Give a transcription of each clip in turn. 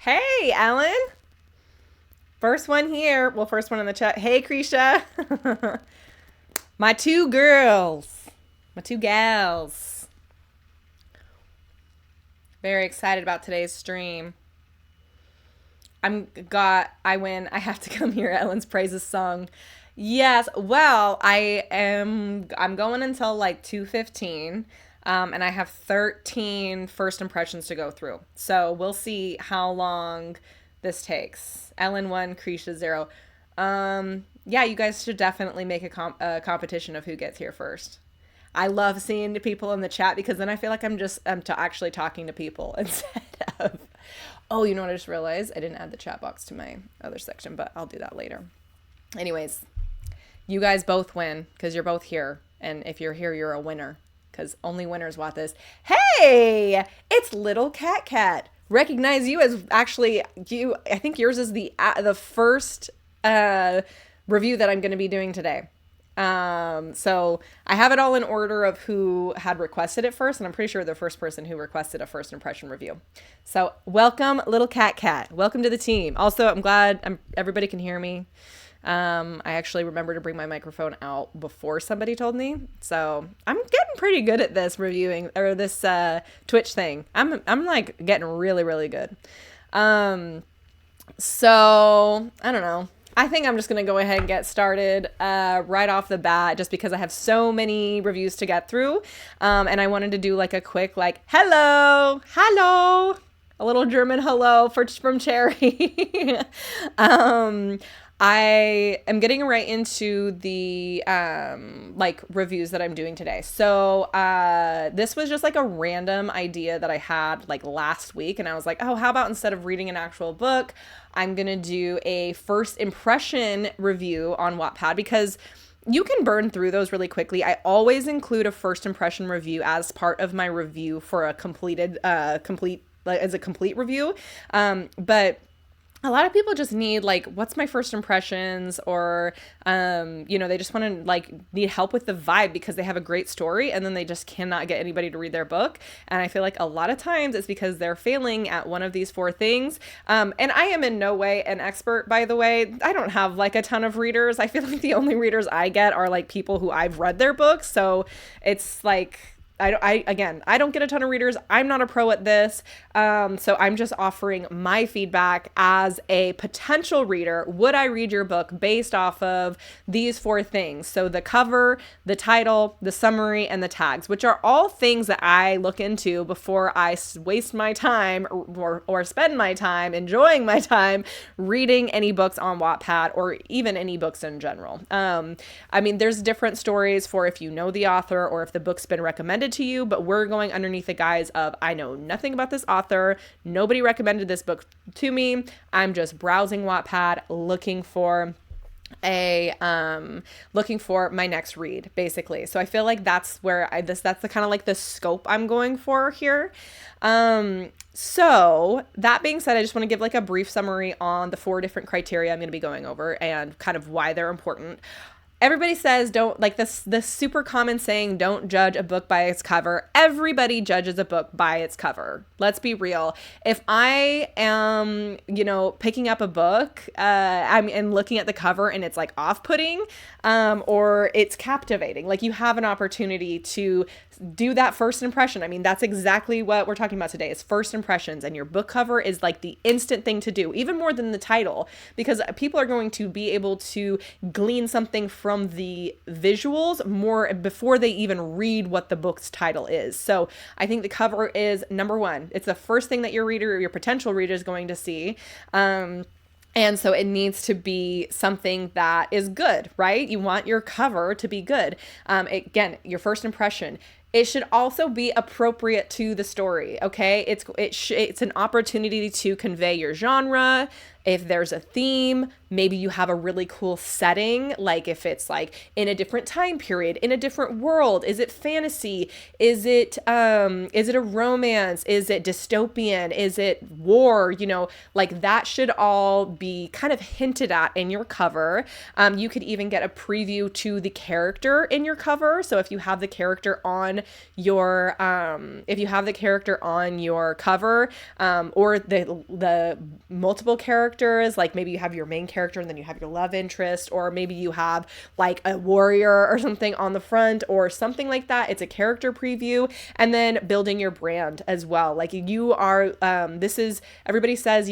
Hey, Ellen. First one here. Well, first one in the chat. Hey, Krisha. My two girls. My two gals. Very excited about today's stream. I have to come hear Ellen's praises sung. Yes, well, I'm going until like 2:15. And I have 13 first impressions to go through. So we'll see how long this takes. Ellen 1, Krisha 0. Yeah, you guys should definitely make a competition of who gets here first. I love seeing the people in the chat because then I feel like I'm actually talking to people instead of. Oh, you know what I just realized? I didn't add the chat box to my other section, but I'll do that later. Anyways, you guys both win because you're both here. And if you're here, you're a winner because only winners want this. Hey, it's Little Cat Cat. Recognize you as actually you. I think yours is the first review that I'm going to be doing today. So I have it all in order of who had requested it first, and I'm pretty sure the first person who requested a first impression review. So welcome, Little Cat Cat. Welcome to the team. Also, I'm glad everybody can hear me. I actually remember to bring my microphone out before somebody told me. So I'm getting pretty good at this reviewing or this Twitch thing. I'm like getting really, really good. So I don't know. I think I'm just going to go ahead and get started right off the bat just because I have so many reviews to get through. And I wanted to do like a quick hello, a little German hello from Cherry. I am getting right into the reviews that I'm doing today. So this was just like a random idea that I had like last week, and I was like, oh, how about instead of reading an actual book, I'm gonna do a first impression review on Wattpad because you can burn through those really quickly. I always include a first impression review as part of my review for a complete review, but a lot of people just need what's my first impressions, or they just want to need help with the vibe because they have a great story and then they just cannot get anybody to read their book. And I feel like a lot of times it's because they're failing at one of these four things. And I am in no way an expert, by the way. I don't have a ton of readers. I feel like the only readers I get are people who I've read their books. So it's I don't get a ton of readers. I'm not a pro at this. So I'm just offering my feedback as a potential reader. Would I read your book based off of these four things? So the cover, the title, the summary, and the tags, which are all things that I look into before I waste my time or spend my time enjoying my time reading any books on Wattpad or even any books in general. There's different stories for if you know the author or if the book's been recommended to you, but we're going underneath the guise of I know nothing about this author. Nobody recommended this book to me. I'm just browsing Wattpad looking for my next read, basically. So I feel like that's where that's the kind of the scope I'm going for here. So that being said, I just want to give a brief summary on the four different criteria I'm going to be going over and kind of why they're important. Everybody says don't this super common saying, don't judge a book by its cover. Everybody judges a book by its cover. Let's be real. If I am, picking up a book, and looking at the cover and it's off-putting, or it's captivating, you have an opportunity to do that first impression. That's exactly what we're talking about today is first impressions, and your book cover is the instant thing to do, even more than the title, because people are going to be able to glean something from the visuals more before they even read what the book's title is. So I think the cover is number one. It's the first thing that your reader or your potential reader is going to see. And so it needs to be something that is good, right? You want your cover to be good. Again, your first impression. It should also be appropriate to the story, okay? It's an opportunity to convey your genre, If there's a theme, maybe you have a really cool setting, like if it's like in a different time period, in a different world. Is it fantasy? Is it a romance? Is it dystopian? Is it war? Like that should all be kind of hinted at in your cover. You could even get a preview to the character in your cover. So if you have the character on your cover, or the multiple characters, like maybe you have your main character and then you have your love interest, or maybe you have like a warrior or something on the front or something like that. It's a character preview. And then building your brand as well. Like you are, everybody says,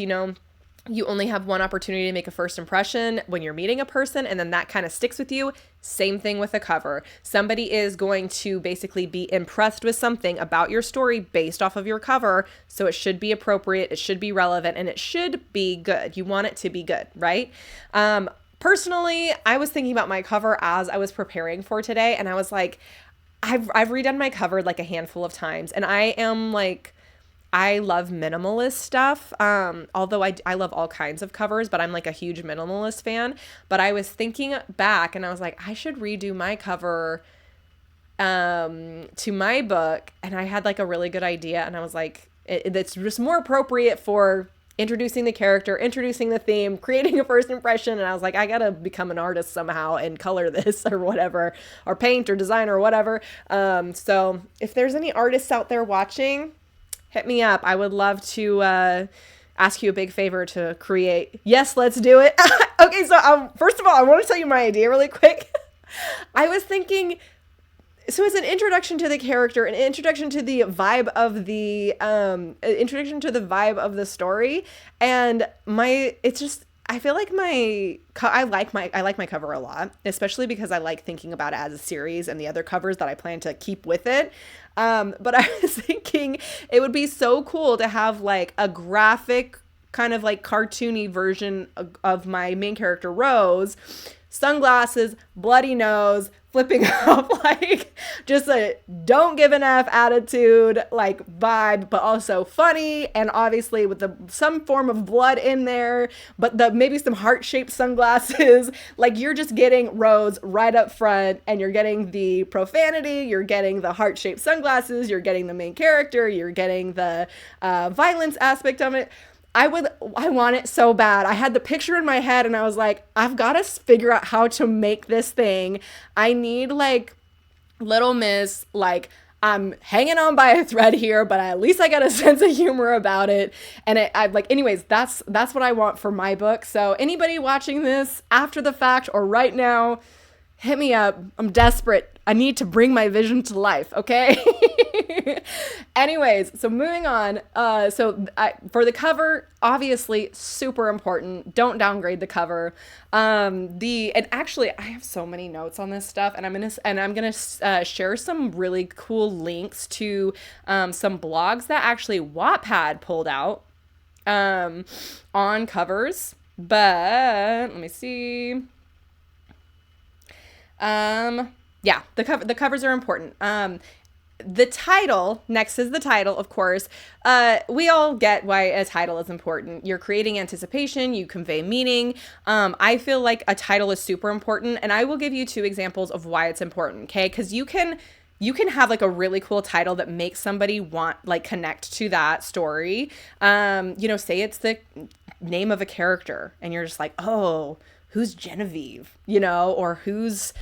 you only have one opportunity to make a first impression when you're meeting a person, and then that kind of sticks with you. Same thing with a cover. Somebody is going to basically be impressed with something about your story based off of your cover, so it should be appropriate, it should be relevant, and it should be good. You want it to be good, right? Personally, I was thinking about my cover as I was preparing for today, and I was like, I've redone my cover like a handful of times, and I love minimalist stuff. Although I love all kinds of covers, but I'm like a huge minimalist fan. But I was thinking back and I was like, I should redo my cover to my book. And I had like a really good idea. And I was like, it's just more appropriate for introducing the character, introducing the theme, creating a first impression. And I was like, I gotta become an artist somehow and color this or whatever, or paint or design or whatever. So if there's any artists out there watching, hit me up. I would love to ask you a big favor to create. Yes, let's do it. Okay, so first of all, I want to tell you my idea really quick. I was thinking, so it's an introduction to the character, an introduction to the vibe of the story, and I feel like I like my cover a lot, especially because I like thinking about it as a series and the other covers that I plan to keep with it. But I was thinking it would be so cool to have like a graphic kind of like cartoony version of my main character Rose, sunglasses, bloody nose, flipping up, like just a don't give an F attitude, like vibe, but also funny, and obviously with some form of blood in there, but maybe some heart-shaped sunglasses. Like you're just getting Rose right up front, and you're getting the profanity, you're getting the heart-shaped sunglasses, you're getting the main character, you're getting the violence aspect of it. I want it so bad. I had the picture in my head and I was like, I've got to figure out how to make this thing. I need like Little Miss, like I'm hanging on by a thread here, but at least I got a sense of humor about it. And anyways, that's what I want for my book. So anybody watching this after the fact or right now, hit me up. I'm desperate. I need to bring my vision to life, okay? Anyways, so moving on. For the cover, obviously super important. Don't downgrade the cover. And actually, I have so many notes on this stuff, and I'm gonna share some really cool links to some blogs that actually Wattpad pulled out on covers. But let me see. Yeah, the covers are important. The title, next is the title, of course. We all get why a title is important. You're creating anticipation, you convey meaning. I feel like a title is super important, and I will give you 2 examples of why it's important, okay? Because you can have like a really cool title that makes somebody connect to that story. Say it's the name of a character, and you're just like, oh, who's Genevieve, or who's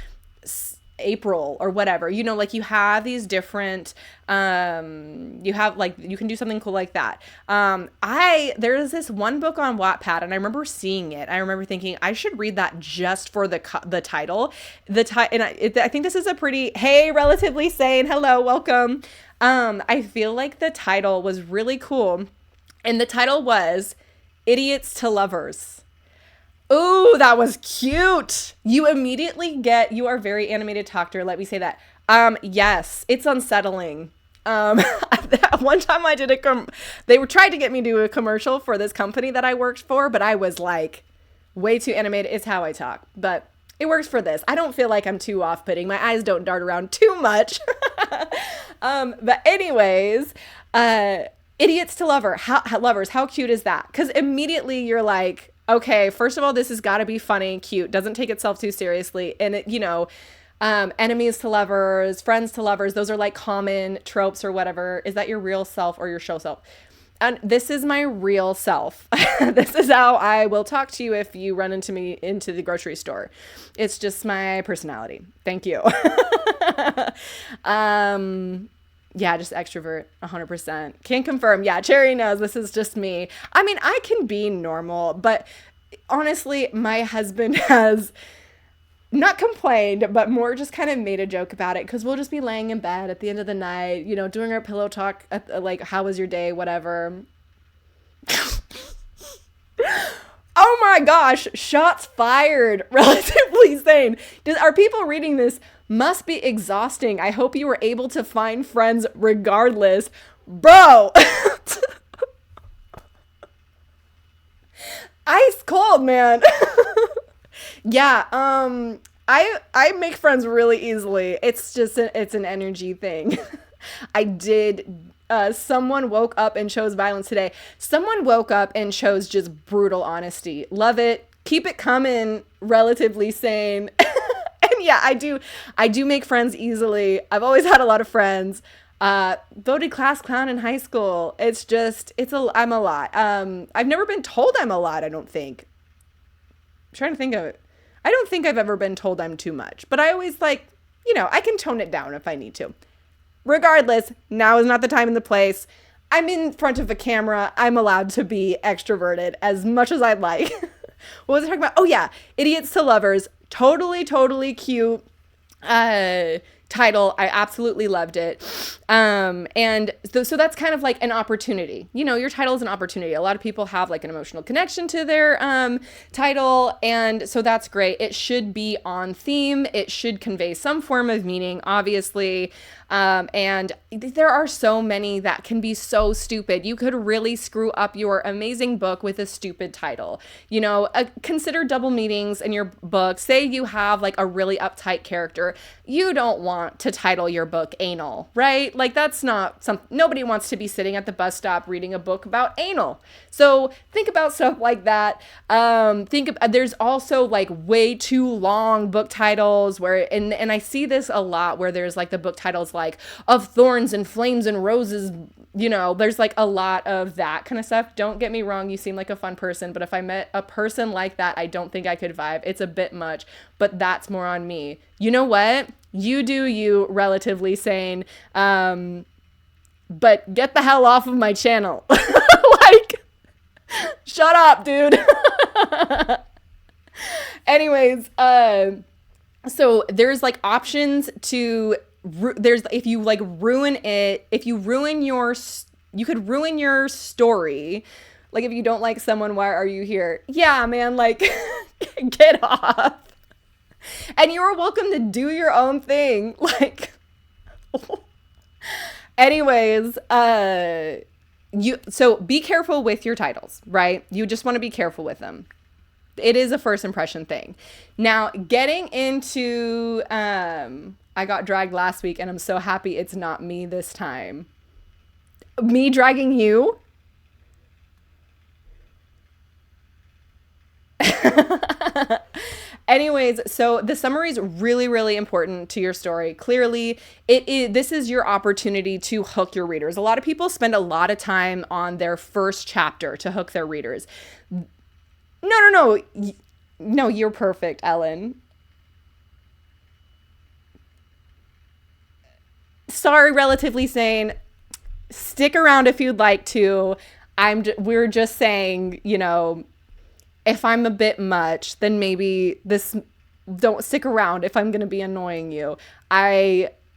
April or whatever, like you have these different, you can do something cool like that. There's this one book on Wattpad, and I remember seeing it. I remember thinking I should read that just for the title. I think this is a pretty, hey, relatively sane, hello, welcome. I feel like the title was really cool, and the title was Idiots to Lovers. Ooh, that was cute. You are very animated talker. Let me say that. Yes, it's unsettling. One time I did they were trying to get me to do a commercial for this company that I worked for, but I was like way too animated. It's how I talk, but it works for this. I don't feel like I'm too off-putting. My eyes don't dart around too much. But anyways, Idiots to Lovers. How cute is that? Because immediately you're like, Okay, first of all, this has got to be funny, cute, doesn't take itself too seriously. And it, enemies to lovers, friends to lovers, those are like common tropes or whatever. Is that your real self or your show self? And this is my real self. This is how I will talk to you if you run into me into the grocery store. It's just my personality. Thank you. Yeah, just extrovert, 100%. Can confirm. Yeah, Cherry knows this is just me. I mean, I can be normal, but honestly, my husband has not complained, but more just kind of made a joke about it, because we'll just be laying in bed at the end of the night, doing our pillow talk, like, how was your day, whatever. Oh my gosh, shots fired. Relatively sane. Are people reading this? Must be exhausting. I hope you were able to find friends regardless. Bro. Ice cold, man. Yeah, I make friends really easily. It's just it's an energy thing. I did someone woke up and chose violence today. Someone woke up and chose just brutal honesty. Love it. Keep it coming. Relatively sane. And yeah, I do make friends easily. I've always had a lot of friends. Voted class clown in high school. I'm a lot. I've never been told I'm a lot, I don't think. I'm trying to think of it. I don't think I've ever been told I'm too much, but I always I can tone it down if I need to. Regardless, now is not the time and the place. I'm in front of a camera. I'm allowed to be extroverted as much as I'd like. What was I talking about? Oh yeah, idiots to lovers. Totally, totally cute title. I absolutely loved it. And so that's kind of like an opportunity. Your title is an opportunity. A lot of people have like an emotional connection to their title. And so that's great. It should be on theme. It should convey some form of meaning, obviously. And there are so many that can be so stupid. You could really screw up your amazing book with a stupid title. Consider double meanings in your book. Say you have like a really uptight character. You don't want to title your book anal, right? Like that's not nobody wants to be sitting at the bus stop reading a book about anal. So think about stuff like that. There's also like way too long book titles and I see this a lot where there's like the book titles like Of Thorns and Flames and Roses, there's like a lot of that kind of stuff. Don't get me wrong, you seem like a fun person, but if I met a person like that, I don't think I could vibe. It's a bit much, but that's more on me. You know what? You do you, relatively sane. But get the hell off of my channel. Like, shut up, dude. Anyways, so there's like options to if you like ruin it, if you ruin you could ruin your story. Like if you don't like someone, why are you here? Yeah, man, like get off. And you are welcome to do your own thing. Like anyways, so be careful with your titles, right? You just want to be careful with them. It is a first impression thing. Now, getting into I got dragged last week and I'm so happy it's not me this time. Me dragging you? Anyways, so the summary is really, really important to your story. Clearly, this is your opportunity to hook your readers. A lot of people spend a lot of time on their first chapter to hook their readers. No, you're perfect, Ellen. Sorry, relatively sane. Stick around if you'd like to. We're just saying, if I'm a bit much, then maybe don't stick around if I'm going to be annoying you.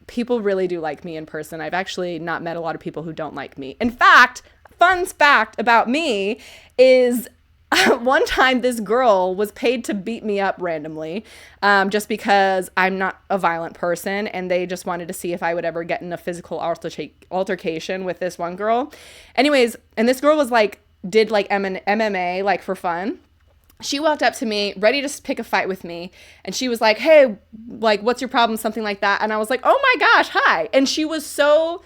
People really do like me in person. I've actually not met a lot of people who don't like me. In fact, fun fact about me is one time this girl was paid to beat me up randomly, just because I'm not a violent person, and they just wanted to see if I would ever get in a physical altercation with this one girl. Anyways, and this girl was like, did like MMA like for fun. She walked up to me ready to pick a fight with me, and she was like, hey, like, what's your problem? Something like that. And I was like, oh my gosh, hi. And she was so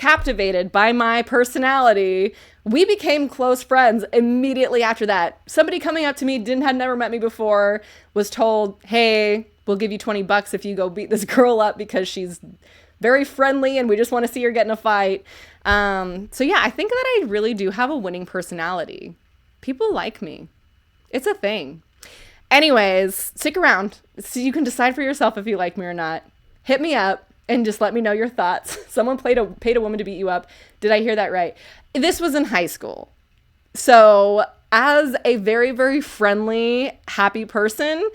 captivated by my personality. We became close friends immediately after that. Somebody coming up to me, had never met me before, was told, hey, we'll give you $20 if you go beat this girl up because she's very friendly and we just want to see her get in a fight. So yeah, I think that I really do have a winning personality. People like me. It's a thing. Anyways, stick around so you can decide for yourself if you like me or not. Hit me up and just let me know your thoughts. Someone paid a woman to beat you up. Did I hear that right? This was in high school. So as a very, very friendly, happy person,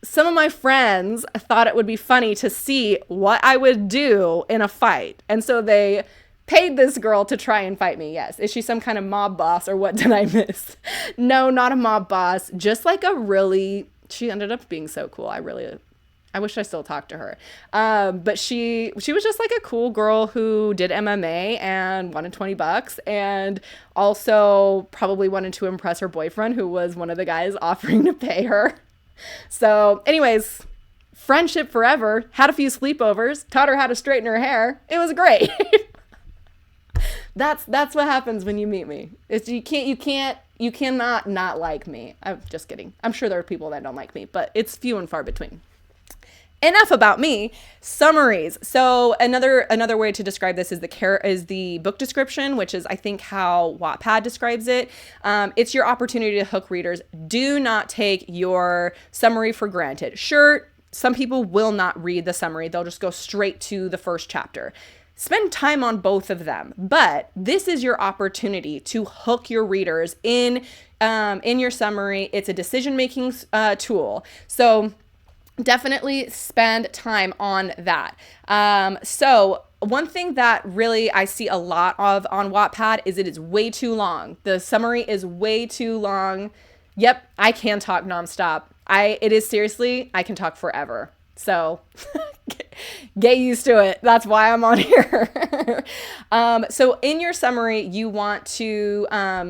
some of my friends thought it would be funny to see what I would do in a fight. And so they paid this girl to try and fight me. Yes. Is she some kind of mob boss or what did I miss? No, not a mob boss. Just like she ended up being so cool. I wish I still talked to her. But she was just like a cool girl who did MMA and wanted $20 and also probably wanted to impress her boyfriend, who was one of the guys offering to pay her. So anyways, friendship forever, had a few sleepovers, taught her how to straighten her hair. It was great. That's what happens when you meet me. You cannot not like me. I'm just kidding. I'm sure there are people that don't like me, but it's few and far between. Enough about me. Summaries. So another way to describe this is the book description, which is I think how Wattpad describes it. It's your opportunity to hook readers. Do not take your summary for granted. Sure, some people will not read the summary. They'll just go straight to the first chapter. Spend time on both of them, but this is your opportunity to hook your readers in your summary. It's a decision-making tool. So definitely spend time on that. So one thing that really I see a lot of on Wattpad is it is way too long. The summary is way too long. Yep, I can talk nonstop. It is seriously, I can talk forever. So get used to it. That's why I'm on here. So in your summary, you want to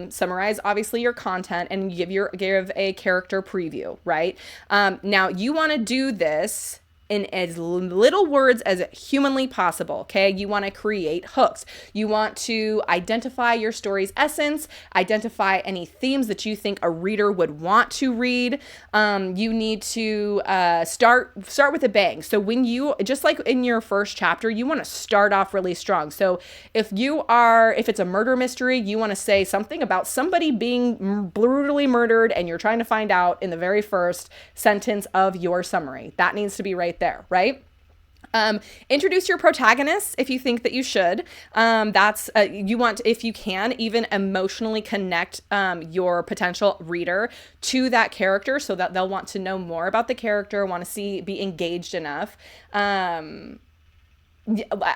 summarize obviously your content and give a character preview, right? Now you want to do this in as little words as humanly possible, okay? You want to create hooks. You want to identify your story's essence, identify any themes that you think a reader would want to read. You need to start with a bang. So when you, just like in your first chapter, you want to start off really strong. So if it's a murder mystery, you want to say something about somebody being brutally murdered and you're trying to find out in the very first sentence of your summary. That needs to be right there, right? Introduce your protagonists if you think that you should. You want, if you can, even emotionally connect your potential reader to that character so that they'll want to know more about the character, want to be engaged enough.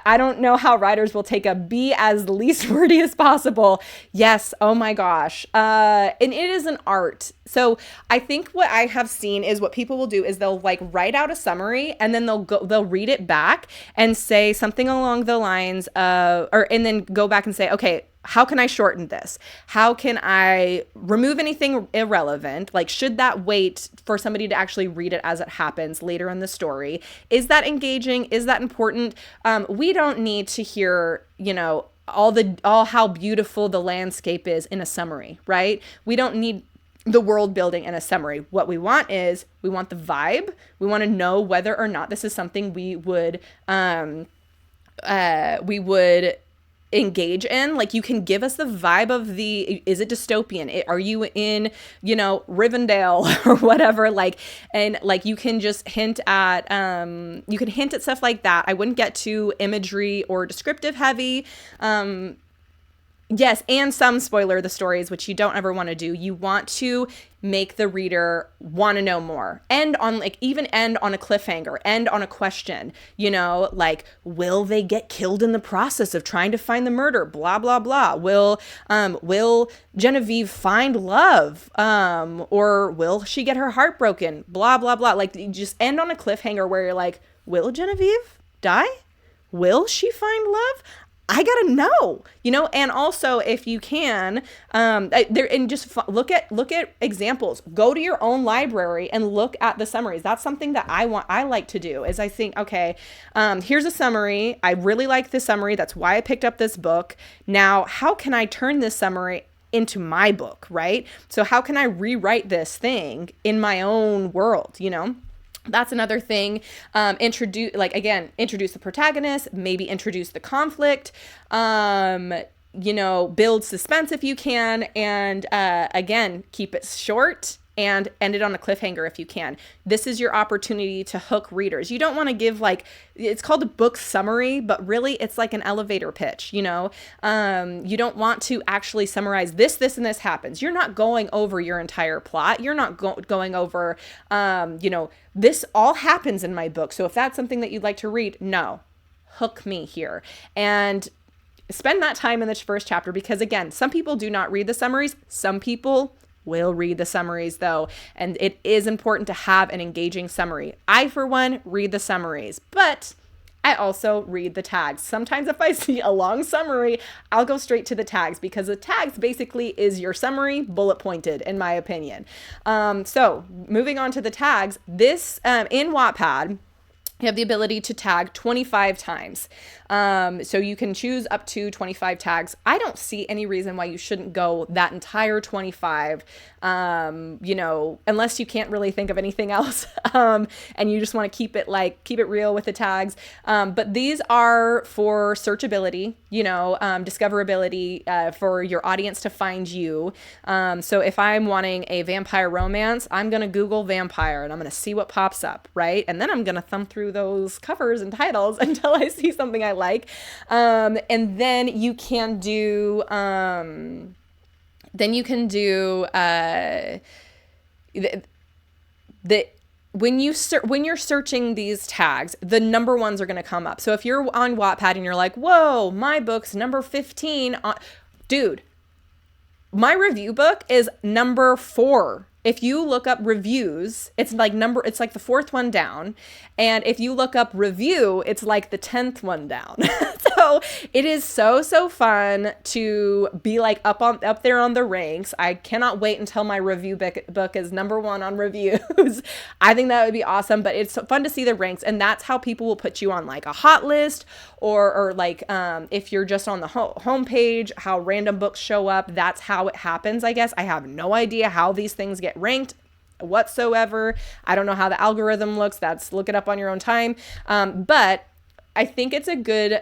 I don't know how writers will take a be as least wordy as possible. Yes. Oh my gosh. And it is an art. So I think what I have seen is what people will do is they'll like write out a summary and then they'll read it back and say something along the lines of, and then go back and say, okay, how can I shorten this? How can I remove anything irrelevant? Like, should that wait for somebody to actually read it as it happens later in the story? Is that engaging? Is that important? We don't need to hear, all how beautiful the landscape is in a summary, right? We don't need the world building in a summary. What we want the vibe. We want to know whether or not this is something we would engage in. Like, you can give us the vibe of is it dystopian? Are you in, Rivendell or whatever? Like, and like, you can just hint at stuff like that. I wouldn't get too imagery or descriptive heavy. Yes, and some spoiler the stories, which you don't ever want to do. You want to make the reader want to know more. End on a cliffhanger, end on a question, like, will they get killed in the process of trying to find the murder? Blah, blah, blah. Will Genevieve find love? Or will she get her heart broken? Blah, blah, blah. Like, you just end on a cliffhanger where you're like, will Genevieve die? Will she find love? I gotta know, and also if you can, and just look at examples. Go to your own library and look at the summaries. That's something that I like to do. Is I think, okay, here's a summary. I really like this summary. That's why I picked up this book. Now, how can I turn this summary into my book, right? So how can I rewrite this thing in my own world? That's another thing. Introduce the protagonist, maybe introduce the conflict, build suspense if you can. And again, keep it short and end it on a cliffhanger if you can. This is your opportunity to hook readers. You don't want to give it's called a book summary, but really it's like an elevator pitch, You don't want to actually summarize this, and this happens. You're not going over your entire plot. You're not going over, this all happens in my book. So if that's something that you'd like to read, no, hook me here. And spend that time in the first chapter, because again, some people do not read the summaries. Some people will read the summaries though. And it is important to have an engaging summary. I, for one, read the summaries, but I also read the tags. Sometimes if I see a long summary, I'll go straight to the tags, because the tags basically is your summary bullet pointed, in my opinion. So moving on to the tags, this in Wattpad, you have the ability to tag 25 times. So you can choose up to 25 tags. I don't see any reason why you shouldn't go that entire 25, unless you can't really think of anything else. And you just want to keep it real with the tags. But these are for searchability, discoverability, for your audience to find you. So if I'm wanting a vampire romance, I'm going to Google vampire and I'm going to see what pops up, right? And then I'm going to thumb through those covers and titles until I see something I like. And then you can do, when you're searching these tags, the number ones are going to come up. So if you're on Wattpad and you're like, whoa, my book's number 15, dude, my review book is number 4. If you look up reviews, it's like the 4th one down. And if you look up review, it's like the 10th one down. So it is so fun to be up there on the ranks. I cannot wait until my review book is number 1 on reviews. I think that would be awesome, but it's fun to see the ranks. And that's how people will put you on like a hot list or if you're just on the homepage, how random books show up. That's how it happens, I guess. I have no idea how these things get ranked whatsoever. I don't know how the algorithm looks. Look it up on your own time. But I think it's a good,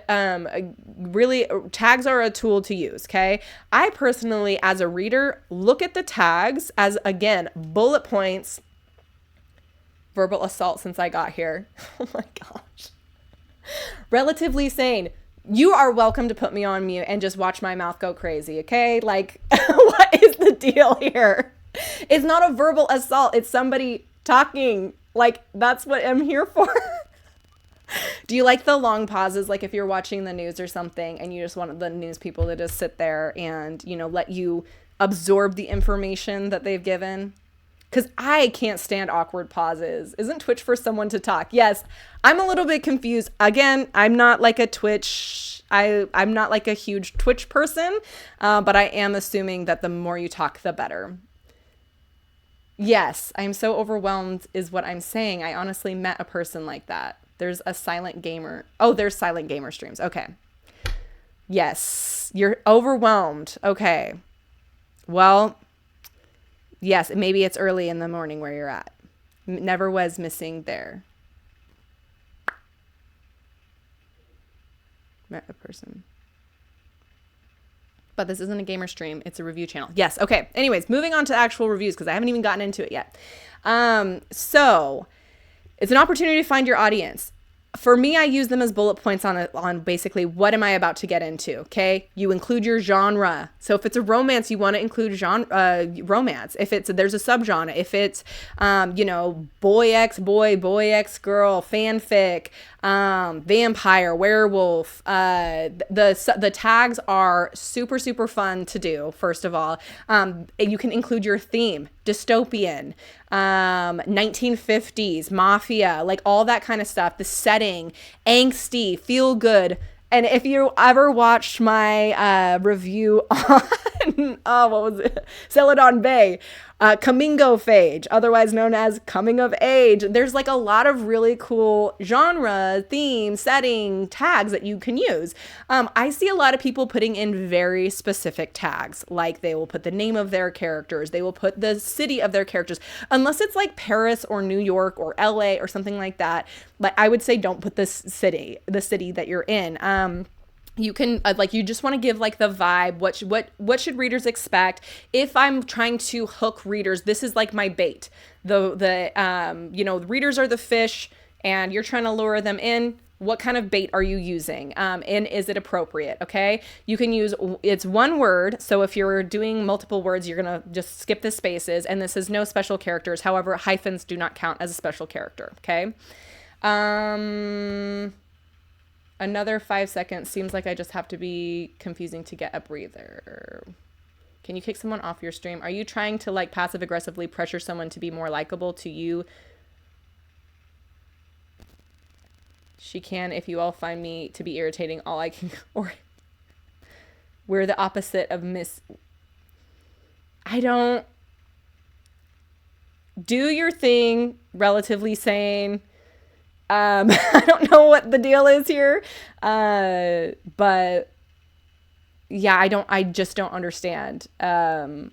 really, tags are a tool to use, okay? I personally, as a reader, look at the tags as, again, bullet points. Verbal assault since I got here. Oh my gosh. Relatively sane. You are welcome to put me on mute and just watch my mouth go crazy, okay? What is the deal here? It's not a verbal assault. It's somebody talking. That's what I'm here for. Do you like the long pauses? Like if you're watching the news or something and you just want the news people to just sit there and, let you absorb the information that they've given? Because I can't stand awkward pauses. Isn't Twitch for someone to talk? Yes, I'm a little bit confused. Again, I'm not like a Twitch. I'm not like a huge Twitch person, but I am assuming that the more you talk, the better. Yes, I'm so overwhelmed is what I'm saying. I honestly met a person like that. There's a silent gamer. Oh, there's silent gamer streams. Okay. Yes, you're overwhelmed. Okay. Well, yes, maybe it's early in the morning where you're at. Never was missing there. Met a person. But this isn't a gamer stream. It's a review channel. Yes. Okay. Anyways, moving on to actual reviews because I haven't even gotten into it yet. So it's an opportunity to find your audience. For me, I use them as bullet points on basically what am I about to get into, okay? You include your genre. So if it's a romance, you want to include romance. If there's a subgenre. If it's, boy X boy, boy X girl, fanfic, vampire, werewolf. The tags are super, super fun to do, first of all. You can include your theme, dystopian, 1950s, mafia, like all that kind of stuff. The setting, angsty, feel good, And if you ever watched my review on, oh, what was it? Celadon Bay, Coming of Age, otherwise known as Coming of Age. There's like a lot of really cool genre, theme, setting tags that you can use. I see a lot of people putting in very specific tags, like they will put the name of their characters, they will put the city of their characters, unless it's like Paris or New York or LA or something like that. Like I would say don't put the city that you're in. You can like, you just want to give like the vibe. What should readers expect? If I'm trying to hook readers, this is like my bait. The readers are the fish and you're trying to lure them in. What kind of bait are you using? And is it appropriate? Okay. You can use, it's one word. So if you're doing multiple words, you're going to just skip the spaces, and this is no special characters. However, hyphens do not count as a special character. Okay. Another 5 seconds. Seems like I just have to be confusing to get a breather. Can you kick someone off your stream? Are you trying to like passive aggressively pressure someone to be more likable to you? She can if you all find me to be irritating. All I can, or we're the opposite of Miss. I don't. Do your thing, relatively sane. I don't know what the deal is here. But yeah, I just don't understand. But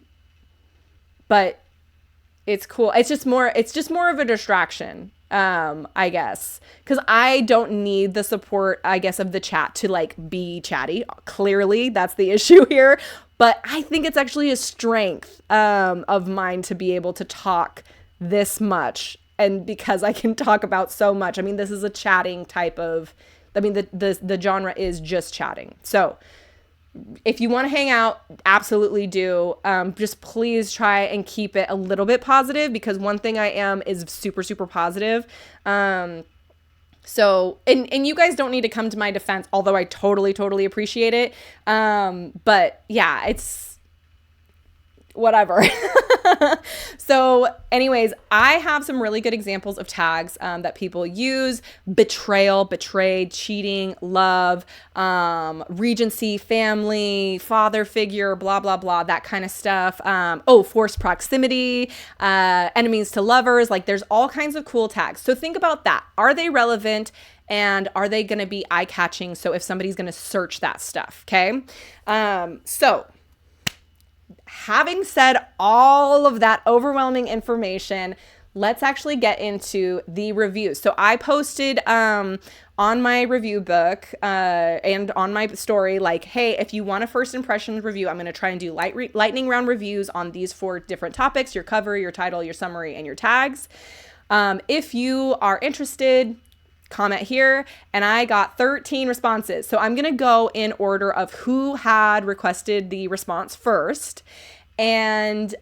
it's cool. It's just more of a distraction. I guess, cause I don't need the support, I guess, of the chat to like be chatty. Clearly that's the issue here, but I think it's actually a strength, of mine to be able to talk this much. And because I can talk about so much, I mean, this is a chatting type of, I mean, the genre is just chatting. So if you want to hang out, absolutely do. Just please try and keep it a little bit positive, because one thing I am is super, super positive. So, and you guys don't need to come to my defense, although I totally appreciate it. But yeah, it's whatever. So anyways, I have some really good examples of tags that people use: betrayal, betrayed, cheating, love, regency, family, father figure, blah, blah, blah, that kind of stuff. Forced proximity, enemies to lovers. Like there's all kinds of cool tags. So think about that. Are they relevant? And are they going to be eye-catching? So if somebody's going to search that stuff, okay? So having said all of that overwhelming information, let's actually get into the reviews. So I posted on my review book and on my story, like, hey, if you want a first impressions review, I'm going to try and do lightning round reviews on these 4 different topics: your cover, your title, your summary, and your tags. If you are interested, comment here. And I got 13 responses. So I'm going to go in order of who had requested the response first. And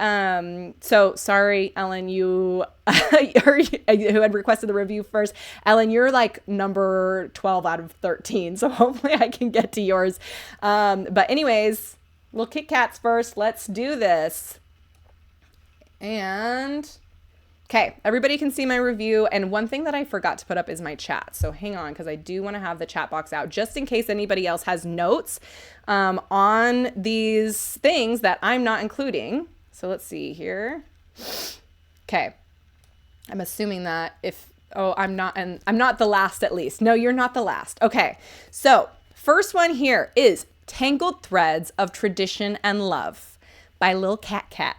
so sorry, Ellen, you who had requested the review first. Ellen, you're like number 12 out of 13. So hopefully I can get to yours. But anyways, we'll Kit Kats first. Let's do this. And okay, everybody can see my review. And one thing that I forgot to put up is my chat. So hang on, because I do want to have the chat box out just in case anybody else has notes on these things that I'm not including. So let's see here. Okay. I'm assuming that I'm not the last at least. No, you're not the last. Okay. So first one here is Tangled Threads of Tradition and Love by Lil Cat Cat.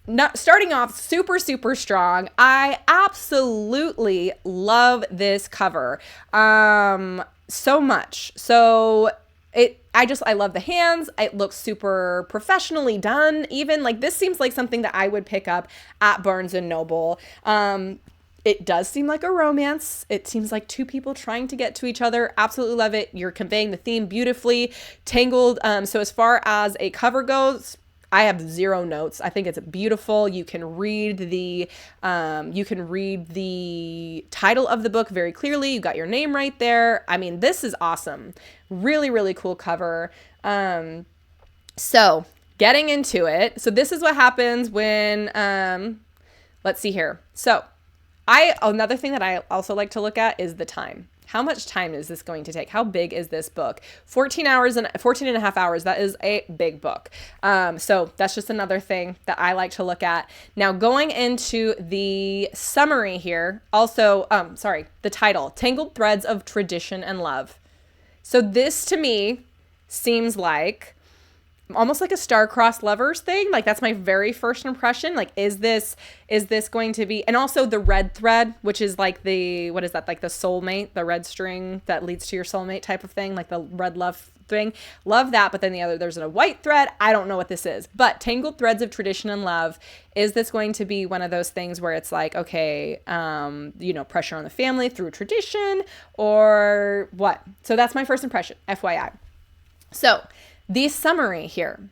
Not starting off super, super strong. I absolutely love this cover so much. So I love the hands. It looks super professionally done. Even like this seems like something that I would pick up at Barnes and Noble. It does seem like a romance. It seems like 2 people trying to get to each other. Absolutely love it. You're conveying the theme beautifully. Tangled. So as far as a cover goes, I have 0 notes. I think it's beautiful. You can read the title of the book very clearly. You got your name right there. I mean, this is awesome. Really, really cool cover. So getting into it. So this is what happens when, let's see here. So another thing that I also like to look at is the time. How much time is this going to take? How big is this book? 14 hours and 14 and a half hours. That is a big book. So that's just another thing that I like to look at. Now going into the summary here, also, the title, Tangled Threads of Tradition and Love. So this to me seems like almost like a star-crossed lovers thing. Like that's my very first impression. Like, is this going to be, and also the red thread, which is like what is that? Like the soulmate, the red string that leads to your soulmate type of thing, like the red love thing. Love that. But then there's a white thread. I don't know what this is, but Tangled Threads of Tradition and Love. Is this going to be one of those things where it's like, okay, pressure on the family through tradition or what? So that's my first impression, FYI. So the summary here.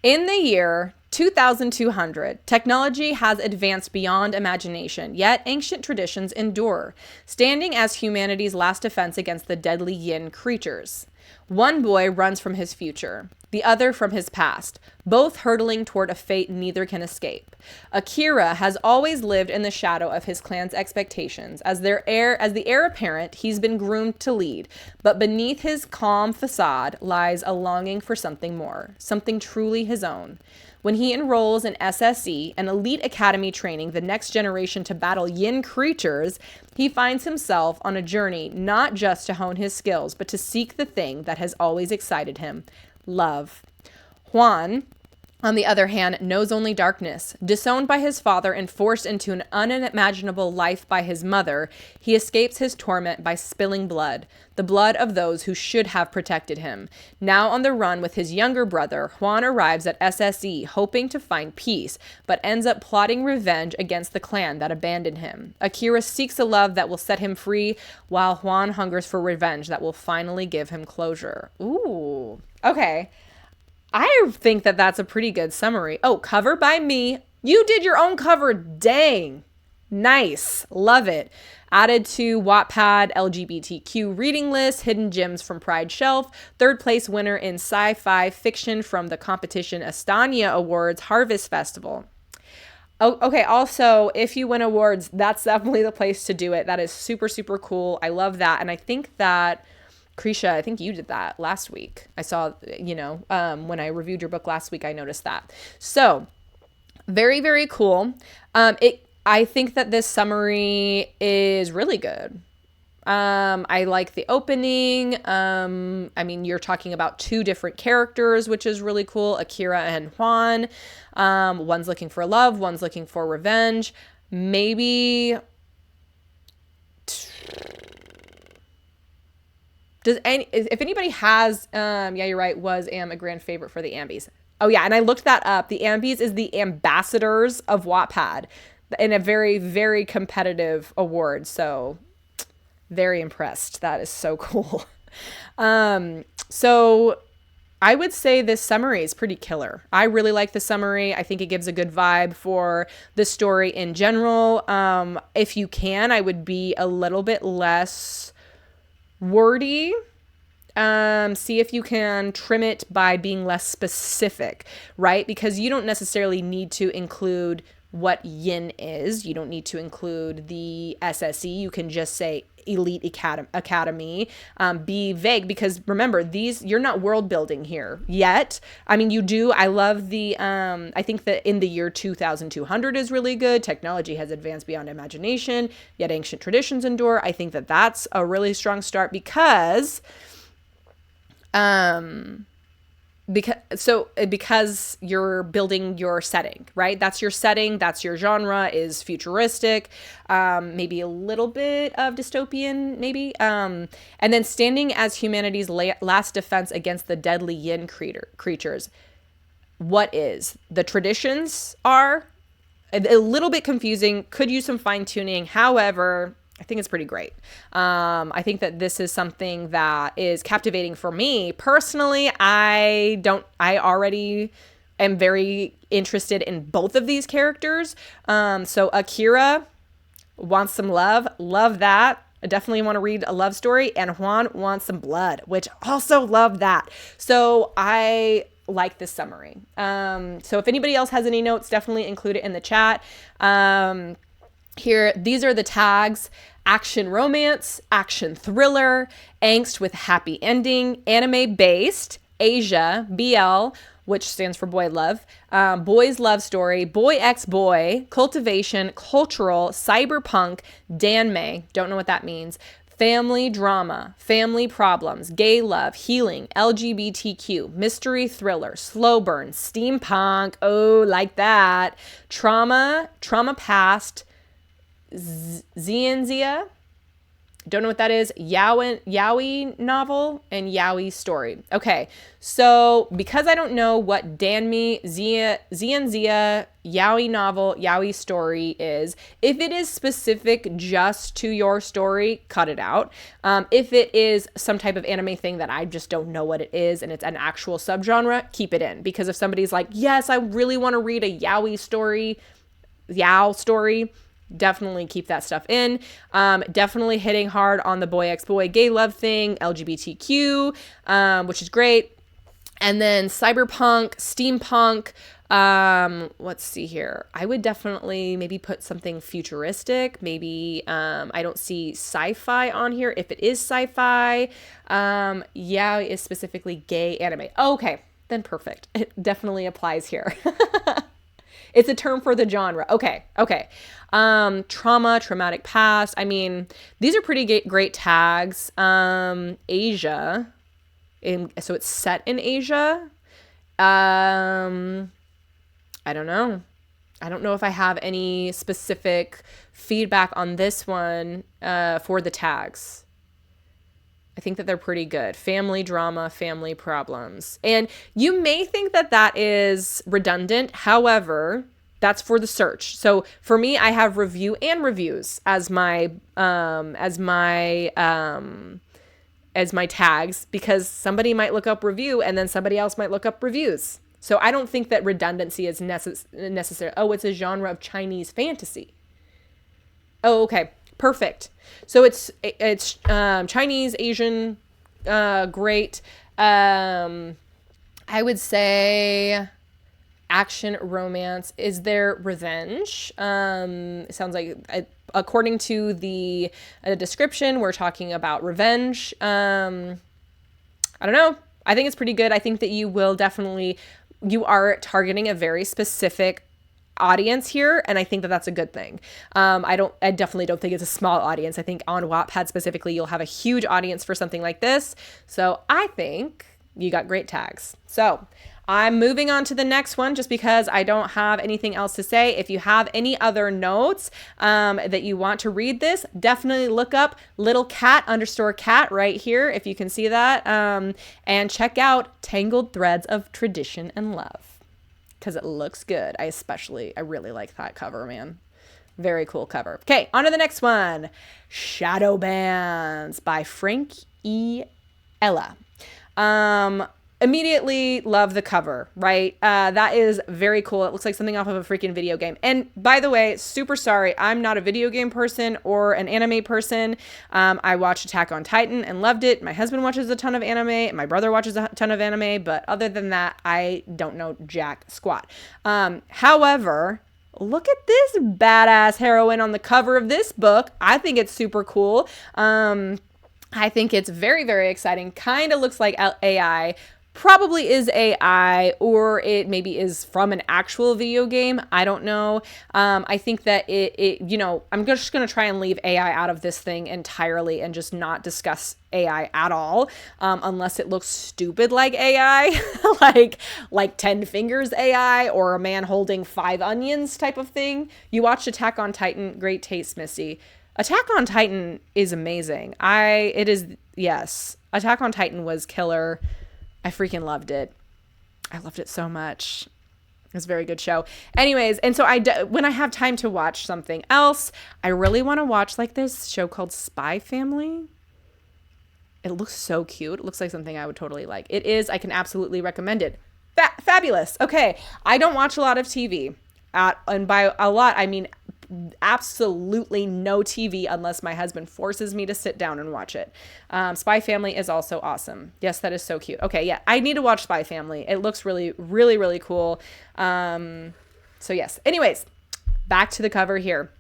In the year 2200, technology has advanced beyond imagination, yet ancient traditions endure, standing as humanity's last defense against the deadly yin creatures. One boy runs from his future, the other from his past, both hurtling toward a fate neither can escape. Akira has always lived in the shadow of his clan's expectations. As the heir apparent, he's been groomed to lead, but beneath his calm facade lies a longing for something more, something truly his own. When he enrolls in SSE, an elite academy training the next generation to battle yin creatures, he finds himself on a journey not just to hone his skills, but to seek the thing that has always excited him, love. Juan, on the other hand, knows only darkness. Disowned by his father and forced into an unimaginable life by his mother, he escapes his torment by spilling blood, the blood of those who should have protected him. Now on the run with his younger brother, Juan arrives at SSE, hoping to find peace, but ends up plotting revenge against the clan that abandoned him. Akira seeks a love that will set him free, while Juan hungers for revenge that will finally give him closure. Ooh, okay. I think that that's a pretty good summary. Oh, cover by me. You did your own cover. Dang. Nice. Love it. Added to Wattpad LGBTQ reading list, hidden gems from Pride Shelf, third place winner in sci-fi fiction from the competition Astania Awards Harvest Festival. Oh, okay. Also, if you win awards, that's definitely the place to do it. That is super, super cool. I love that. And I think that Krisha, I think you did that last week. I saw, when I reviewed your book last week, I noticed that. So very, very cool. I think that this summary is really good. I like the opening. You're talking about two different characters, which is really cool. Akira and Juan. One's looking for love. One's looking for revenge. Maybe if anybody has, you're right, am a grand favorite for the Ambies. Oh yeah, and I looked that up. The Ambies is the ambassadors of Wattpad in a very, very competitive award. So very impressed. That is so cool. So I would say this summary is pretty killer. I really like the summary. I think it gives a good vibe for the story in general. If you can, I would be a little bit less wordy. See if you can trim it by being less specific, right? Because you don't necessarily need to include what yin is. You don't need to include the SSE. You can just say elite academy. Be vague, because remember, you're not world building here yet. I mean, you do. I love I think that in the year 2200 is really good. Technology has advanced beyond imagination, yet ancient traditions endure. I think that that's a really strong start because you're building your setting, right? That's your setting. That's your genre is futuristic, maybe a little bit of dystopian, maybe. And then standing as humanity's last defense against the deadly yin creatures. What is? The traditions are a little bit confusing, could use some fine tuning. However, I think it's pretty great. I think that this is something that is captivating for me personally. I already am very interested in both of these characters. So Akira wants some love. Love that. I definitely want to read a love story. And Juan wants some blood, which also love that. So I like this summary. So if anybody else has any notes, definitely include it in the chat. Here, these are the tags. action romance, action thriller, angst with happy ending, anime based, Asia, BL, which stands for boy love, boys love story, boy x boy, cultivation, cultural, cyberpunk, danmei, don't know what that means, family drama, family problems, gay love, healing, LGBTQ, mystery thriller, slow burn, steampunk, oh, like that, trauma past, Xianxia, don't know what that is, yaoi novel, and yaoi story. Okay, so because I don't know what Danmi, Xianxia, yaoi novel, yaoi story is, if it is specific just to your story, cut it out. If it is some type of anime thing that I just don't know what it is and it's an actual subgenre, keep it in. Because if somebody's like, yes, I really want to read a yaoi story, definitely keep that stuff in. Definitely hitting hard on the boy x boy gay love thing, LGBTQ, which is great. And then cyberpunk, steampunk. Let's see here. I would definitely maybe put something futuristic. Maybe I don't see sci-fi on here. If it is sci-fi, yeah, it's specifically gay anime. Okay, then perfect. It definitely applies here. It's a term for the genre. Okay. Trauma, traumatic past. I mean, these are pretty great tags. Asia. So it's set in Asia. I don't know. I don't know if I have any specific feedback on this one for the tags. I think that they're pretty good. Family drama, family problems. And you may think that that is redundant. However, that's for the search. So for me, I have review and reviews as my tags, because somebody might look up review and then somebody else might look up reviews. So I don't think that redundancy is necessary. Oh, it's a genre of Chinese fantasy. Oh, okay. Perfect. So it's Chinese, Asian, great. I would say action, romance. Is there revenge? It sounds like, according to the description, we're talking about revenge. I don't know. I think it's pretty good. I think that you are targeting a very specific audience here, and I think that that's a good thing. I definitely don't think it's a small audience. I think on Wattpad specifically, you'll have a huge audience for something like this. So I think you got great tags. So I'm moving on to the next one just because I don't have anything else to say. If you have any other notes that you want to read this, definitely look up little cat_cat right here, if you can see that, and check out Tangled Threads of Tradition and Love, because it looks good. I really like that cover, man. Very cool cover. Okay, on to the next one. Shadow Bands by Frank E. Ella. Immediately love the cover, right? That is very cool. It looks like something off of a freaking video game. And by the way, super sorry, I'm not a video game person or an anime person. I watched Attack on Titan and loved it. My husband watches a ton of anime. My brother watches a ton of anime. But other than that, I don't know jack squat. However, look at this badass heroine on the cover of this book. I think it's super cool. I think it's very, very exciting. Kind of looks like AI. Probably is AI, or it maybe is from an actual video game. I don't know. I think that I'm just going to try and leave AI out of this thing entirely and just not discuss AI at all, unless it looks stupid like AI, like 10 Fingers AI or a man holding 5 onions type of thing. You watched Attack on Titan. Great taste, Missy. Attack on Titan is amazing. Yes. Attack on Titan was killer. I freaking loved it. I loved it so much. It was a very good show. Anyways, and so when I have time to watch something else, I really want to watch like this show called Spy Family. It looks so cute. It looks like something I would totally like. It is. I can absolutely recommend it. Fabulous. Okay. I don't watch a lot of TV. And by a lot, I mean absolutely no TV unless my husband forces me to sit down and watch it. Spy Family is also awesome. Yes, that is so cute. Okay, yeah, I need to watch Spy Family. It looks really, really, really cool. So yes. Anyways, back to the cover here.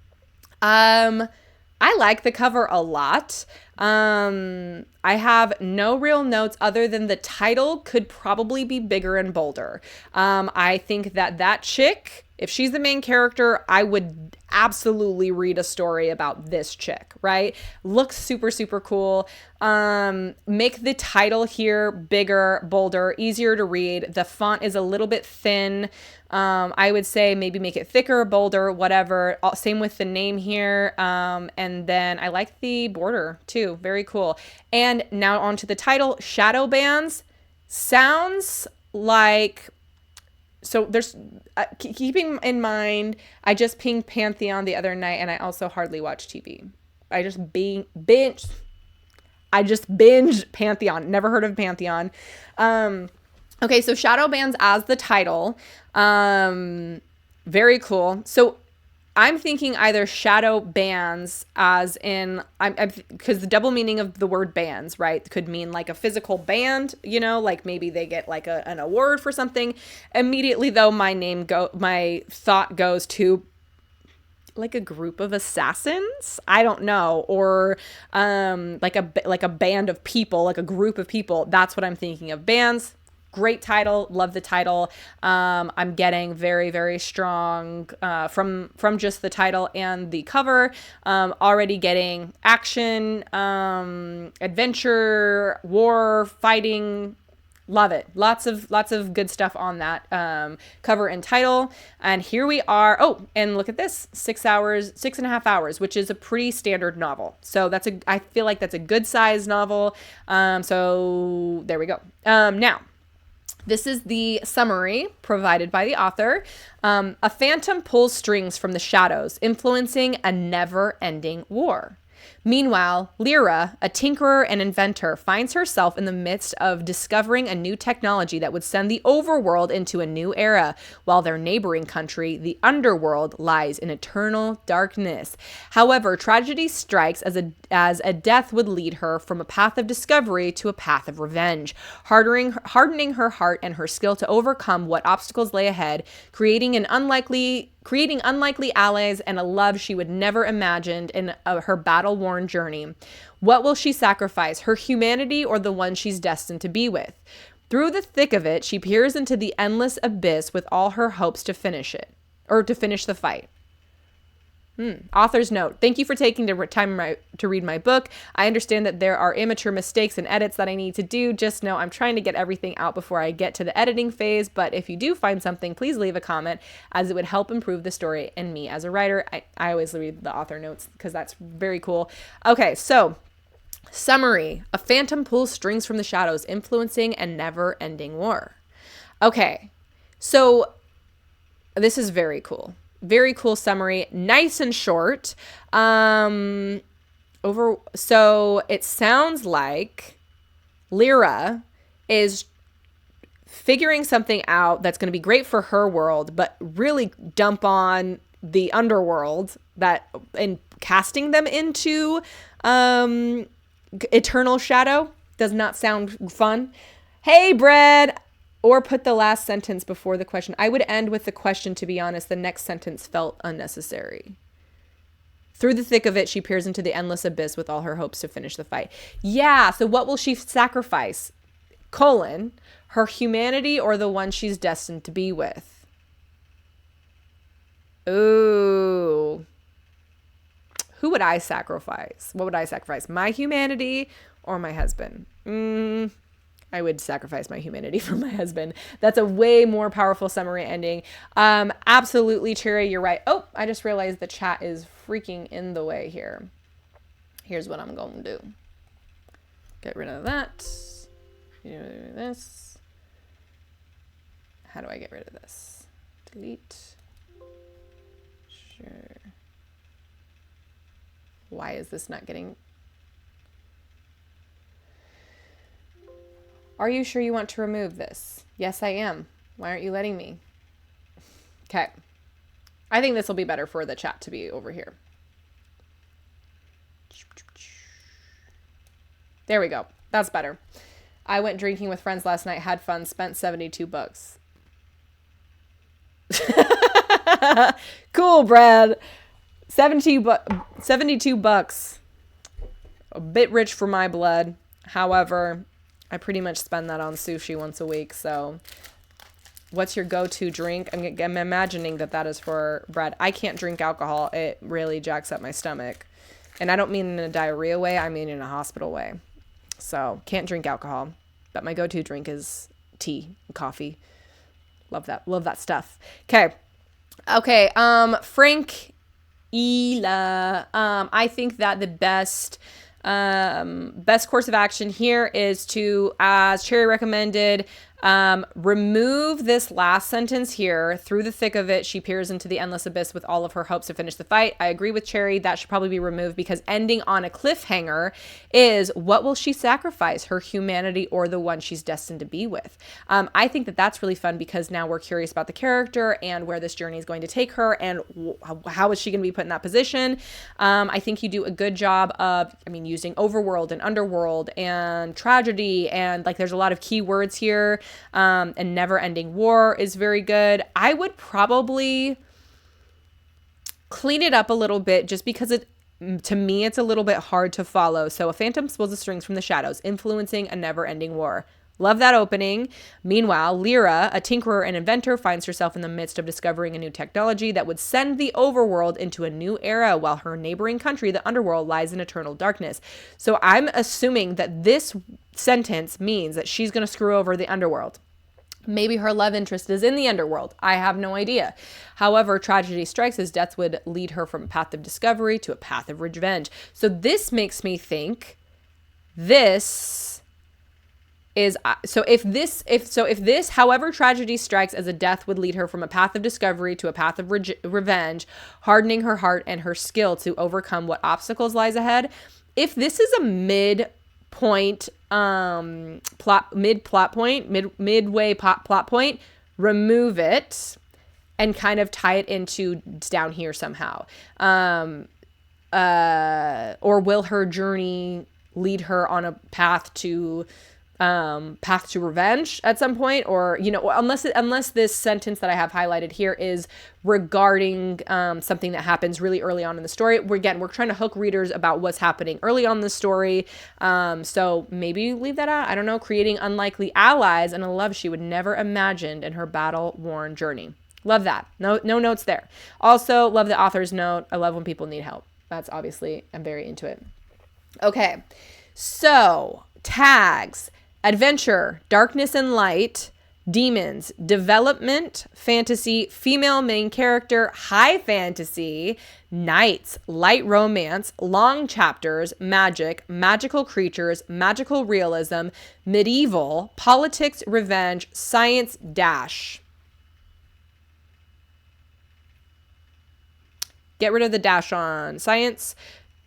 I like the cover a lot. I have no real notes other than the title could probably be bigger and bolder. I think that chick, if she's the main character, I would absolutely read a story about this chick, right? Looks super, super cool. Make the title here bigger, bolder, easier to read. The font is a little bit thin. I would say maybe make it thicker, bolder, whatever. Same with the name here. And then I like the border too. Very cool. And now on to the title, Shadow Bands. Sounds like, so there's, keeping in mind, I just pinged Pantheon the other night and I also hardly watch TV. I just binged Pantheon. Never heard of Pantheon. Okay, so Shadow Bands as the title. Very cool. So I'm thinking either shadow bands as in, because the double meaning of the word bands, right, could mean like a physical band, you know, like maybe they get like an award for something. Immediately though, my thought goes to like a group of assassins, I don't know, or like a band of people, like a group of people. That's what I'm thinking of. Bands. Great title. Love the title. I'm getting very, very strong from just the title and the cover. Already getting action, adventure, war, fighting. Love it. Lots of good stuff on that cover and title. And here we are. Oh, and look at this. 6.5 hours, which is a pretty standard novel. So I feel like that's a good size novel. So there we go. Now, this is the summary provided by the author. A phantom pulls strings from the shadows, influencing a never-ending war. Meanwhile, Lyra, a tinkerer and inventor, finds herself in the midst of discovering a new technology that would send the overworld into a new era, while their neighboring country, the underworld, lies in eternal darkness. However, tragedy strikes as a death would lead her from a path of discovery to a path of revenge, hardening her heart and her skill to overcome what obstacles lay ahead, creating unlikely allies and a love she would never imagined in her battle-worn journey. What will she sacrifice, her humanity or the one she's destined to be with? Through the thick of it, she peers into the endless abyss with all her hopes to finish the fight. Author's note. Thank you for taking the time to read my book. I understand that there are immature mistakes and edits that I need to do. Just know I'm trying to get everything out before I get to the editing phase. But if you do find something, please leave a comment, as it would help improve the story and me as a writer. I always read the author notes because that's very cool. Okay, so summary. A phantom pulls strings from the shadows, influencing a never-ending war. Okay, so this is very cool. Very cool summary, nice and short. So it sounds like Lyra is figuring something out that's going to be great for her world, but really dump on the underworld and casting them into eternal shadow does not sound fun. Hey, Brad. Or put the last sentence before the question. I would end with the question, to be honest. The next sentence felt unnecessary. Through the thick of it, she peers into the endless abyss with all her hopes to finish the fight. Yeah, so what will she sacrifice? Her humanity or the one she's destined to be with? Ooh. Who would I sacrifice? What would I sacrifice? My humanity or my husband? I would sacrifice my humanity for my husband. That's a way more powerful summary ending. Absolutely, Cherry, you're right. Oh, I just realized the chat is freaking in the way here. Here's what I'm going to do. Get rid of that. This. How do I get rid of this? Delete. Sure. Why is this not getting... Are you sure you want to remove this? Yes, I am. Why aren't you letting me? Okay. I think this will be better for the chat to be over here. There we go. That's better. I went drinking with friends last night, had fun, spent $72. Cool, Brad. 72 bucks. A bit rich for my blood. However, I pretty much spend that on sushi once a week. So what's your go-to drink? I'm imagining that is for bread. I can't drink alcohol. It really jacks up my stomach. And I don't mean in a diarrhea way. I mean in a hospital way. So can't drink alcohol. But my go-to drink is tea and coffee. Love that. Love that stuff. Okay. Frank Ela. I think that the best course of action here is to, as Cherry recommended, remove this last sentence here. Through the thick of it, she peers into the endless abyss with all of her hopes to finish the fight. I agree with Cherry. That should probably be removed because ending on a cliffhanger is, what will she sacrifice, her humanity or the one she's destined to be with? I think that that's really fun because now we're curious about the character and where this journey is going to take her and how is she going to be put in that position. I think you do a good job of, using overworld and underworld and tragedy, and like there's a lot of key words here. And never ending war is very good. I would probably clean it up a little bit just because to me, it's a little bit hard to follow. So a phantom spills the strings from the shadows, influencing a never ending war. Love that opening. Meanwhile, Lyra, a tinkerer and inventor, finds herself in the midst of discovering a new technology that would send the overworld into a new era, while her neighboring country, the underworld, lies in eternal darkness. So I'm assuming that this sentence means that she's going to screw over the underworld. Maybe her love interest is in the underworld. I have no idea. However, tragedy strikes as death would lead her from a path of discovery to a path of revenge. So this makes me think this is, if this, however tragedy strikes as a death would lead her from a path of discovery to a path of revenge, hardening her heart and her skill to overcome what obstacles lies ahead. If this is a midway plot point, remove it and kind of tie it into down here somehow. Or will her journey lead her on a path to revenge at some point, or unless this sentence that I have highlighted here is regarding something that happens really early on in the story. We're trying to hook readers about what's happening early on in the story, so maybe leave that out. I don't know. Creating unlikely allies and a love she would never imagined in her battle-worn journey. Love that. No notes there. Also love the author's note. I love when people need help. That's obviously, I'm very into it. Okay, so tags: adventure, darkness and light, demons, development, fantasy, female main character, high fantasy, knights, light romance, long chapters, magic, magical creatures, magical realism, medieval, politics, revenge, science, dash. Get rid of the dash on science.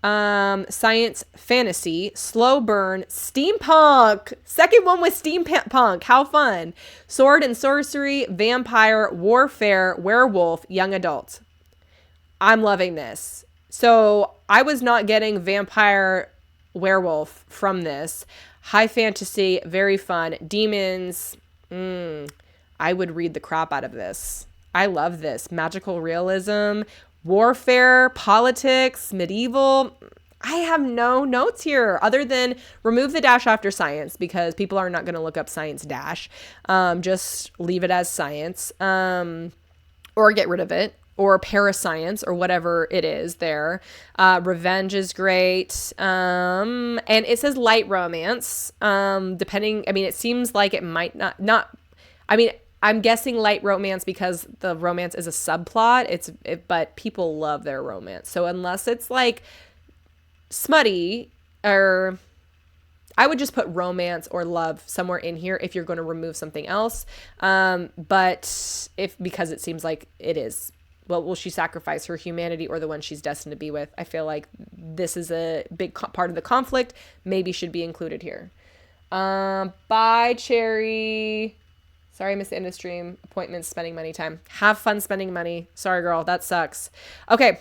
Science, fantasy, slow burn, steampunk. Second one with steampunk. How fun. Sword and sorcery, vampire, warfare, werewolf, young adult. I'm loving this. So I was not getting vampire, werewolf from this. High fantasy, very fun. Demons. I would read the crap out of this. I love this. Magical realism, warfare, politics, medieval. I have no notes here other than remove the dash after science because people are not going to look up science dash. Just leave it as science, or get rid of it, or parascience, or whatever it is there. Revenge is great. And it says light romance. Depending, it seems like it might not, I'm guessing light romance because the romance is a subplot. But people love their romance. So unless it's like smutty, or I would just put romance or love somewhere in here if you're going to remove something else. But because it seems like it is, well, will she sacrifice her humanity or the one she's destined to be with? I feel like this is a big part of the conflict. Maybe should be included here. Bye, Cherry. Sorry, I missed the end of stream. Appointments, spending money time. Have fun spending money. Sorry, girl. That sucks. Okay.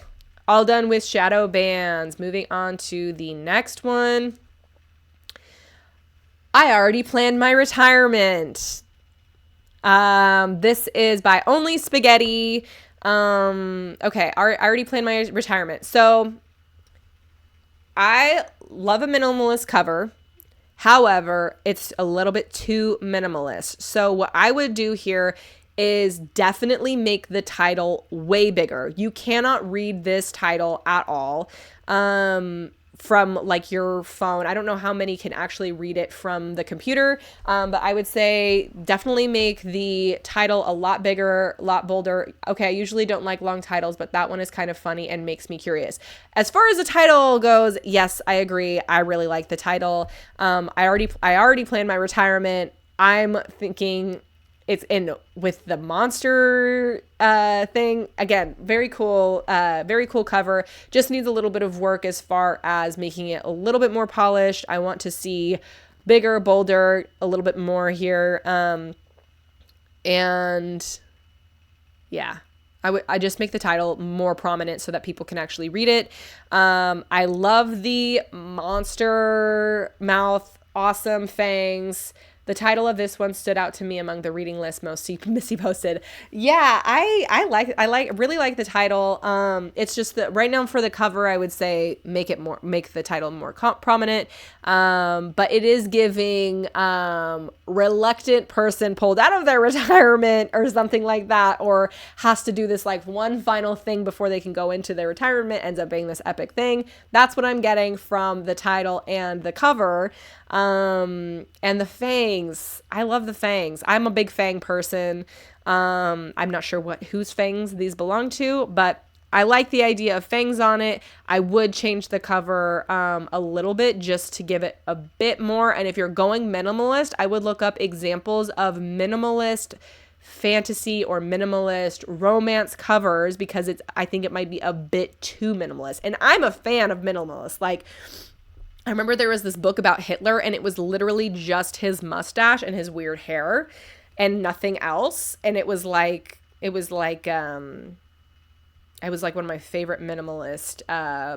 All done with shadow bands. Moving on to the next one. I already planned my retirement. This is by Only Spaghetti. Okay, I already planned my retirement. So I love a minimalist cover. However, it's a little bit too minimalist. So what I would do here is definitely make the title way bigger. You cannot read this title at all from like your phone. I don't know how many can actually read it from the computer, but I would say definitely make the title a lot bigger, a lot bolder. Okay, I usually don't like long titles, but that one is kind of funny and makes me curious. As far as the title goes, yes, I agree. I really like the title. I already planned my retirement. I'm thinking it's in with the monster thing. Again, very cool cover. Just needs a little bit of work as far as making it a little bit more polished. I want to see bigger, bolder, a little bit more here. And yeah, I just make the title more prominent so that people can actually read it. I love the monster mouth, awesome fangs. The title of this one stood out to me among the reading list Missy posted. Yeah, I really like the title. It's just that right now for the cover, I would say make the title more prominent. But it is giving reluctant person pulled out of their retirement or something like that, or has to do this like one final thing before they can go into their retirement, ends up being this epic thing. That's what I'm getting from the title and the cover. And the fangs, I love the fangs. I'm a big fang person. I'm not sure whose fangs these belong to, but I like the idea of fangs on it. I would change the cover a little bit just to give it a bit more. And if you're going minimalist, I would look up examples of minimalist fantasy or minimalist romance covers, because I think it might be a bit too minimalist. And I'm a fan of minimalist. Like, I remember there was this book about Hitler, and it was literally just his mustache and his weird hair and nothing else. And it was like one of my favorite minimalist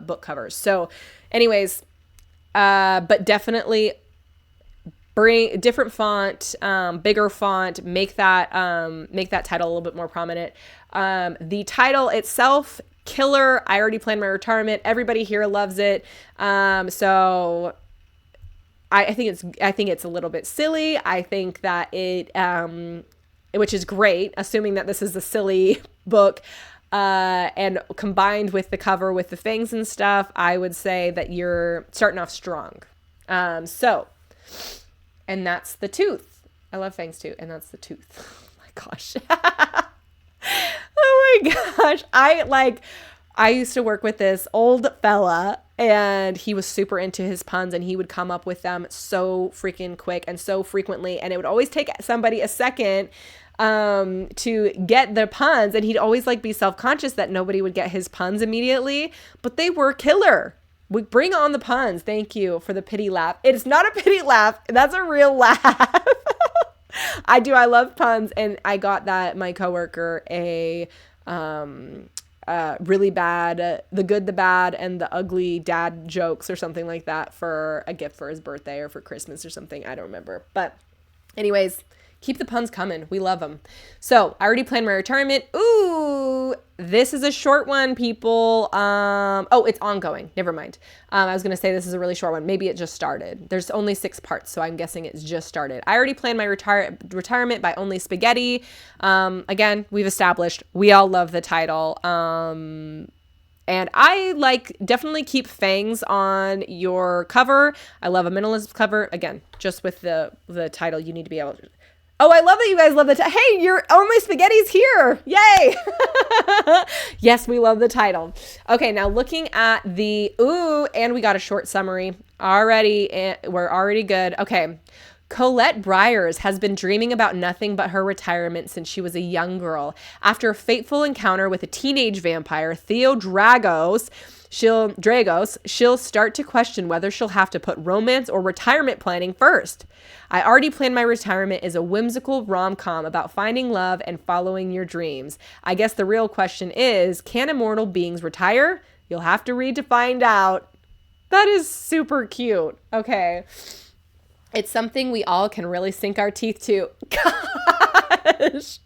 book covers. So anyways, but definitely bring different font, bigger font, make that title a little bit more prominent. The title itself, killer. I already planned my retirement. Everybody here loves it. So I think it's a little bit silly. I think that it, which is great, assuming that this is a silly book, and combined with the cover with the fangs and stuff, I would say that you're starting off strong. And that's the tooth. I love fangs too. And that's the tooth. Oh my gosh. Oh my gosh. I used to work with this old fella, and he was super into his puns, and he would come up with them so freaking quick and so frequently. And it would always take somebody a second to get the puns. And he'd always be self-conscious that nobody would get his puns immediately, but they were killer. We bring on the puns. Thank you for the pity laugh. It's not a pity laugh. That's a real laugh. I love puns. And I got my coworker a really bad, the good, the bad, and the ugly dad jokes or something like that for a gift for his birthday or for Christmas or something. I don't remember. But anyways, keep the puns coming. We love them. So I already planned my retirement. Ooh, this is a short one, people. Oh, it's ongoing. Never mind. I was going to say this is a really short one. Maybe it just started. There's only 6 parts, so I'm guessing it's just started. I already planned my retirement by Only Spaghetti. Again, we've established we all love the title. And I definitely keep fangs on your cover. I love a minimalist cover. Again, just with the title, you need to be able to. Oh, I love that you guys love the title. Hey, your Only Spaghetti's here. Yay. Yes, we love the title. Okay, now looking at and we got a short summary already. We're already good. Okay. Colette Byers has been dreaming about nothing but her retirement since she was a young girl. After a fateful encounter with a teenage vampire, Theo Dragos, she'll start to question whether she'll have to put romance or retirement planning first. I Already Planned My Retirement is a whimsical rom-com about finding love and following your dreams. I guess the real question is, can immortal beings retire? You'll have to read to find out. That is super cute. Okay. It's something we all can really sink our teeth to. Gosh.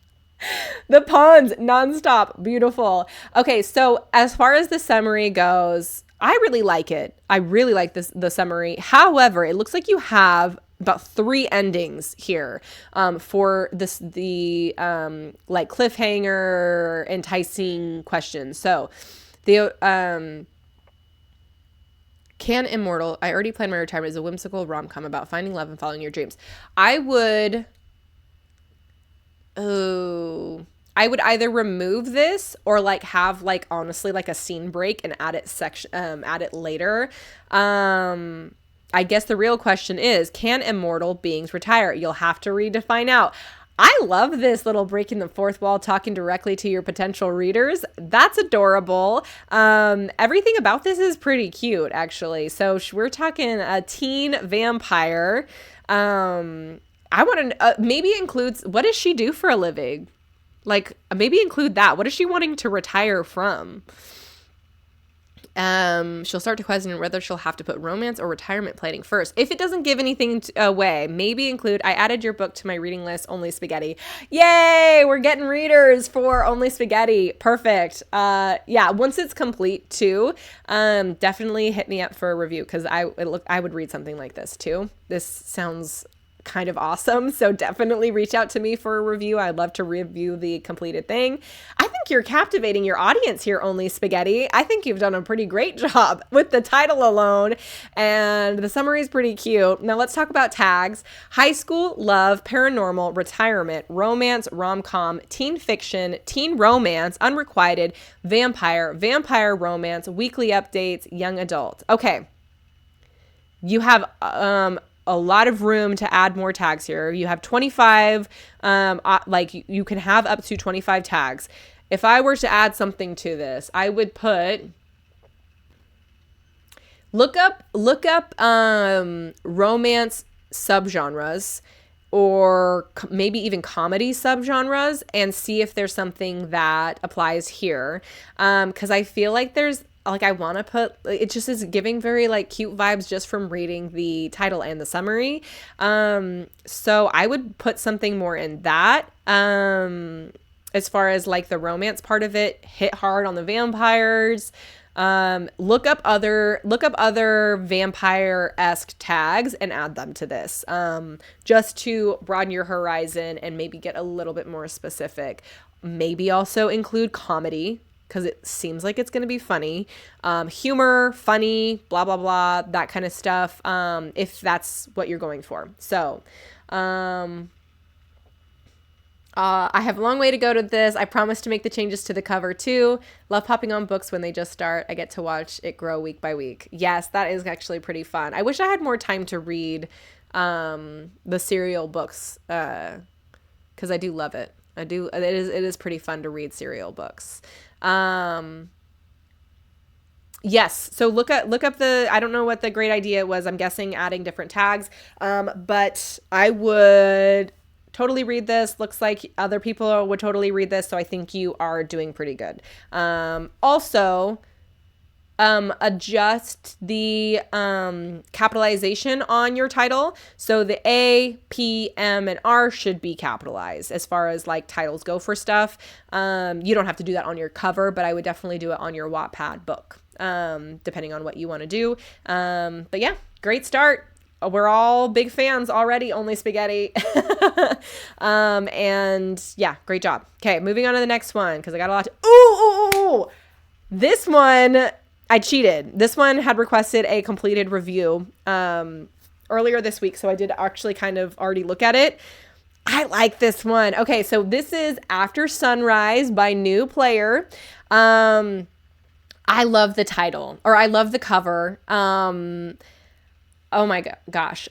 The puns nonstop. Beautiful. Okay, so as far as the summary goes, I really like it. I really like the summary. However, it looks like you have about 3 endings here for like cliffhanger, enticing questions. So the Can Immortal, I already planned my retirement, is a whimsical rom-com about finding love and following your dreams. I would either remove this or like have like honestly like a scene break and add it later. I guess the real question is, can immortal beings retire? You'll have to read to find out. I love this little breaking the fourth wall, talking directly to your potential readers. That's adorable. Everything about this is pretty cute, actually. So we're talking a teen vampire. I want to maybe includes, what does she do for a living? Like, maybe include that. What is she wanting to retire from? She'll start to question whether she'll have to put romance or retirement planning first. If it doesn't give anything away, maybe include, I added your book to my reading list, Only Spaghetti. Yay! We're getting readers for Only Spaghetti. Perfect. Yeah, once it's complete too, definitely hit me up for a review, because I would read something like this too. This sounds kind of awesome. So definitely reach out to me for a review. I'd love to review the completed thing. I think you're captivating your audience here, Only Spaghetti. I think you've done a pretty great job with the title alone, and the summary is pretty cute. Now let's talk about tags. High school, love, paranormal, retirement, romance, rom-com, teen fiction, teen romance, unrequited, vampire, vampire romance, weekly updates, young adult. Okay. You have a lot of room to add more tags here. You have 25, like you can have up to 25 tags. If I were to add something to this, I would put, look up romance subgenres, or maybe even comedy subgenres, and see if there's something that applies here. 'Cause I feel like I want to put, it just is giving very like cute vibes just from reading the title and the summary. So I would put something more in that. As far as like the romance part of it, hit hard on the vampires. Look up other vampire-esque tags and add them to this, just to broaden your horizon and maybe get a little bit more specific. Maybe also include comedy, because it seems like it's going to be funny, humor, funny, blah, blah, blah, that kind of stuff, if that's what you're going for. So, I have a long way to go to this. I promise to make the changes to the cover too. Love popping on books when they just start. I get to watch it grow week by week. Yes, that is actually pretty fun. I wish I had more time to read the serial books, because I do love it. I do. It is pretty fun to read serial books. Yes. So look up I don't know what the great idea was. I'm guessing adding different tags. But I would totally read this. Looks like other people would totally read this. So I think you are doing pretty good. Also, adjust the capitalization on your title. So the A, P, M, and R should be capitalized as far as like titles go for stuff. You don't have to do that on your cover, but I would definitely do it on your Wattpad book, depending on what you want to do. But yeah, great start. We're all big fans already, Only Spaghetti. And yeah, great job. Okay, moving on to the next one, because I got a lot to... Ooh! This one... I cheated. This one had requested a completed review earlier this week, so I did actually kind of already look at it. I like this one. Okay, so this is After Sunrise by New Player. I love the title, or I love the cover. Oh my gosh.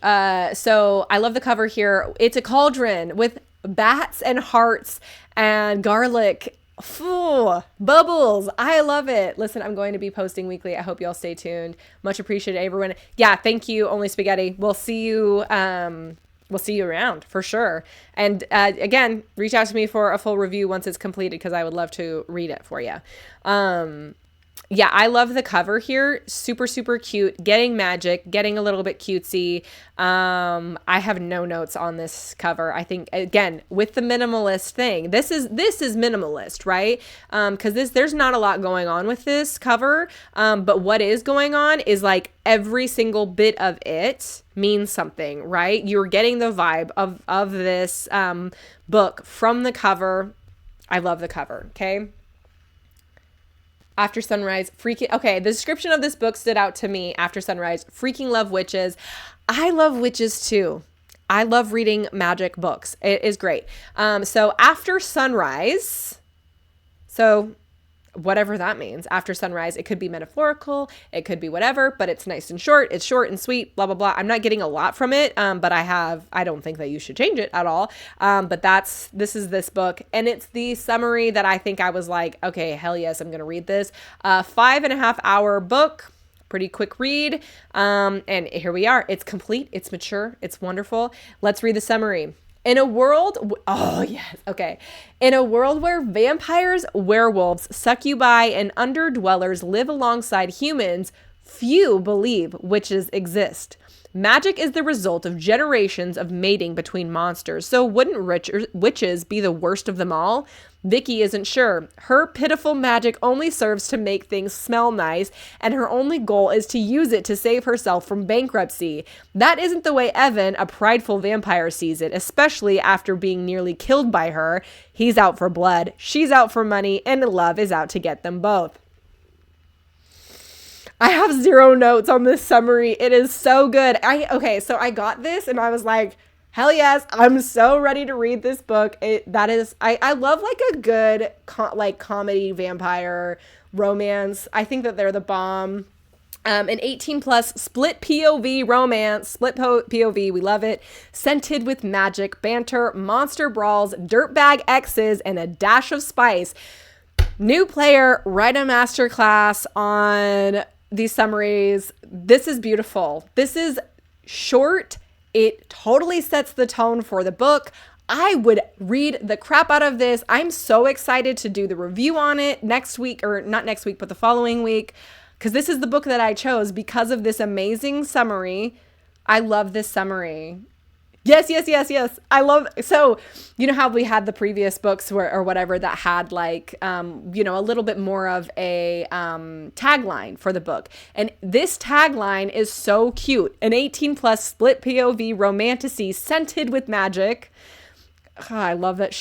So I love the cover here. It's a cauldron with bats and hearts and garlic. Ooh, bubbles. I love it. Listen, I'm going to be posting weekly. I hope y'all stay tuned. Much appreciated, everyone. Yeah, thank you, Only Spaghetti. We'll see you around for sure. And again, reach out to me for a full review once it's completed, because I would love to read it for you. Yeah, I love the cover here. Super, super cute. Getting magic, getting a little bit cutesy. I have no notes on this cover. I think, again, with the minimalist thing, this is minimalist, right? Because there's not a lot going on with this cover. But what is going on is like every single bit of it means something, right? You're getting the vibe of this book from the cover. I love the cover. Okay. After Sunrise, freaking, okay, the description of this book stood out to me. After Sunrise, freaking love witches. I love witches too. I love reading magic books. It is great. So After Sunrise, so whatever that means, after sunrise, it could be metaphorical, it could be whatever, but it's nice and short. It's short and sweet, blah, blah, blah. I'm not getting a lot from it, but I don't think that you should change it at all. But this is this book, and it's the summary that I think I was like, okay, hell yes, I'm going to read this. 5.5 hour book, pretty quick read. And here we are. It's complete. It's mature. It's wonderful. Let's read the summary. In a world, oh yes, okay. In a world where vampires, werewolves, succubi, and underdwellers live alongside humans, few believe witches exist. Magic is the result of generations of mating between monsters, so wouldn't witches be the worst of them all? Vicky isn't sure. Her pitiful magic only serves to make things smell nice, and her only goal is to use it to save herself from bankruptcy. That isn't the way Evan, a prideful vampire, sees it, especially after being nearly killed by her. He's out for blood, she's out for money, and love is out to get them both. I have 0 notes on this summary. It is so good. So I got this and I was like, hell yes, I'm so ready to read this book. I love like a good comedy vampire romance. I think that they're the bomb. An 18 plus split POV romance, POV, we love it. Scented with magic, banter, monster brawls, dirtbag exes, and a dash of spice. New player, write a masterclass on these summaries. This is beautiful. This is short. It totally sets the tone for the book. I would read the crap out of this. I'm so excited to do the review on it next week, or not next week, but the following week, because this is the book that I chose because of this amazing summary. I love this summary. Yes. I love, so you know how we had the previous books or whatever that had like, a little bit more of a tagline for the book. And this tagline is so cute. An 18 plus split POV romantasy scented with magic. Oh, I love that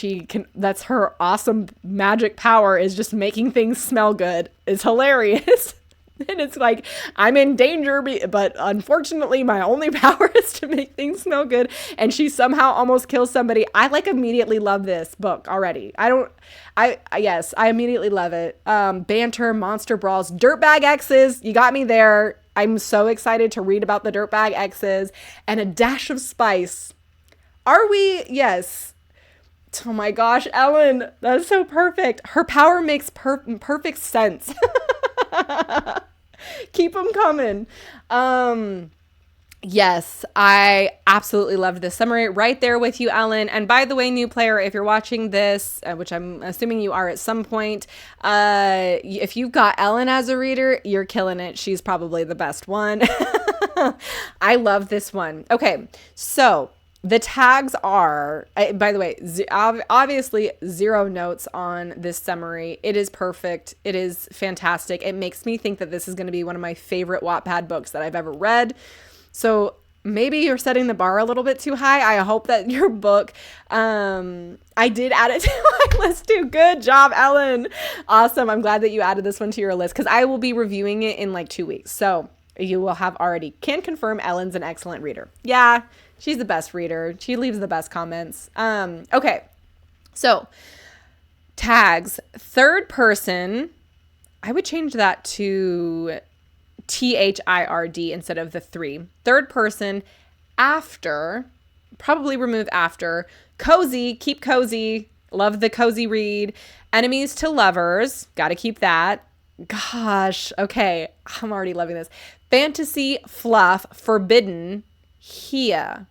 that's her awesome magic power, is just making things smell good. It's hilarious. And it's like, I'm in danger, but unfortunately my only power is to make things smell good. And she somehow almost kills somebody. I like immediately love this book already. Yes, I immediately love it. Banter, monster brawls, dirtbag exes. You got me there. I'm so excited to read about the dirtbag exes, and a dash of spice. Are we? Yes. Oh my gosh, Ellen, that's so perfect. Her power makes perfect sense. Keep them coming. Yes, I absolutely loved this summary. Right there with you, Ellen. And by the way, new player, if you're watching this, which I'm assuming you are at some point, if you've got Ellen as a reader, you're killing it. She's probably the best one. I love this one. Okay, so the tags are, by the way, obviously 0 notes on this summary. It is perfect. It is fantastic. It makes me think that this is going to be one of my favorite Wattpad books that I've ever read. So maybe you're setting the bar a little bit too high. I hope that your book, I did add it to my list too. Good job, Ellen. Awesome. I'm glad that you added this one to your list, because I will be reviewing it in like 2 weeks. So you will have already can confirm Ellen's an excellent reader. Yeah. She's the best reader. She leaves the best comments. Okay. So tags, third person. I would change that to THIRD instead of the 3. Third person, after, probably remove after. Cozy, keep cozy. Love the cozy read. Enemies to lovers. Got to keep that. Gosh. Okay. I'm already loving this. Fantasy, fluff, forbidden. Hea.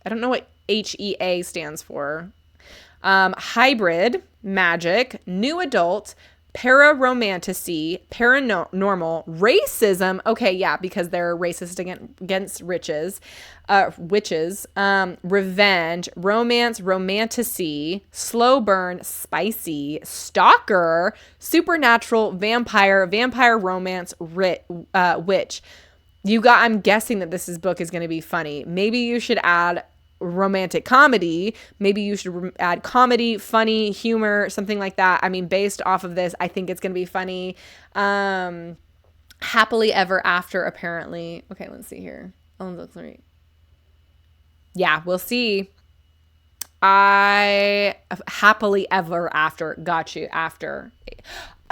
I don't know what HEA stands for. Hybrid, magic, new adult, pararomantasy, paranormal, racism. Okay, yeah, because they're racist against witches, revenge, romance, romantasy, slow burn, spicy, stalker, supernatural, vampire, vampire romance, witch. I'm guessing that book is going to be funny. Maybe you should add romantic comedy. Maybe you should add comedy, funny, humor, something like that. I mean, based off of this, I think it's going to be funny. Happily ever after, apparently. Okay, let's see here. Yeah, we'll see. Happily ever after. Got you. After.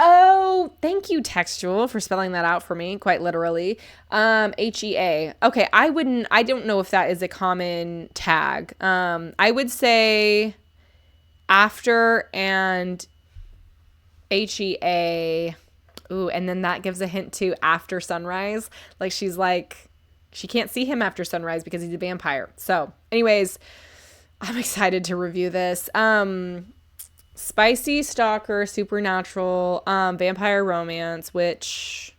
Oh, thank you, Textual, for spelling that out for me, quite literally. HEA. Okay, I don't know if that is a common tag. I would say after and HEA. Ooh, and then that gives a hint to after sunrise. Like she can't see him after sunrise because he's a vampire. So, anyways, I'm excited to review this. Spicy, stalker, supernatural, vampire romance, which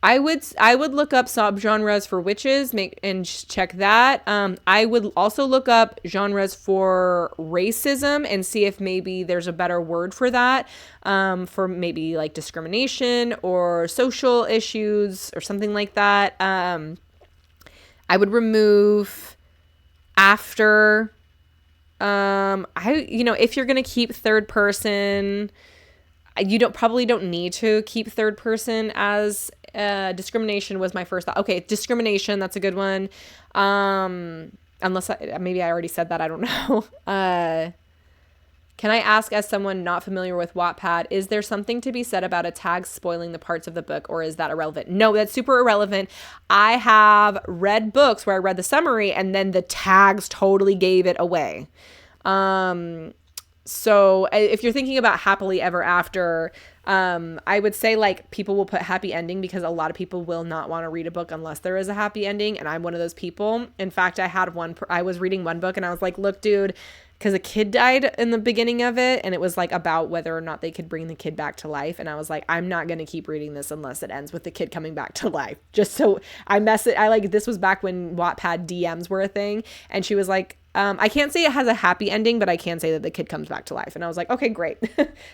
I would look up subgenres for witches, and check that. I would also look up genres for racism and see if maybe there's a better word for that, for maybe like discrimination or social issues or something like that. I would remove after. If you're going to keep third person, you probably don't need to keep third person as discrimination was my first thought. Okay, discrimination, that's a good one. Unless maybe I already said that, I don't know. Can I ask, as someone not familiar with Wattpad, is there something to be said about a tag spoiling the parts of the book, or is that irrelevant? No, that's super irrelevant. I have read books where I read the summary and then the tags totally gave it away. So if you're thinking about happily ever after, I would say like people will put happy ending because a lot of people will not want to read a book unless there is a happy ending. And I'm one of those people. In fact, I was reading one book and I was like, look, dude, because a kid died in the beginning of it, and it was like about whether or not they could bring the kid back to life. And I was like, I'm not going to keep reading this unless it ends with the kid coming back to life. Just so this was back when Wattpad DMs were a thing. And she was like, I can't say it has a happy ending, but I can say that the kid comes back to life. And I was like, okay, great.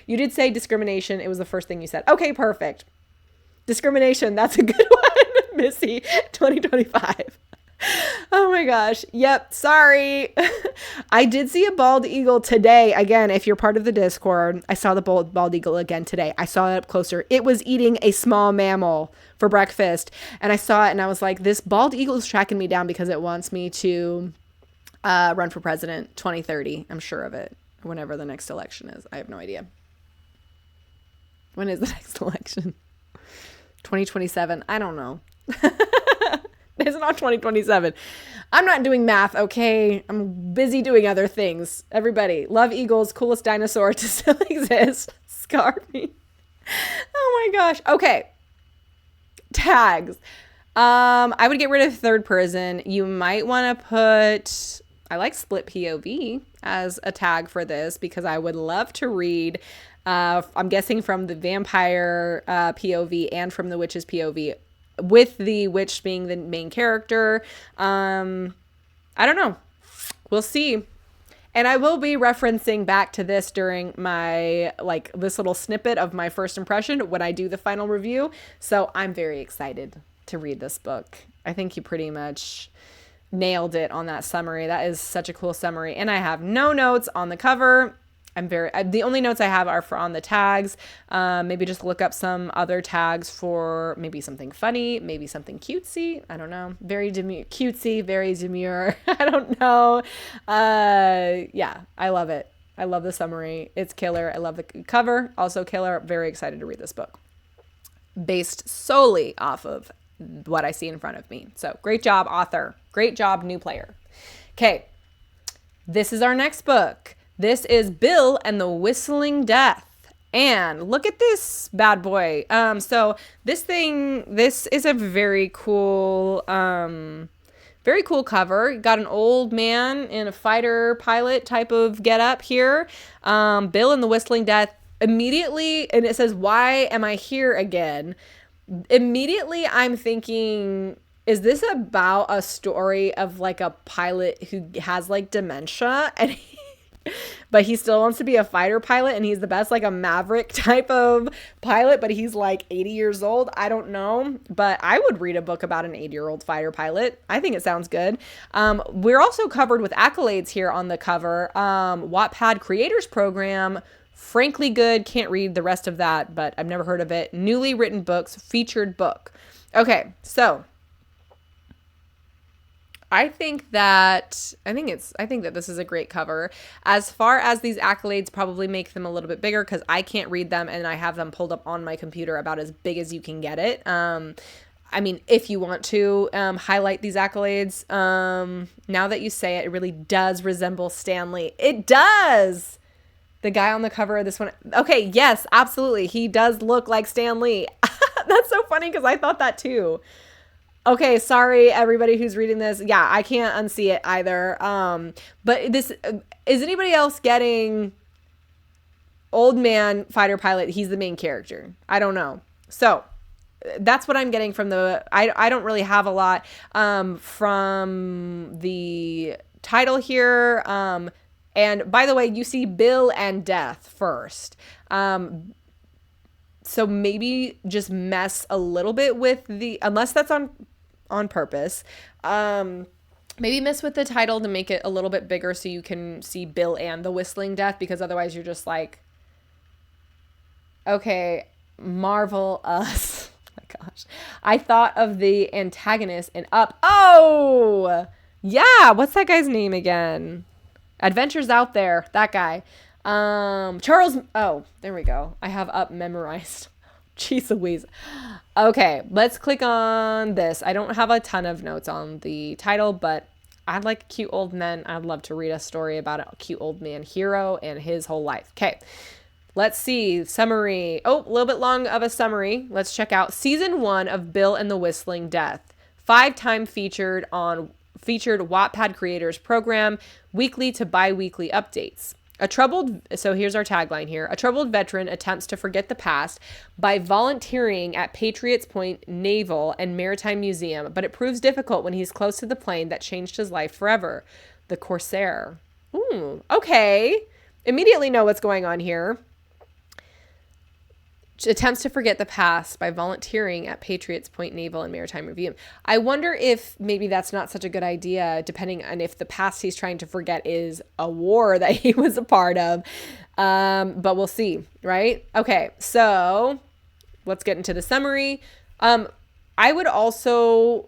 You did say discrimination. It was the first thing you said. Okay, perfect. Discrimination. That's a good one. Missy, 2025. Oh my gosh. Yep. Sorry. I did see a bald eagle today. Again, if you're part of the Discord, I saw the bald eagle again today. I saw it up closer. It was eating a small mammal for breakfast. And I saw it and I was like, this bald eagle is tracking me down because it wants me to run for president 2030. I'm sure of it. Whenever the next election is. I have no idea. When is the next election? 2027. I don't know. It's not 2027. I'm not doing math, okay? I'm busy doing other things. Everybody, love eagles, coolest dinosaur to still exist. Scar me. Oh my gosh. Okay. Tags. I would get rid of third person. You might want to put, I like split POV as a tag for this because I would love to read, I'm guessing from the vampire POV and from the witch's POV, with the witch being the main character. I don't know. We'll see. And I will be referencing back to this during my, this little snippet of my first impression when I do the final review. So I'm very excited to read this book. I think you pretty much nailed it on that summary. That is such a cool summary. And I have no notes on the cover. The only notes I have are on the tags. Maybe just look up some other tags for maybe something funny, maybe something cutesy. I don't know. Very cutesy, very demure. I don't know. Yeah, I love it. I love the summary. It's killer. I love the cover. Also killer. Very excited to read this book. Based solely off of what I see in front of me. So great job, author. Great job, new player. Okay. This is our next book. This is Bill and the Whistling Death. And look at this bad boy. So this is a very cool cover. Got an old man in a fighter pilot type of getup here. Bill and the Whistling Death. immediately, and it says, why am I here again? Immediately I'm thinking, is this about a story of like a pilot who has like dementia and but he still wants to be a fighter pilot and he's the best, like a maverick type of pilot, but he's like 80 years old? I don't know, but I would read a book about an 80-year-old fighter pilot. I think it sounds good. We're also covered with accolades here on the cover. Wattpad Creators Program, frankly good. Can't read the rest of that, but I've never heard of it. Newly written books, featured book. Okay, so I think that this is a great cover. As far as these accolades, probably make them a little bit bigger because I can't read them and I have them pulled up on my computer about as big as you can get it. I mean, if you want to highlight these accolades, now that you say it, it really does resemble Stanley. It does. The guy on the cover of this one. Okay, yes, absolutely. He does look like Stan Lee. That's so funny because I thought that too. Okay, sorry everybody who's reading this. Yeah, I can't unsee it either. But this is anybody else getting old man fighter pilot? He's the main character. I don't know. So that's what I'm getting from the. I don't really have a lot from the title here. And by the way, you see Bill and Death first. So maybe just mess a little bit with unless that's on purpose. Maybe mess with the title to make it a little bit bigger so you can see Bill and the Whistling Death, because otherwise you're just like, okay, marvel us. Oh my gosh. I thought of the antagonist in Up. Oh, yeah. What's that guy's name again? Adventures Out There. That guy. Charles. Oh, there we go. I have Up memorized. Jeez Louise. Okay, let's click on this. I don't have a ton of notes on the title, but I like cute old men. I'd love to read a story about a cute old man hero and his whole life. Okay, let's see. Summary. Oh, a little bit long of a summary. Let's check out Season 1 of Bill and the Whistling Death. 5-time featured Wattpad Creators Program, weekly to bi-weekly updates. So here's our tagline here. A troubled veteran attempts to forget the past by volunteering at Patriots Point Naval and Maritime Museum, but it proves difficult when he's close to the plane that changed his life forever. The Corsair. Ooh, okay. Immediately know what's going on here. Attempts to forget the past by volunteering at Patriots Point Naval and Maritime Museum. I wonder if maybe that's not such a good idea, depending on if the past he's trying to forget is a war that he was a part of. But we'll see, right? Okay, so let's get into the summary. I would also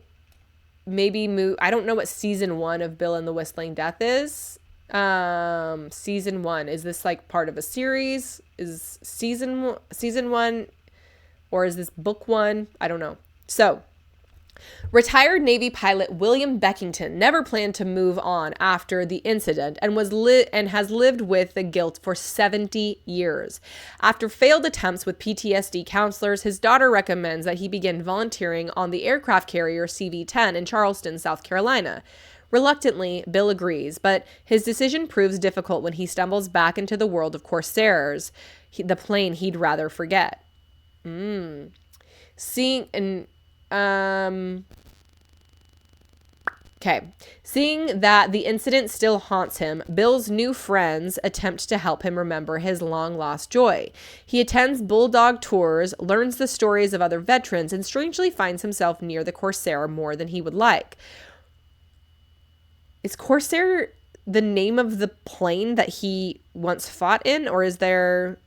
maybe move. I don't know what Season 1 of Bill and the Whistling Death is. Season 1, is this like part of a series? Is season 1, or is this book 1? I don't know. So retired Navy pilot William Beckington never planned to move on after the incident and has lived with the guilt for 70 years. After failed attempts with PTSD counselors, his daughter recommends that he begin volunteering on the aircraft carrier CV-10 in Charleston, South Carolina. Reluctantly, Bill agrees, but his decision proves difficult when he stumbles back into the world of Corsairs, the plane he'd rather forget. Seeing that the incident still haunts him, Bill's new friends attempt to help him remember his long-lost joy. He attends bulldog tours, learns the stories of other veterans, and strangely finds himself near the Corsair more than he would like. Is Corsair the name of the plane that he once fought in, or is there...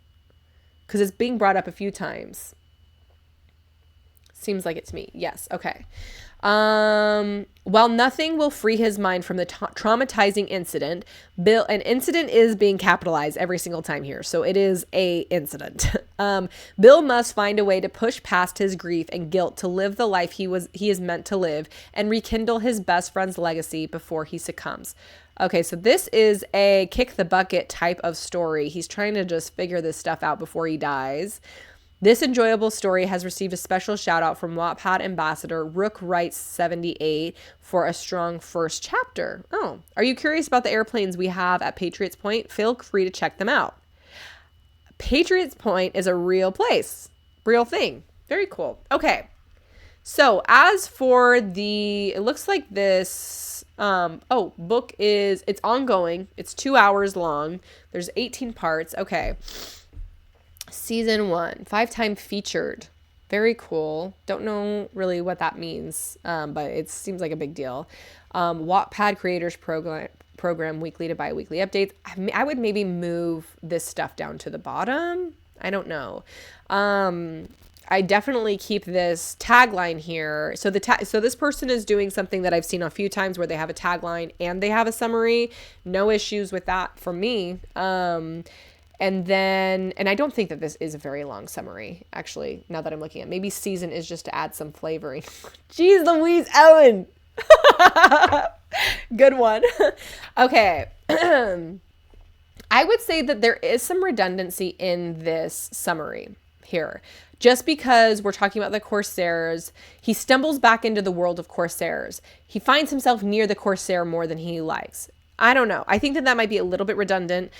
Because it's being brought up a few times. Seems like it's me. Yes, okay. While nothing will free his mind from the traumatizing incident, an incident is being capitalized every single time here, so it is a incident. Bill must find a way to push past his grief and guilt to live the life he is meant to live and rekindle his best friend's legacy before he succumbs. Okay, so this is a kick the bucket type of story. He's trying to just figure this stuff out before he dies. This enjoyable story has received a special shout out from Wattpad ambassador Rook Wright 78 for a strong first chapter. Oh, are you curious about the airplanes we have at Patriots Point? Feel free to check them out. Patriots Point is a real place, real thing. Very cool. Okay. So as for it looks like this, book it's ongoing. It's 2 hours long. There's 18 parts. Okay. Season 1, 5-time featured. Very cool. Don't know really what that means, but it seems like a big deal. Wattpad creators program weekly to bi-weekly updates. I would maybe move this stuff down to the bottom. I don't know. I definitely keep this tagline here. So so this person is doing something that I've seen a few times where they have a tagline and they have a summary. No issues with that for me. And I don't think that this is a very long summary, actually, now that I'm looking at it. Maybe season is just to add some flavoring. Jeez Louise, Ellen. Good one. Okay. I would say that there is some redundancy in this summary here. Just because we're talking about the Corsairs, he stumbles back into the world of Corsairs. He finds himself near the Corsair more than he likes. I don't know. I think that might be a little bit redundant.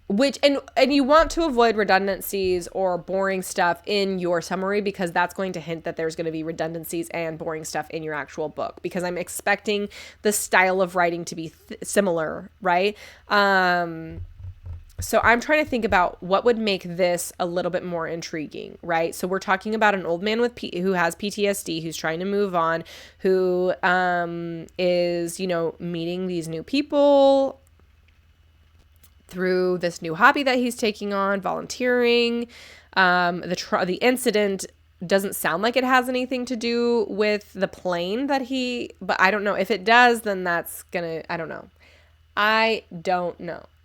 Which you want to avoid redundancies or boring stuff in your summary, because that's going to hint that there's going to be redundancies and boring stuff in your actual book, because I'm expecting the style of writing to be similar, right? So I'm trying to think about what would make this a little bit more intriguing, right? So we're talking about an old man who has PTSD, who's trying to move on, who is, meeting these new people through this new hobby that he's taking on, volunteering. The incident doesn't sound like it has anything to do with the plane but I don't know. If it does, then I don't know.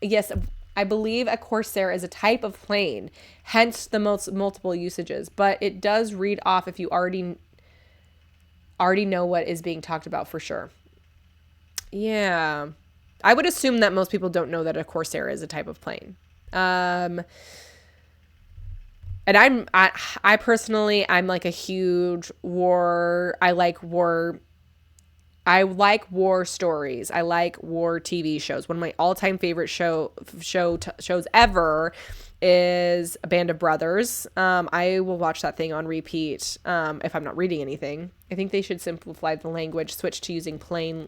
Yes, I believe a Corsair is a type of plane, hence the multiple usages, but it does read off if you already know what is being talked about for sure. Yeah. I would assume that most people don't know that a Corsair is a type of plane. And I personally, I'm like a huge I like war stories. I like war TV shows. One of my all-time favorite shows ever is A Band of Brothers. I will watch that thing on repeat if I'm not reading anything. I think they should simplify the language, switch to using plain...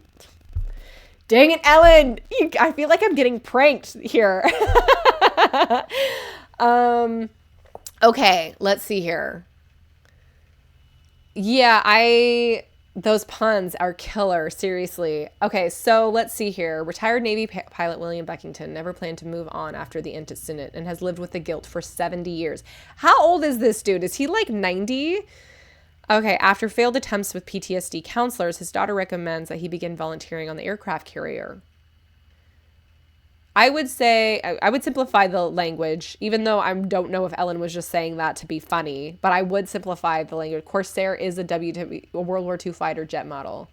Dang it, Ellen! I feel like I'm getting pranked here. Okay, let's see here. Yeah, those puns are killer, seriously. Okay, so let's see here. Retired Navy pilot William Beckington never planned to move on after the incident and has lived with the guilt for 70 years. How old is this dude? Is he like 90? Okay, after failed attempts with PTSD counselors, his daughter recommends that he begin volunteering on the aircraft carrier. I would say, I would simplify the language, even though I don't know if Ellen was just saying that to be funny, but I would simplify the language. Corsair is a World War II fighter jet model.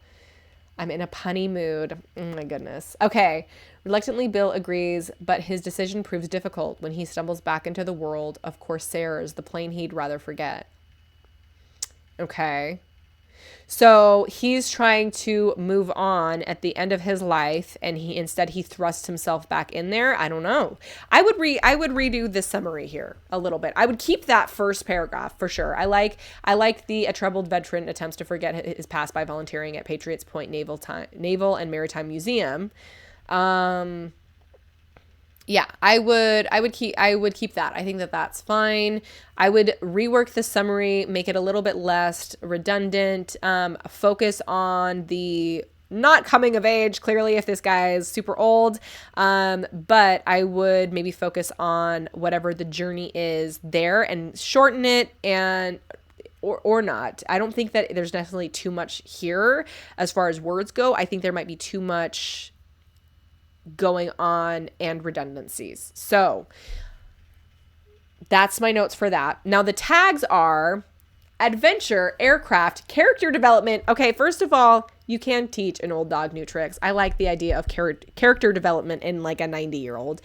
I'm in a punny mood. Oh my goodness. Okay. Reluctantly, Bill agrees, but his decision proves difficult when he stumbles back into the world of Corsairs, the plane he'd rather forget. Okay. So he's trying to move on at the end of his life, and he thrusts himself back in there. I don't know. I would redo this summary here a little bit. I would keep that first paragraph for sure. I like a troubled veteran attempts to forget his past by volunteering at Patriots Point Naval and Maritime Museum. Yeah, I would keep that. I think that that's fine. I would rework the summary, make it a little bit less redundant, focus on the not coming of age, clearly, if this guy is super old. But I would maybe focus on whatever the journey is there and shorten it or not. I don't think that there's necessarily too much here as far as words go. I think there might be too much going on and redundancies. So that's my notes for that. Now the tags are adventure, aircraft, character development. Okay, first of all, you can teach an old dog new tricks. I like the idea of character development in like a 90-year-old.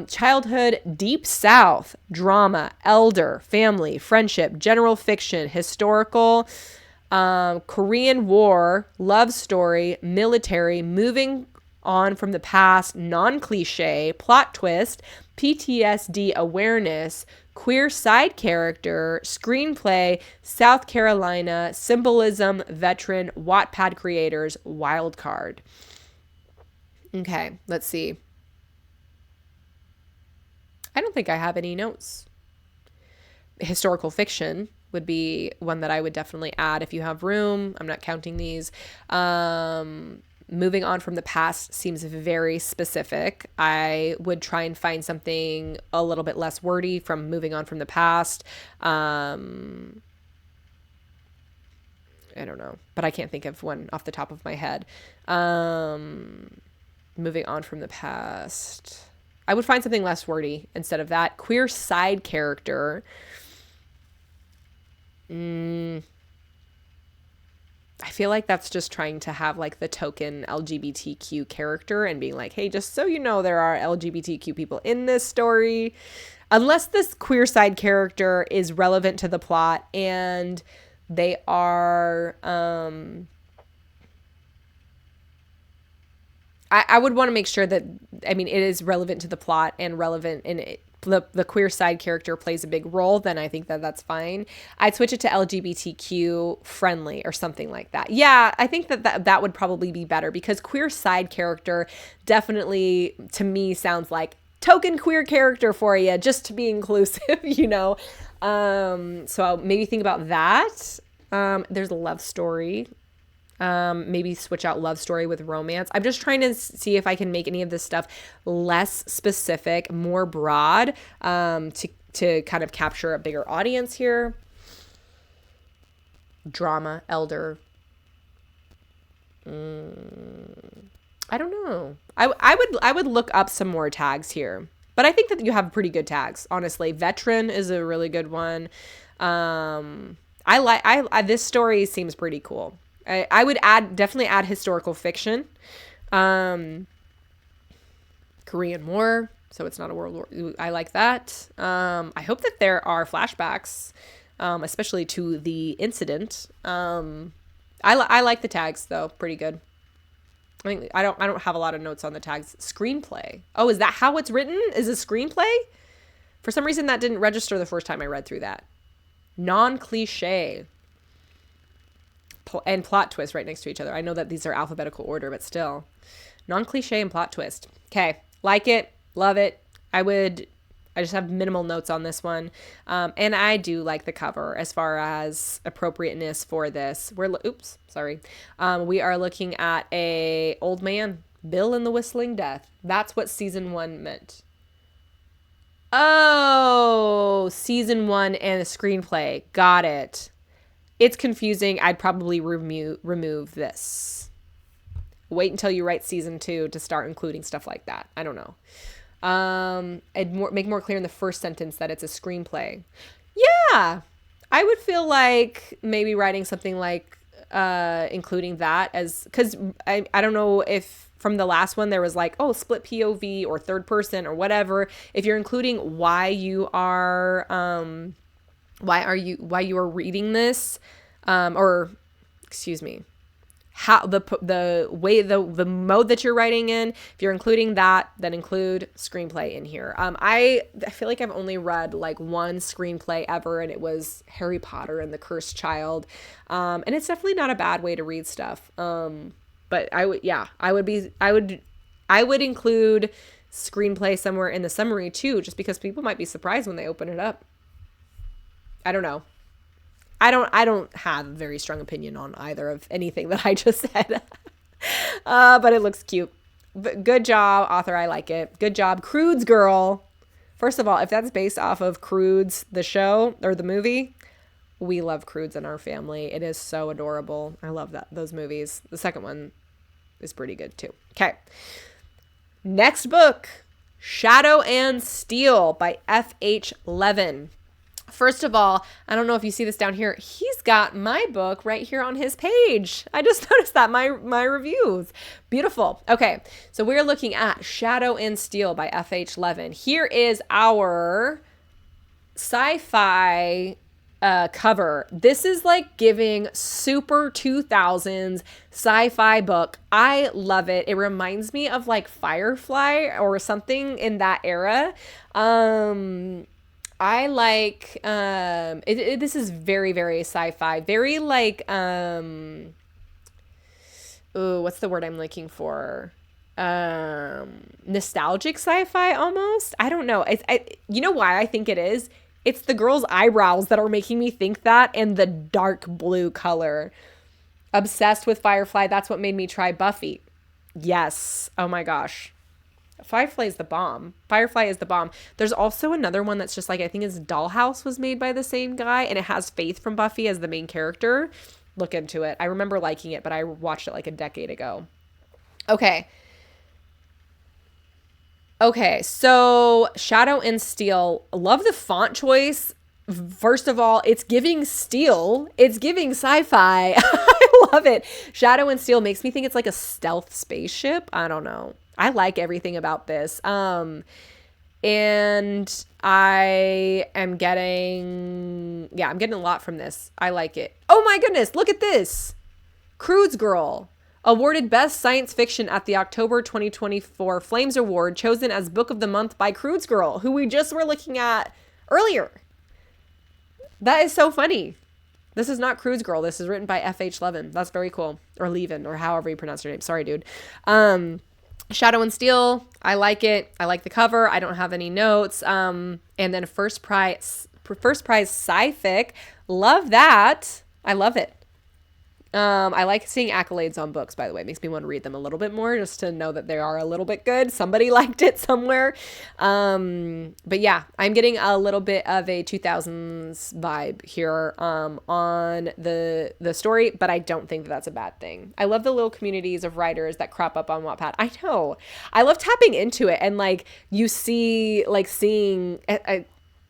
Childhood, deep south, drama, elder, family, friendship, general fiction, historical, Korean War, love story, military, moving on from the past, non-cliche, plot twist, PTSD awareness, queer side character, screenplay, South Carolina, symbolism, veteran, Wattpad creators, wild card. Okay, let's see. I don't think I have any notes. Historical fiction would be one that I would definitely add if you have room. I'm not counting these. Moving on from the past seems very specific. I would try and find something a little bit less wordy from moving on from the past. I don't know, but I can't think of one off the top of my head. Moving on from the past, I would find something less wordy instead of that. Queer side character. I feel like that's just trying to have like the token LGBTQ character and being like, hey, just so you know, there are LGBTQ people in this story. Unless this queer side character is relevant to the plot and they are, I would want to make sure that, I mean, it is relevant to the plot and relevant in it. The queer side character plays a big role, then I think that that's fine. I'd switch it to LGBTQ friendly or something like that. Yeah, I think that would probably be better because queer side character definitely, to me, sounds like token queer character for you, just to be inclusive, you know? So I'll maybe think about that. There's a love story. Maybe switch out love story with romance. I'm just trying to see if I can make any of this stuff less specific, more broad, to kind of capture a bigger audience here. Drama, elder. I don't know. I would look up some more tags here, but I think that you have pretty good tags. Honestly, veteran is a really good one. This story seems pretty cool. I would definitely add historical fiction, Korean War, so it's not a world war. I like that. I hope that there are flashbacks, especially to the incident. I like the tags though, pretty good. I mean, I don't have a lot of notes on the tags. Screenplay. Oh, is that how it's written? Is a screenplay? For some reason that didn't register the first time I read through that. Non-cliche. And plot twist right next to each other. I know that these are alphabetical order, but still. Non-cliche and plot twist. Okay. Like it. Love it. I just have minimal notes on this one. And I do like the cover as far as appropriateness for this. We are looking at a old man, Bill and the Whistling Death. That's what season 1 meant. Oh, season 1 and a screenplay. Got it. It's confusing. I'd probably remove this. Wait until you write season 2 to start including stuff like that. I don't know. I'd make more clear in the first sentence that it's a screenplay. Yeah, I would feel like maybe writing something like including that as, because I don't know if from the last one there was like, oh, split POV or third person or whatever. If you're including why you are reading this, or excuse me, how the way the mode that you're writing in, if you're including that, then include screenplay in here. I feel like I've only read like one screenplay ever, and it was Harry Potter and the Cursed Child, and it's definitely not a bad way to read stuff. But I would include screenplay somewhere in the summary too, just because people might be surprised when they open it up. I don't know. I don't have a very strong opinion on either of anything that I just said. But it looks cute. Good job, author. I like it. Good job. Croods girl. First of all, if that's based off of Croods, the show or the movie, we love Croods in our family. It is so adorable. I love those movies. The second one is pretty good too. Okay. Next book, Shadow and Steel by F.H. Levin. First of all, I don't know if you see this down here. He's got my book right here on his page. I just noticed that, my reviews. Beautiful. Okay, so we're looking at Shadow and Steel by F.H. Levin. Here is our sci-fi cover. This is like giving super 2000s sci-fi book. I love it. It reminds me of like Firefly or something in that era. I like this is very, very sci-fi, very like what's the word I'm looking for? Nostalgic sci-fi almost. I don't know. You know why I think it is? It's the girl's eyebrows that are making me think that, and the dark blue color. Obsessed with Firefly. That's what made me try Buffy. Yes. Oh my gosh. Firefly is the bomb. Firefly is the bomb. There's also another one that's just like, I think his Dollhouse was made by the same guy, and it has Faith from Buffy as the main character. Look into it. I remember liking it, but I watched it like a decade ago. Okay, so Shadow and Steel. Love the font choice. First of all, it's giving steel. It's giving sci-fi. I love it. Shadow and Steel makes me think it's like a stealth spaceship. I don't know. I like everything about this. And I am getting, I'm getting a lot from this. I like it. Oh my goodness, look at this. Cruise Girl. Awarded Best Science Fiction at the October 2024 Flames Award, chosen as Book of the Month by Cruise Girl, who we just were looking at earlier. That is so funny. This is not Cruise Girl. This is written by F.H. Levin. That's very cool. Or Levin, or however you pronounce her name. Sorry, dude. Shadow and Steel. I like it. I like the cover. I don't have any notes. And then first prize sci-fic. Love that. I love it. I like seeing accolades on books, by the way. It makes me want to read them a little bit more just to know that they are a little bit good. Somebody liked it somewhere. But yeah, I'm getting a little bit of a 2000s vibe here on the story, but I don't think that that's a bad thing. I love the little communities of writers that crop up on Wattpad. I know. I love tapping into it and like you see, like seeing,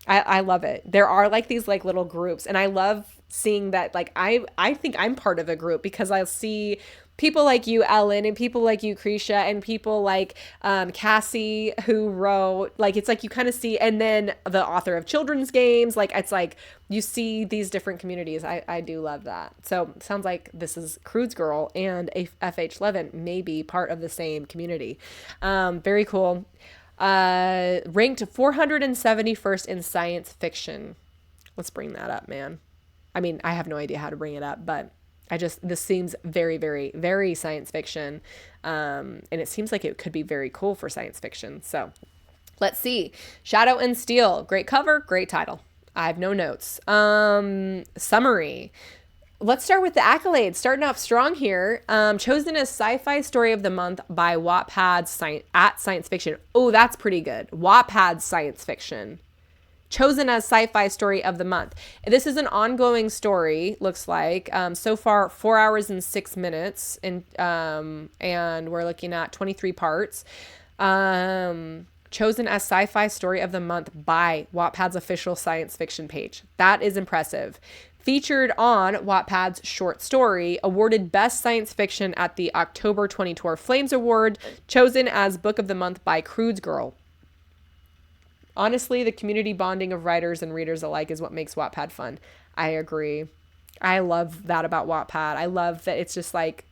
I love it. There are like these like little groups, and I love seeing that. Like I think I'm part of a group because I'll see people like you, Ellen, and people like you, Krisha, and people like Cassie, who wrote, like, it's like you kind of see, and then the author of children's games, like it's like you see these different communities. I do love that. So it sounds like this is Cruise Girl and F.H. Levin may be part of the same community. Very cool. Ranked 471st in science fiction. Let's bring that up, man. I mean, I have no idea how to bring it up, but this seems very, very, very science fiction. And it seems like it could be very cool for science fiction. So let's see. Shadow and Steel. Great cover, great title. I have no notes. Summary. Let's start with the accolades. Starting off strong here. Chosen as Sci-Fi Story of the Month by Wattpad at Science Fiction. Oh, that's pretty good. Wattpad Science Fiction. Chosen as Sci-Fi Story of the Month. This is an ongoing story, looks like. So far, 4 hours and 6 minutes, and we're looking at 23 parts. Chosen as Sci-Fi Story of the Month by Wattpad's official science fiction page. That is impressive. Featured on Wattpad's short story, awarded Best Science Fiction at the October 2024 Flames Award, chosen as Book of the Month by Cruise Girl. Honestly, the community bonding of writers and readers alike is what makes Wattpad fun. I agree. I love that about Wattpad. I love that it's just like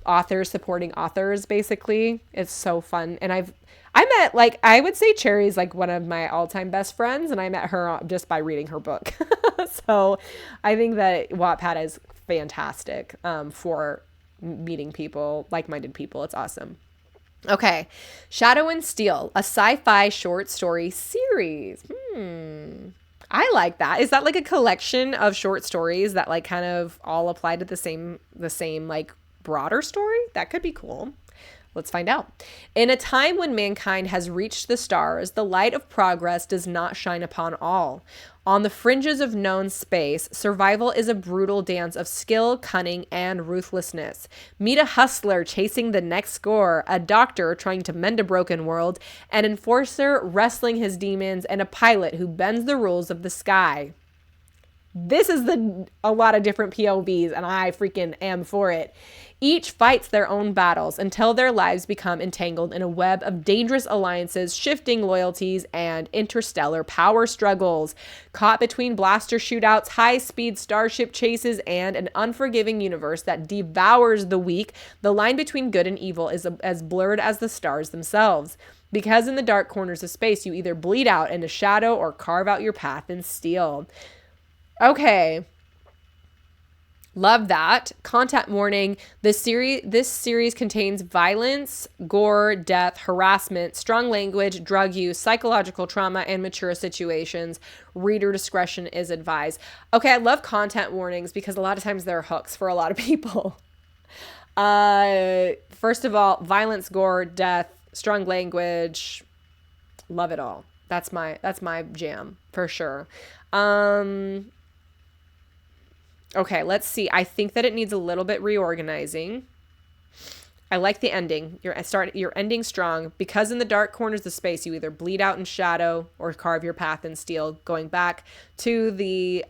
authors supporting authors, basically. It's so fun. And I met, like, I would say Cherry's like one of my all-time best friends, and I met her just by reading her book. So I think that Wattpad is fantastic for meeting people, like-minded people. It's awesome. Okay, Shadow and Steel, a sci-fi short story series. I like that. Is that like a collection of short stories that like kind of all apply to the same like broader story? That could be cool. Let's find out. In a time when mankind has reached the stars, the light of progress does not shine upon all. On the fringes of known space, survival is a brutal dance of skill, cunning, and ruthlessness. Meet a hustler chasing the next score, a doctor trying to mend a broken world, an enforcer wrestling his demons, and a pilot who bends the rules of the sky. This is a lot of different POVs, and I freaking am for it. Each fights their own battles until their lives become entangled in a web of dangerous alliances, shifting loyalties, and interstellar power struggles. Caught between blaster shootouts, high-speed starship chases, and an unforgiving universe that devours the weak, the line between good and evil is as blurred as the stars themselves. Because in the dark corners of space, you either bleed out into shadow or carve out your path in steel. Okay. Love that. Content warning. This series contains violence, gore, death, harassment, strong language, drug use, psychological trauma, and mature situations. Reader discretion is advised. Okay, I love content warnings because a lot of times they're hooks for a lot of people. First of all, violence, gore, death, strong language. Love it all. That's my jam for sure. Okay, let's see. I think that it needs a little bit reorganizing. I like the ending. You're ending strong. Because in the dark corners of space, you either bleed out in shadow or carve your path in steel. Going back to the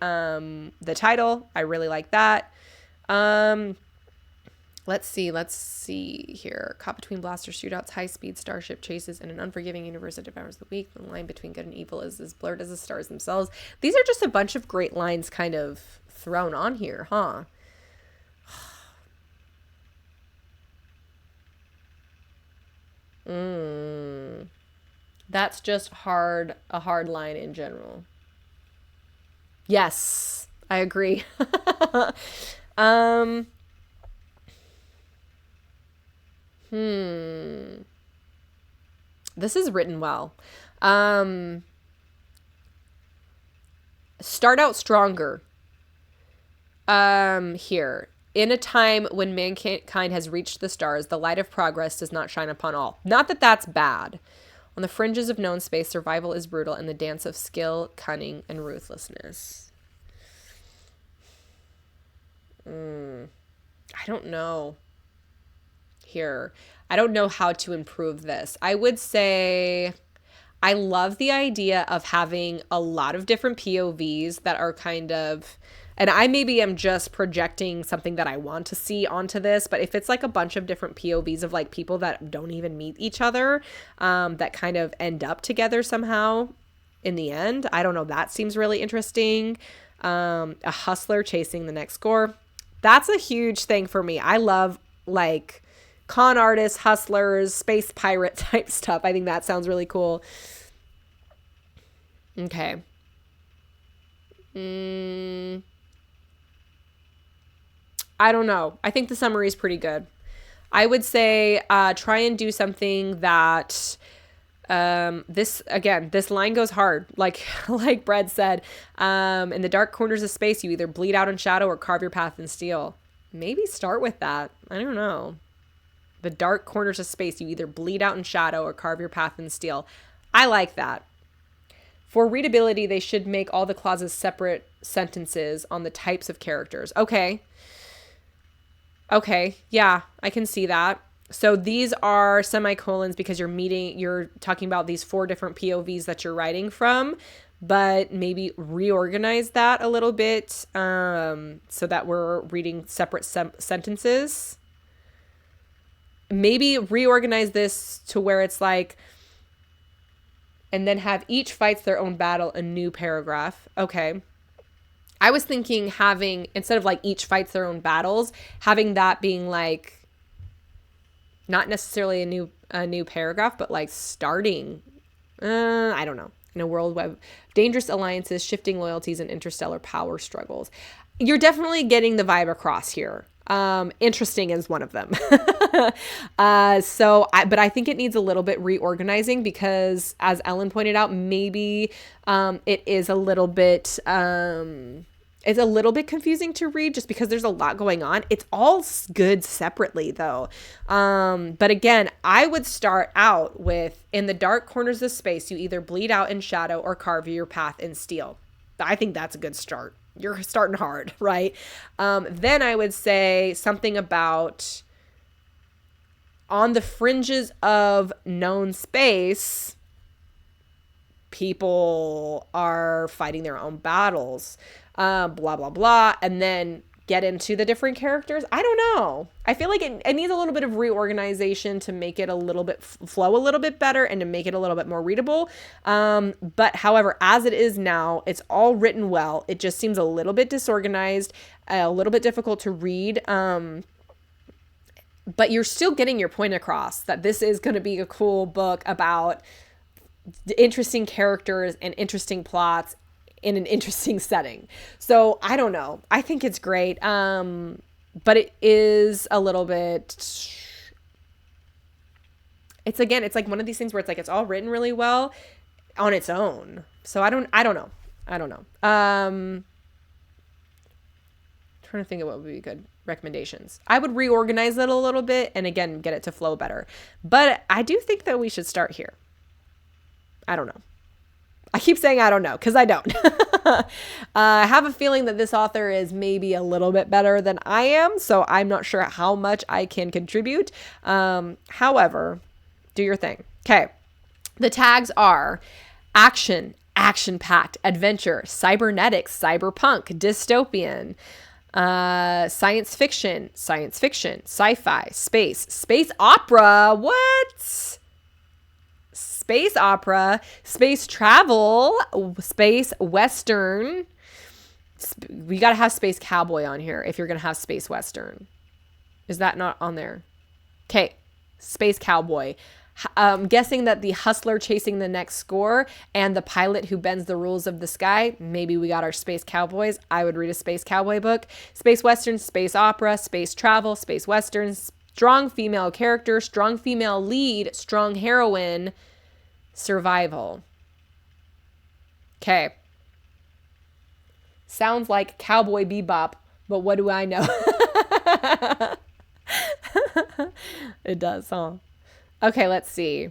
title, I really like that. Let's see here. Caught between blaster shootouts, high-speed starship chases, and an unforgiving universe that devours the weak. The line between good and evil is as blurred as the stars themselves. These are just a bunch of great lines kind of thrown on here, huh? That's just a hard line in general. Yes, I agree. This is written well. Start out stronger. Here. In a time when mankind has reached the stars, the light of progress does not shine upon all. Not that that's bad. On the fringes of known space, survival is brutal in the dance of skill, cunning, and ruthlessness. I don't know. Here. I don't know how to improve this. I would say I love the idea of having a lot of different POVs that are kind of, and I maybe am just projecting something that I want to see onto this, but if it's like a bunch of different POVs of like people that don't even meet each other, that kind of end up together somehow in the end, I don't know, that seems really interesting. A hustler chasing the next score. That's a huge thing for me. I love like con artists, hustlers, space pirate type stuff. I think that sounds really cool. Okay. I don't know. I think the summary is pretty good. I would say try and do something that this line goes hard. Like Brad said, in the dark corners of space, you either bleed out in shadow or carve your path in steel. Maybe start with that. I don't know. The dark corners of space, you either bleed out in shadow or carve your path in steel. I like that. For readability, they should make all the clauses separate sentences on the types of characters. Okay. Yeah, I can see that. So these are semicolons because you're talking about these 4 different POVs that you're writing from, but maybe reorganize that a little bit so that we're reading separate sentences. Maybe reorganize this to where it's like, and then have each fights their own battle, a new paragraph. Okay. I was thinking having, instead of like each fights their own battles, having that being like, not necessarily a new paragraph, but like starting, I don't know, in a world of dangerous alliances, shifting loyalties, and interstellar power struggles. You're definitely getting the vibe across here. Interesting is one of them. But I think it needs a little bit reorganizing because, as Ellen pointed out, maybe it is a little bit it's a little bit confusing to read just because there's a lot going on. It's all good separately though. But again, I would start out with, in the dark corners of space, you either bleed out in shadow or carve your path in steel. I think that's a good start. You're starting hard, right? Then I would say something about on the fringes of known space, people are fighting their own battles, blah, blah, blah. And then get into the different characters. I don't know. I feel like it needs a little bit of reorganization to make it a little bit flow a little bit better and to make it a little bit more readable. But however, as it is now, it's all written well. It just seems a little bit disorganized, a little bit difficult to read. But you're still getting your point across that this is going to be a cool book about interesting characters and interesting plots in an interesting setting. So I don't know. I think it's great. But it is a little bit, it's like one of these things where it's like, it's all written really well on its own. So I don't know. Trying to think of what would be good recommendations. I would reorganize it a little bit and again, get it to flow better. But I do think that we should start here. I don't know. I keep saying I don't know because I don't. I have a feeling that this author is maybe a little bit better than I am, so I'm not sure how much I can contribute. However, do your thing. Okay. The tags are action, action-packed, adventure, cybernetics, cyberpunk, dystopian, science fiction, sci-fi, space opera. What? Space opera, space travel, space western. We got to have space cowboy on here if you're going to have space western. Is that not on there? Okay, space cowboy. I'm guessing that the hustler chasing the next score and the pilot who bends the rules of the sky. Maybe we got our space cowboys. I would read a space cowboy book. Space western, space opera, space travel, space western, strong female character, strong female lead, strong heroine, survival. Okay. Sounds like Cowboy Bebop, but what do I know? It does, huh? Okay, let's see.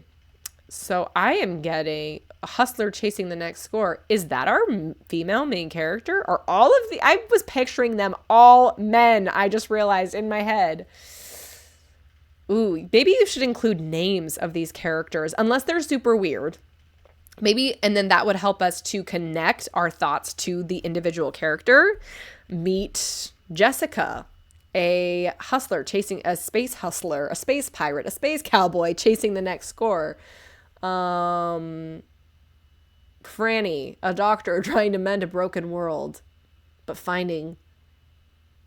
So I am getting a hustler chasing the next score. Is that our female main character? Are all of the... I was picturing them all men. I just realized in my head. Ooh, maybe you should include names of these characters, unless they're super weird. Maybe, and then that would help us to connect our thoughts to the individual character. Meet Jessica, a hustler chasing a space hustler, a space pirate, a space cowboy chasing the next score. Franny, a doctor trying to mend a broken world, but finding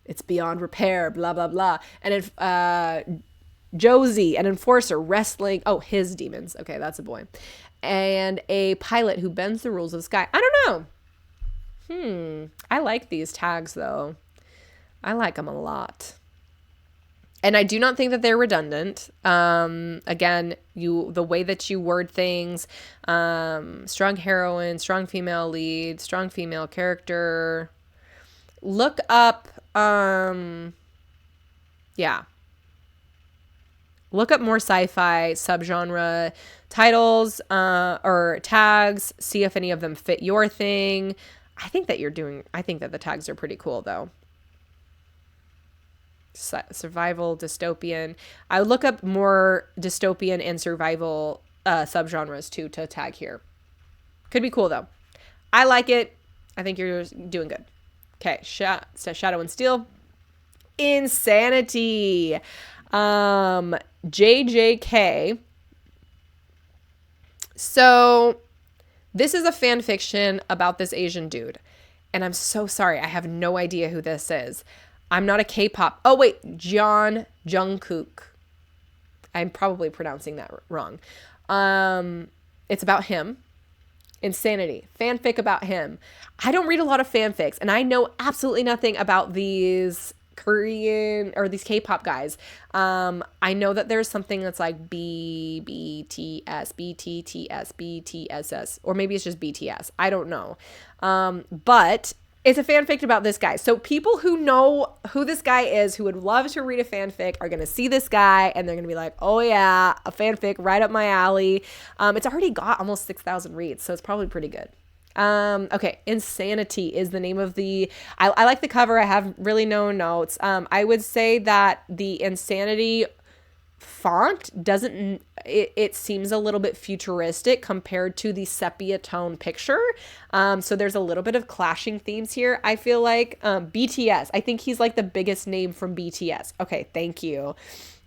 it's beyond repair, blah, blah, blah. And if, Josie, an enforcer wrestling, his demons. Okay, that's a boy. And a pilot who bends the rules of the sky. I don't know. I like these tags though. I like them a lot. And I do not think that they're redundant. Again, the way that you word things, strong heroine, strong female lead, strong female character. Look up, look up more sci-fi subgenre titles or tags. See if any of them fit your thing. I think that the tags are pretty cool though. Survival, dystopian. I would look up more dystopian and survival subgenres too to tag here. Could be cool though. I like it. I think you're doing good. Okay, Shadow and Steel. Insanity. JJK. So this is a fan fiction about this Asian dude. And I'm so sorry. I have no idea who this is. I'm not a K-pop. Oh, wait. Jungkook. I'm probably pronouncing that wrong. It's about him. Insanity. Fanfic about him. I don't read a lot of fanfics, and I know absolutely nothing about these Korean or these K-pop guys. I know that there's something that's like BTS, BTTS, or maybe it's just BTS. I don't know. But it's a fanfic about this guy. So people who know who this guy is, who would love to read a fanfic, are going to see this guy and they're going to be like, oh yeah, a fanfic right up my alley. It's already got almost 6,000 reads, so it's probably pretty good. Okay, Insanity is the name of the... I like the cover. I have really no notes. I would say that the Insanity font doesn't, it seems a little bit futuristic compared to the sepia tone picture. So there's a little bit of clashing themes here. I feel like BTS, I think he's like the biggest name from BTS. Okay, thank you.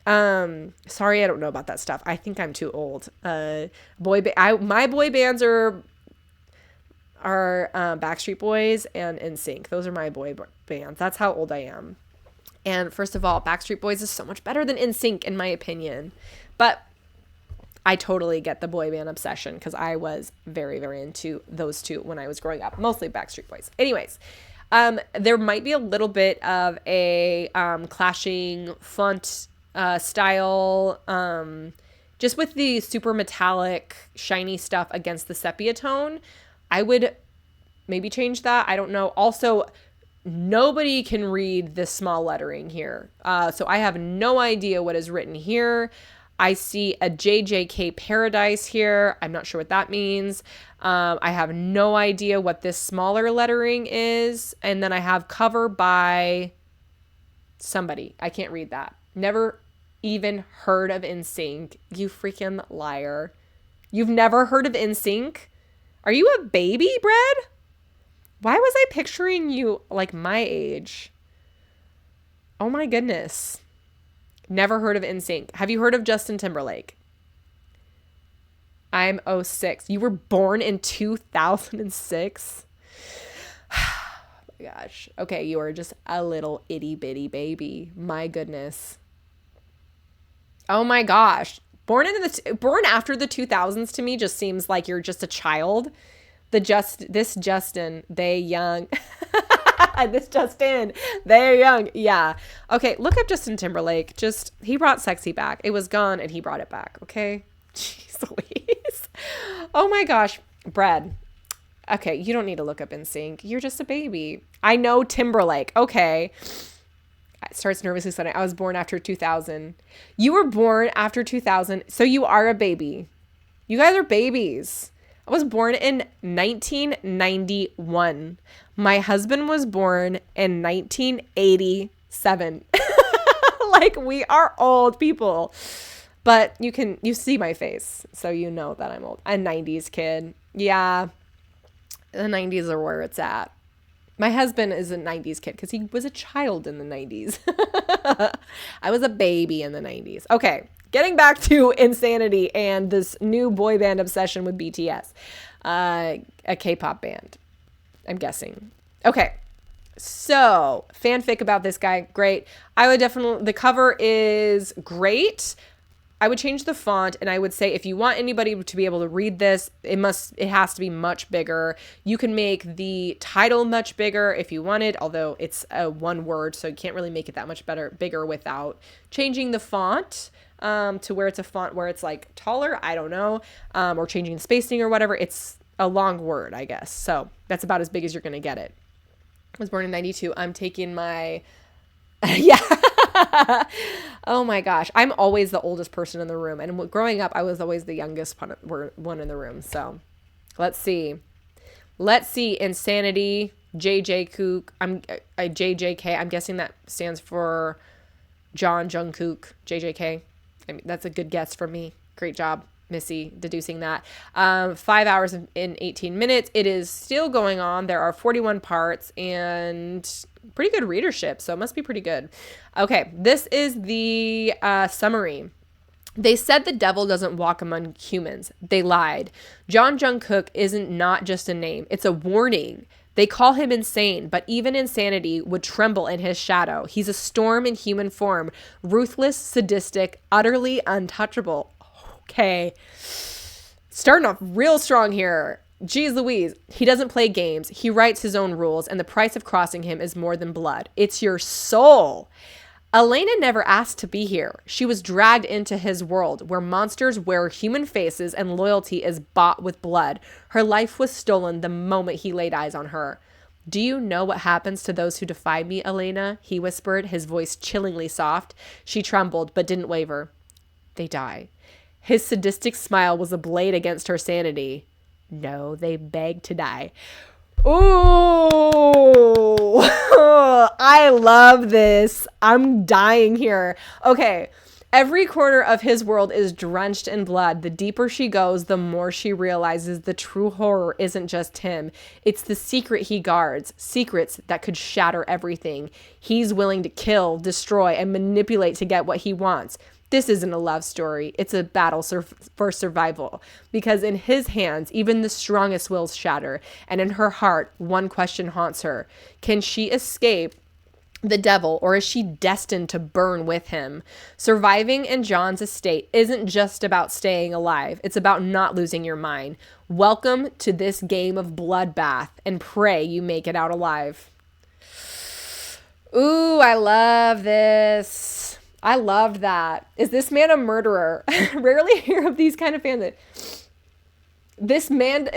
Sorry, I don't know about that stuff. I think I'm too old. My boy bands are Backstreet Boys and NSYNC. Those are my boy bands. That's how old I am. And first of all, Backstreet Boys is so much better than NSYNC in my opinion. But I totally get the boy band obsession because I was very, very into those two when I was growing up. Mostly Backstreet Boys. Anyways, there might be a little bit of a clashing font style, just with the super metallic, shiny stuff against the sepia tone. I would maybe change that. I don't know. Also, nobody can read this small lettering here. So I have no idea what is written here. I see a JJK Paradise here. I'm not sure what that means. I have no idea what this smaller lettering is. And then I have cover by somebody. I can't read that. Never even heard of NSYNC. You freaking liar. You've never heard of NSYNC? Are you a baby, Bread? Why was I picturing you like my age? Oh my goodness. Never heard of NSYNC. Have you heard of Justin Timberlake? I'm 06. You were born in 2006? Oh my gosh. Okay, you are just a little itty bitty baby. My goodness. Oh my gosh. Born after the 2000s to me just seems like you're just a child. This Justin, they young. This Justin, they're young. Yeah. Okay, look up Justin Timberlake. He brought sexy back. It was gone and he brought it back. Okay. Jeez Louise. Oh my gosh. Bread. Okay, you don't need to look up NSYNC. You're just a baby. I know Timberlake. Okay. It starts nervously suddenly. I was born after 2000. You were born after 2000, so you are a baby. You guys are babies. I was born in 1991. My husband was born in 1987. Like, we are old people. But you see my face, so you know that I'm old. A 90s kid. Yeah. The 90s are where it's at. My husband is a 90s kid because he was a child in the 90s. I was a baby in the 90s. Okay, getting back to Insanity and this new boy band obsession with BTS. A K-pop band, I'm guessing. Okay, so fanfic about this guy, great. The cover is great. I would change the font, and I would say if you want anybody to be able to read this, it has to be much bigger. You can make the title much bigger if you wanted, although it's a one word, so you can't really make it that much bigger without changing the font to where it's a font where it's like taller. I don't know, or changing the spacing or whatever. It's a long word, I guess. So that's about as big as you're gonna get it. I was born in 92. I'm taking my yeah. Oh my gosh. I'm always the oldest person in the room. And growing up, I was always the youngest one in the room. So let's see. Insanity, JJK. I'm guessing that stands for John Jungkook, JJK. I mean, that's a good guess for me. Great job, Missy, deducing that. 5 hours and 18 minutes. It is still going on. There are 41 parts and pretty good readership, so it must be pretty good. Okay, this is the summary. They said the devil doesn't walk among humans. They lied. John Jungkook isn't not just a name. It's a warning. They call him insane, but even insanity would tremble in his shadow. He's a storm in human form, ruthless, sadistic, utterly untouchable. Okay, starting off real strong here. Jeez Louise, he doesn't play games. He writes his own rules, and the price of crossing him is more than blood. It's your soul. Elena never asked to be here. She was dragged into his world, where monsters wear human faces and loyalty is bought with blood. Her life was stolen the moment he laid eyes on her. Do you know what happens to those who defy me, Elena? He whispered, his voice chillingly soft. She trembled, but didn't waver. They die. His sadistic smile was a blade against her sanity. No, they beg to die. Ooh, I love this. I'm dying here. Okay, Every corner of his world is drenched in blood. The deeper she goes, the more she realizes the true horror isn't just him. It's the secret he guards, secrets that could shatter everything. He's willing to kill, destroy, and manipulate to get what he wants. This isn't a love story. It's a battle for survival. Because in his hands, even the strongest wills shatter. And in her heart, one question haunts her. Can she escape the devil, or is she destined to burn with him? Surviving in John's estate isn't just about staying alive. It's about not losing your mind. Welcome to this game of bloodbath, and pray you make it out alive. Ooh, I love this. I loved that. Is this man a murderer? Rarely hear of these kind of fans. This man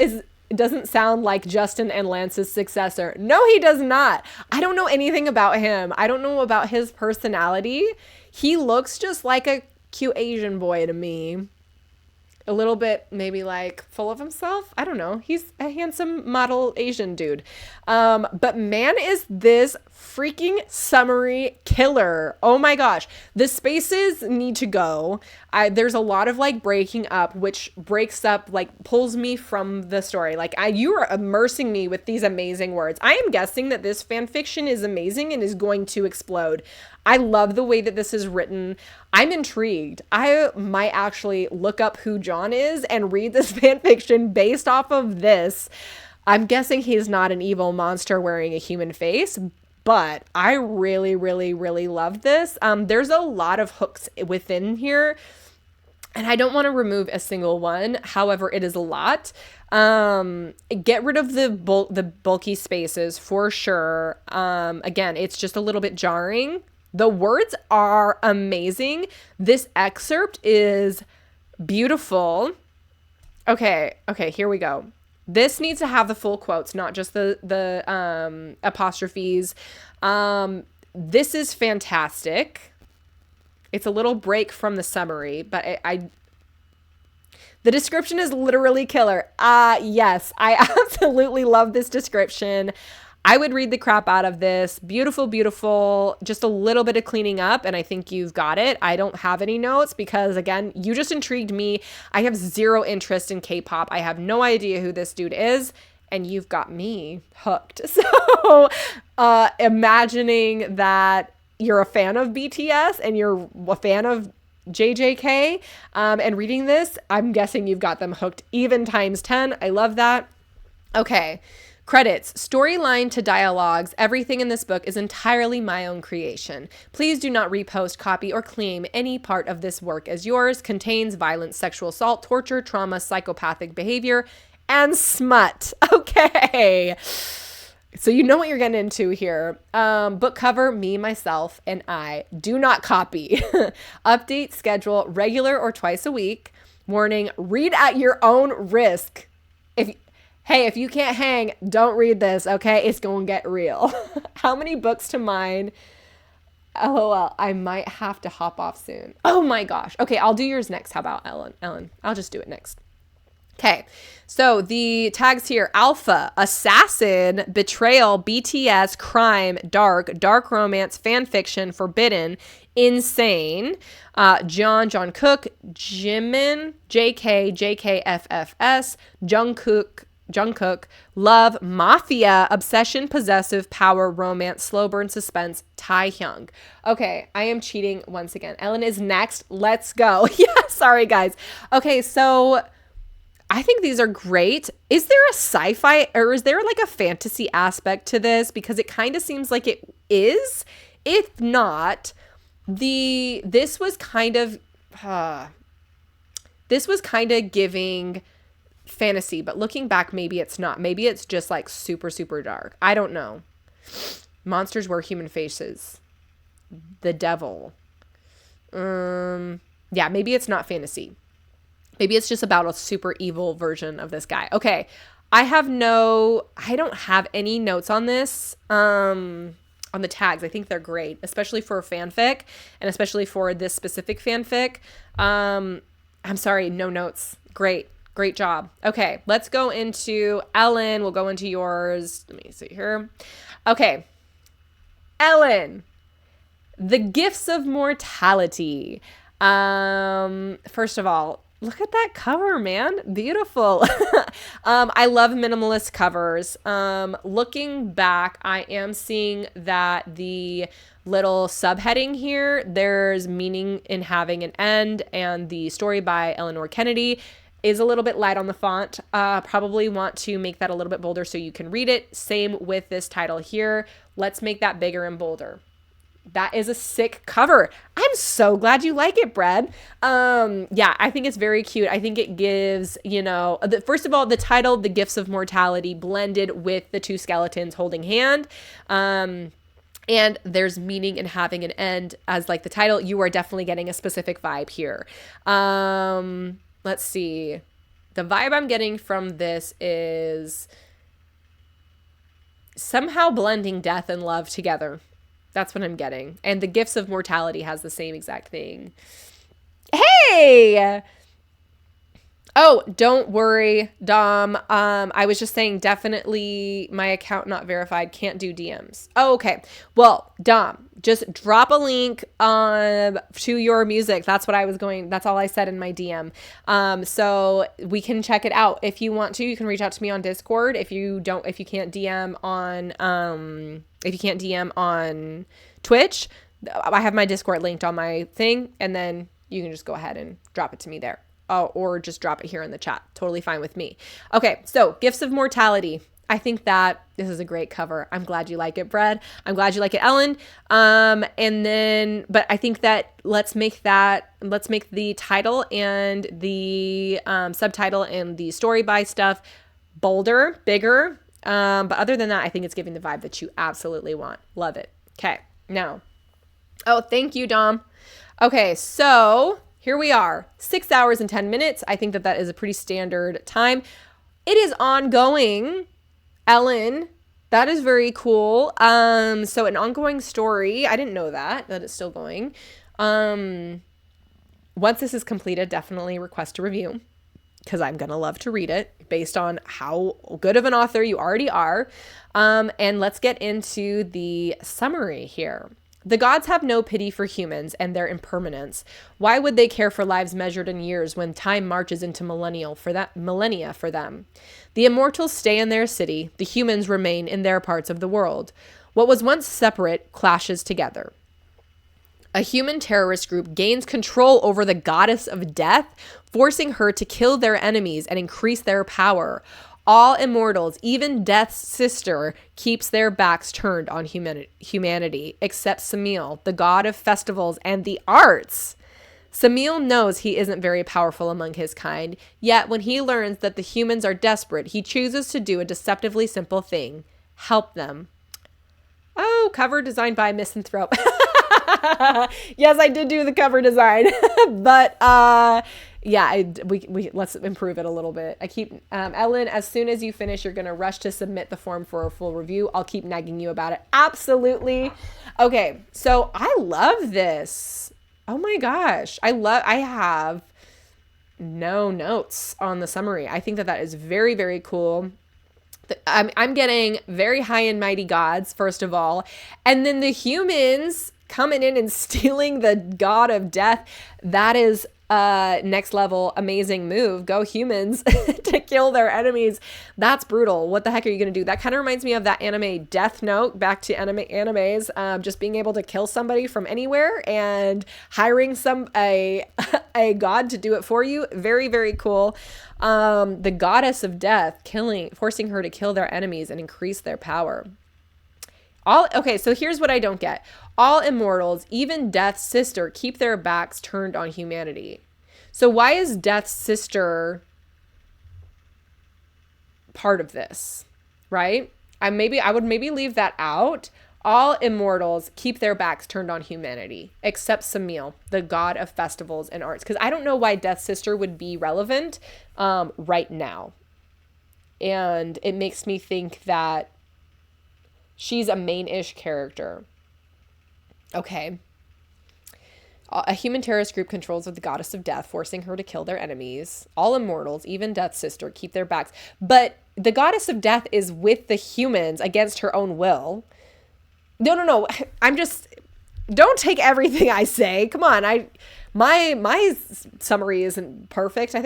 doesn't sound like Justin and Lance's successor. No, he does not. I don't know anything about him. I don't know about his personality. He looks just like a cute Asian boy to me. A little bit maybe like full of himself. I don't know. He's a handsome model Asian dude. But man, is this freaking summary killer. Oh my gosh. The spaces need to go. There's a lot of like breaking up, which breaks up, like pulls me from the story. Like you are immersing me with these amazing words. I am guessing that this fan fiction is amazing and is going to explode. I love the way that this is written. I'm intrigued. I might actually look up who John is and read this fan fiction based off of this. I'm guessing he's not an evil monster wearing a human face, but I really, really, really love this. There's a lot of hooks within here, and I don't want to remove a single one. However, it is a lot. Get rid of the bulky spaces for sure. Again, it's just a little bit jarring. The words are amazing. This excerpt is beautiful. Okay, here we go. This needs to have the full quotes, not just the apostrophes. This is fantastic. It's a little break from the summary, but the description is literally killer. Yes, I absolutely love this description. I would read the crap out of this. Beautiful, beautiful. Just a little bit of cleaning up, and I think you've got it. I don't have any notes because, again, you just intrigued me. I have zero interest in K-pop. I have no idea who this dude is, and you've got me hooked. So imagining that you're a fan of BTS and you're a fan of JJK and reading this, I'm guessing you've got them hooked even times 10. I love that. Okay. Credits, storyline to dialogues, everything in this book is entirely my own creation. Please do not repost, copy, or claim any part of this work as yours. Contains violence, sexual assault, torture, trauma, psychopathic behavior, and smut. Okay. So you know what you're getting into here. Book cover, me, myself, and I. Do not copy. Update schedule, regular or twice a week. Warning, read at your own risk. If you can't hang, don't read this, okay? It's going to get real. How many books to mine? LOL, I might have to hop off soon. Oh my gosh. Okay, I'll do yours next. How about Ellen? I'll just do it next. Okay, so the tags here: alpha, assassin, betrayal, BTS, crime, dark romance, fan fiction, forbidden, insane, John Cook, Jimin, JK, JKFFS, Jungkook, love, mafia, obsession, possessive, power, romance, slow burn, suspense, Taehyung. Okay, I am cheating once again. Ellen is next. Let's go. Yeah, sorry guys. Okay, so I think these are great. Is there a sci-fi or is there like a fantasy aspect to this? Because it kind of seems like it is. If not, this was kind of giving fantasy, but looking back, maybe it's not. Maybe it's just like super, super dark. I don't know. Monsters wear human faces. The devil. Yeah, maybe it's not fantasy. Maybe it's just about a super evil version of this guy. Okay. I don't have any notes on this, on the tags. I think they're great, especially for fanfic and especially for this specific fanfic. I'm sorry, no notes. Great job. Okay, let's go into Ellen. We'll go into yours. Let me see here. Okay. Ellen, The Gifts of Mortality. First of all, look at that cover, man. Beautiful. I love minimalist covers. Looking back, I am seeing that the little subheading here, there's meaning in having an end, and the story by Eleanor Kennedy is a little bit light on the font. Probably want to make that a little bit bolder so you can read it. Same with this title here. Let's make that bigger and bolder. That is a sick cover. I'm so glad you like it, Brad. Yeah, I think it's very cute. I think it gives, first of all, the title, The Gifts of Mortality, blended with the two skeletons holding hand. And there's meaning in having an end. As like the title, you are definitely getting a specific vibe here. Let's see. The vibe I'm getting from this is somehow blending death and love together. That's what I'm getting. And The Gifts of Mortality has the same exact thing. Hey! Oh, don't worry, Dom. I was just saying definitely my account not verified, can't do DMs. Oh, okay. Well, Dom, just drop a link to your music. That's what I was going, that's all I said in my DM. So we can check it out. If you want to, you can reach out to me on Discord. If you can't DM on Twitch, I have my Discord linked on my thing, and then you can just go ahead and drop it to me there. Or just drop it here in the chat. Totally fine with me. Okay, so Gifts of Mortality. I think that this is a great cover. I'm glad you like it, Brad. I'm glad you like it, Ellen. But I think that let's make the title and the subtitle and the story by stuff bolder, bigger. But other than that, I think it's giving the vibe that you absolutely want. Love it. Okay, now. Oh, thank you, Dom. Okay, so here we are, 6 hours and 10 minutes. I think that is a pretty standard time. It is ongoing, Ellen. That is very cool. So an ongoing story. I didn't know that it's still going. Once this is completed, definitely request a review, because I'm going to love to read it based on how good of an author you already are. And let's get into the summary here. The gods have no pity for humans and their impermanence. Why would they care for lives measured in years when time marches into millennia for them? The immortals stay in their city. The humans remain in their parts of the world. What was once separate clashes together. A human terrorist group gains control over the goddess of death, forcing her to kill their enemies and increase their power. All immortals, even Death's sister, keeps their backs turned on humanity, except Samil, the god of festivals and the arts. Samil knows he isn't very powerful among his kind, yet when he learns that the humans are desperate, he chooses to do a deceptively simple thing: help them. Oh, cover designed by Misanthrope. Yes, I did do the cover design, but yeah, we let's improve it a little bit. I keep Ellen, as soon as you finish, you're gonna rush to submit the form for a full review. I'll keep nagging you about it. Absolutely. Okay, so I love this. Oh my gosh, I have no notes on the summary. I think that is very, very cool. I'm getting very high and mighty gods, first of all, and then the humans coming in and stealing the god of death. That is next level amazing move. Go humans to kill their enemies. That's brutal. What the heck are you going to do? That kind of reminds me of that anime Death Note, back to animes, just being able to kill somebody from anywhere and hiring a god to do it for you. Very, very cool. The goddess of death, forcing her to kill their enemies and increase their power. Okay, so here's what I don't get. All immortals, even Death's sister, keep their backs turned on humanity. So why is Death's sister part of this, right? I would maybe leave that out. All immortals keep their backs turned on humanity, except Samil, the god of festivals and arts. Because I don't know why Death's sister would be relevant right now. And it makes me think that she's a main-ish character. Okay. A human terrorist group controls the goddess of death, forcing her to kill their enemies. All immortals, even Death's sister, keep their backs. But the goddess of death is with the humans against her own will. No. Don't take everything I say. Come on. My summary isn't perfect. I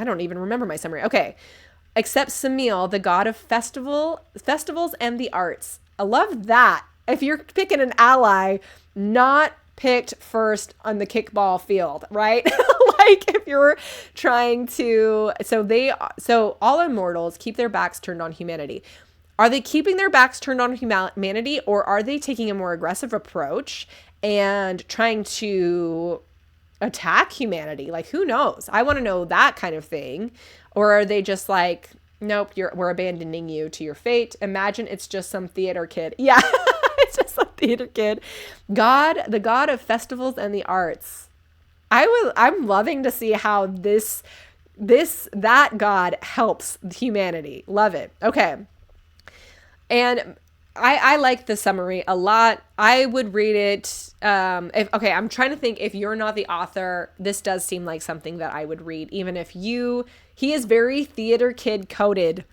don't even remember my summary. Okay. Except Samil, the god of festivals and the arts. I love that. If you're picking an ally, not picked first on the kickball field, right? Like if you're trying to, so all immortals keep their backs turned on humanity. Are they keeping their backs turned on humanity, or are they taking a more aggressive approach and trying to attack humanity? Like, who knows? I want to know that kind of thing. Or are they just like, nope, we're abandoning you to your fate. Imagine it's just some theater kid. Yeah, it's just some theater kid. The god of festivals and the arts. I'm loving to see how that god helps humanity. Love it. Okay. And I like the summary a lot. I would read it. I'm trying to think, if you're not the author, this does seem like something that I would read, even if he is very theater kid coded.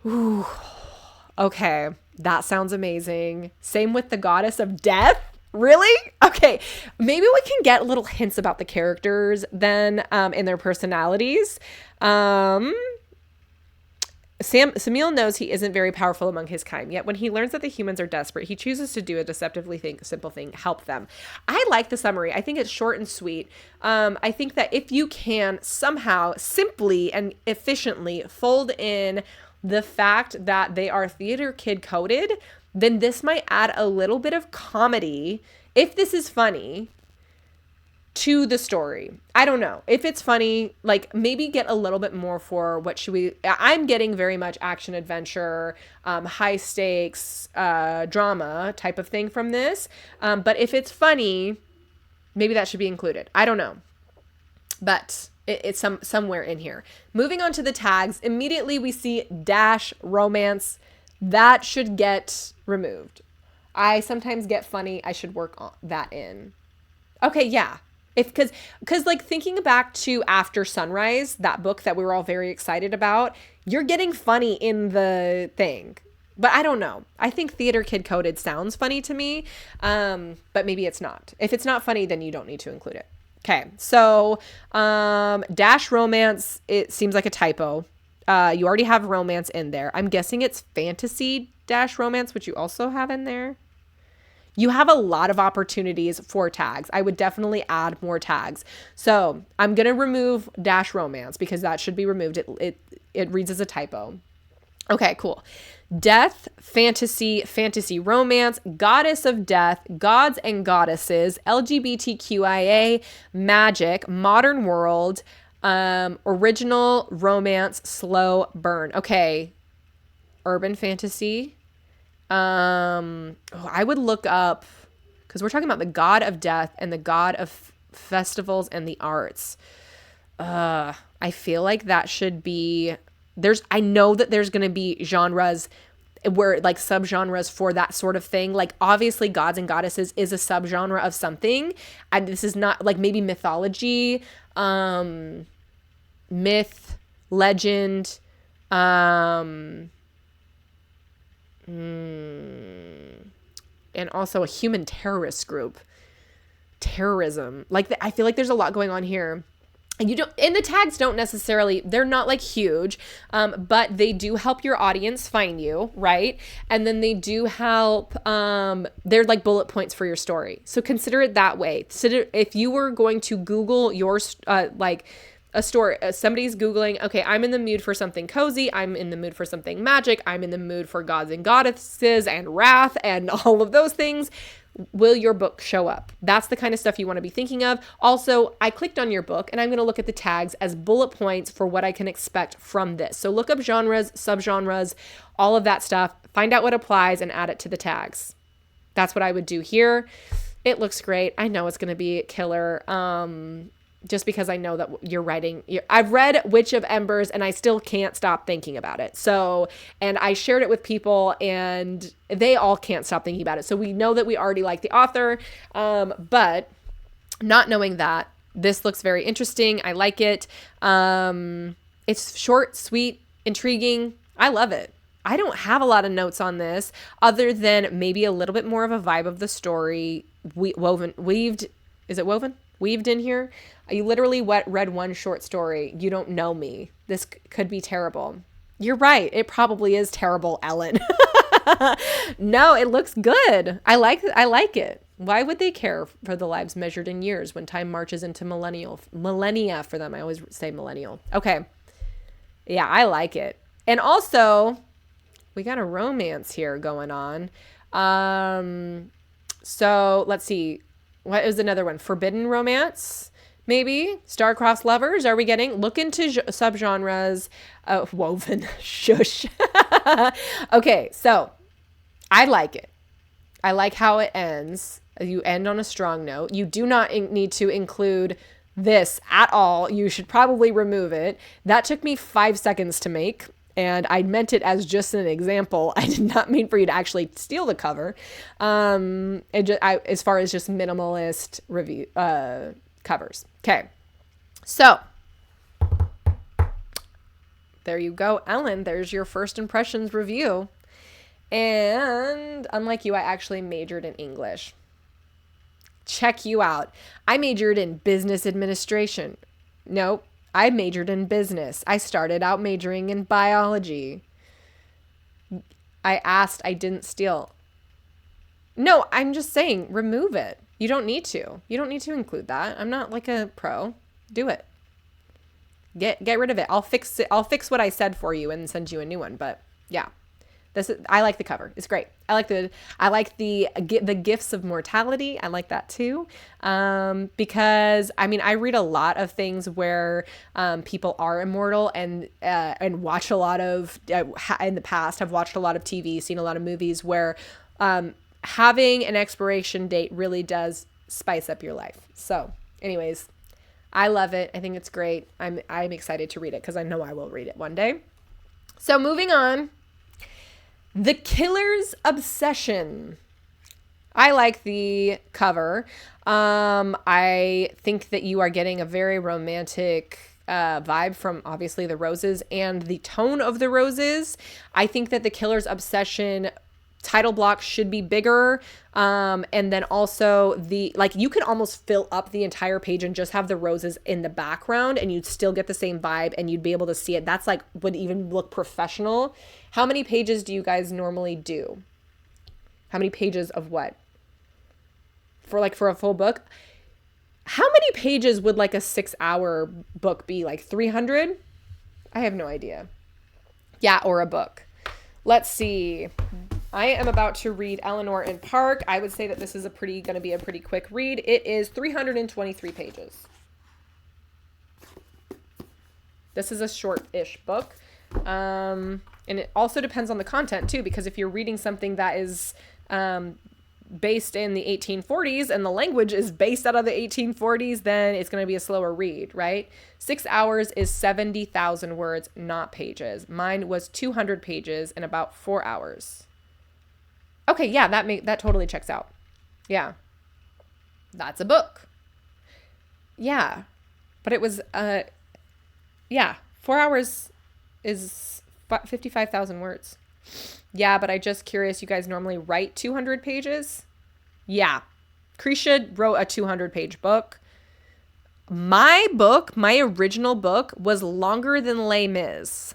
Ooh. Okay. That sounds amazing. Same with the goddess of death. Really? Okay. Maybe we can get little hints about the characters then, and their personalities. Samil knows he isn't very powerful among his kind, yet when he learns that the humans are desperate, he chooses to do a deceptively simple thing, help them. I like the summary. I think it's short and sweet. I think that if you can somehow simply and efficiently fold in the fact that they are theater kid coded, then this might add a little bit of comedy, if this is funny, to the story. I don't know. If it's funny, like maybe get a little bit more for I'm getting very much action adventure, high stakes, drama type of thing from this. But if it's funny, maybe that should be included. I don't know. But it's somewhere in here. Moving on to the tags, immediately we see dash romance. That should get removed. I sometimes get funny. I should work on that in. Okay, yeah. Because like thinking back to After Sunrise, that book that we were all very excited about, you're getting funny in the thing. But I don't know. I think theater kid coded sounds funny to me, but maybe it's not. If it's not funny, then you don't need to include it. Okay, so dash romance, it seems like a typo. You already have romance in there. I'm guessing it's fantasy dash romance, which you also have in there. You have a lot of opportunities for tags. I would definitely add more tags. So I'm going to remove dash romance because that should be removed. It reads as a typo. Okay, cool. Death, fantasy romance, goddess of death, gods and goddesses, LGBTQIA, magic, modern world, original romance, slow burn. Okay. Urban fantasy. I would look up, because we're talking about the god of death and the god of festivals and the arts. I feel like that should be, I know that there's going to be genres where like subgenres for that sort of thing. Like obviously gods and goddesses is a subgenre of something. And this is not like maybe mythology, myth, legend, and also a human terrorist group. Terrorism. Like I feel like there's a lot going on here. And the tags don't necessarily, they're not like huge, but they do help your audience find you, right? And then they do help, they're like bullet points for your story. So consider it that way. If you were going to Google your, like a story, somebody's Googling, okay, I'm in the mood for something cozy. I'm in the mood for something magic. I'm in the mood for gods and goddesses and wrath and all of those things. Will your book show up? That's the kind of stuff you want to be thinking of. Also, I clicked on your book and I'm going to look at the tags as bullet points for what I can expect from this. So look up genres, subgenres, all of that stuff, find out what applies and add it to the tags. That's what I would do here. It looks great. I know it's going to be killer. Just because I know that you're writing. I've read Witch of Embers and I still can't stop thinking about it. So, and I shared it with people and they all can't stop thinking about it. So we know that we already like the author, but not knowing that, this looks very interesting. I like it. It's short, sweet, intriguing. I love it. I don't have a lot of notes on this other than maybe a little bit more of a vibe of the story weaved Is it woven? Weaved in here? You literally read one short story. You don't know me. This could be terrible. You're right. It probably is terrible, Ellen. No, it looks good. I like it. Why would they care for the lives measured in years when time marches into millennia for them? I always say millennial. Okay. Yeah, I like it. And also, we got a romance here going on. So let's see. What is another one? Forbidden romance, maybe? Star-crossed lovers. Are we getting? Look into subgenres. Woven. Shush. Okay, so I like it. I like how it ends. You end on a strong note. You do not need to include this at all. You should probably remove it. That took me 5 seconds to make. And I meant it as just an example. I did not mean for you to actually steal the cover. As far as just minimalist review covers. Okay. So there you go, Ellen. There's your first impressions review. And unlike you, I actually majored in English. Check you out. I majored in business administration. Nope. I majored in business. I started out majoring in biology. I didn't steal. No, I'm just saying, remove it. You don't need to. You don't need to include that. I'm not like a pro. Do it. Get rid of it. I'll fix it. I'll fix what I said for you and send you a new one. But yeah. I like the cover. It's great. I like the gifts of mortality. I like that too. Because I mean, I read a lot of things where people are immortal and watch a lot of in the past have watched a lot of TV, seen a lot of movies where having an expiration date really does spice up your life. So, anyways, I love it. I think it's great. I'm excited to read it because I know I will read it one day. So, moving on. The Killer's Obsession. I like the cover. I think that you are getting a very romantic vibe from obviously the roses and the tone of the roses. I think that the Killer's Obsession title block should be bigger. And then also you could almost fill up the entire page and just have the roses in the background and you'd still get the same vibe and you'd be able to see it. That's would even look professional. How many pages do you guys normally do? How many pages of what? For a full book? How many pages would a 6-hour book be? 300? I have no idea. Yeah, or a book. Let's see. I am about to read Eleanor in Park. I would say that this is going to be a pretty quick read. It is 323 pages. This is a short-ish book. And it also depends on the content too, because if you're reading something that is based in the 1840s and the language is based out of the 1840s, then it's going to be a slower read, right? 6 hours is 70,000 words, not pages. Mine was 200 pages in about 4 hours. Okay, yeah, that totally checks out. Yeah. That's a book. Yeah. But it was 4 hours is 55,000 words. Yeah, but I'm just curious, you guys normally write 200 pages? Yeah. Krisha wrote a 200-page book. My original book, was longer than Les Mis.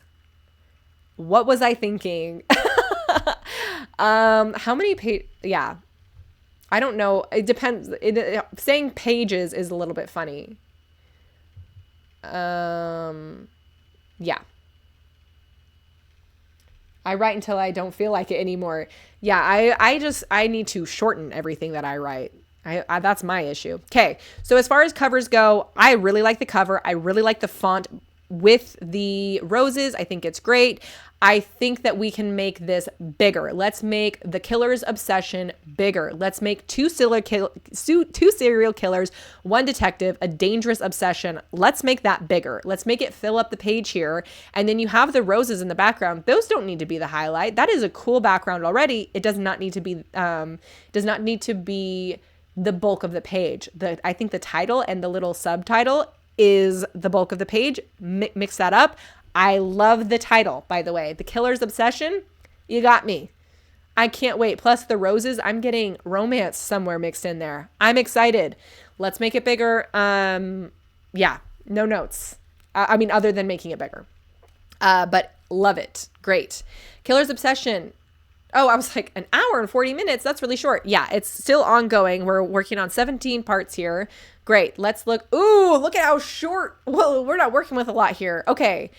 What was I thinking? How many pages? Yeah. I don't know. It depends. Saying pages is a little bit funny. Yeah. I write until I don't feel like it anymore. Yeah, I need to shorten everything that I write. That's my issue. Okay, so as far as covers go, I really like the cover. I really like the font with the roses. I think it's great. I think that we can make this bigger. Let's make the Killer's Obsession bigger. Let's make two serial killers, one detective, a dangerous obsession. Let's make that bigger. Let's make it fill up the page here. And then you have the roses in the background. Those don't need to be the highlight. That is a cool background already. It does not need to be the bulk of the page. I think the title and the little subtitle is the bulk of the page. Mix that up. I love the title, by the way. The Killer's Obsession. You got me. I can't wait. Plus the roses, I'm getting romance somewhere mixed in there. I'm excited. Let's make it bigger. Yeah, no notes. I mean, other than making it bigger. But love it. Great. Killer's Obsession. Oh, I was like, an hour and 40 minutes. That's really short. Yeah, it's still ongoing. We're working on 17 parts here. Great. Let's look. Ooh, look at how short. Well, we're not working with a lot here. Okay.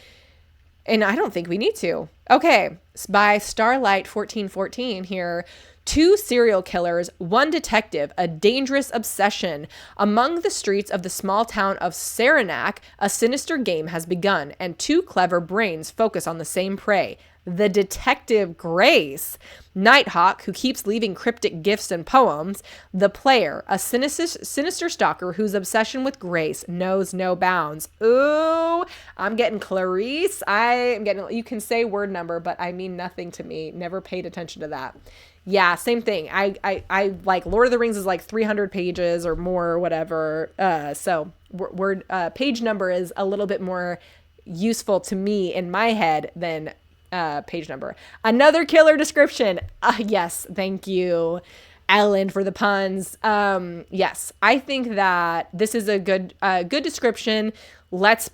And I don't think we need to. Okay. By Starlight 1414 here. 2 serial killers, 1 detective, a dangerous obsession. Among the streets of the small town of Saranac, a sinister game has begun, and 2 clever brains focus on the same prey. The detective Grace, Nighthawk, who keeps leaving cryptic gifts and poems. The player, a sinister stalker whose obsession with Grace knows no bounds. Ooh, I'm getting Clarice. You can say word number, but I mean nothing to me. Never paid attention to that. Yeah, same thing. I like Lord of the Rings is like 300 pages or more or whatever. So word page number is a little bit more useful to me in my head than page number. Another killer description. Yes, thank you, Ellen, for the puns. Yes, I think that this is a good description. Let's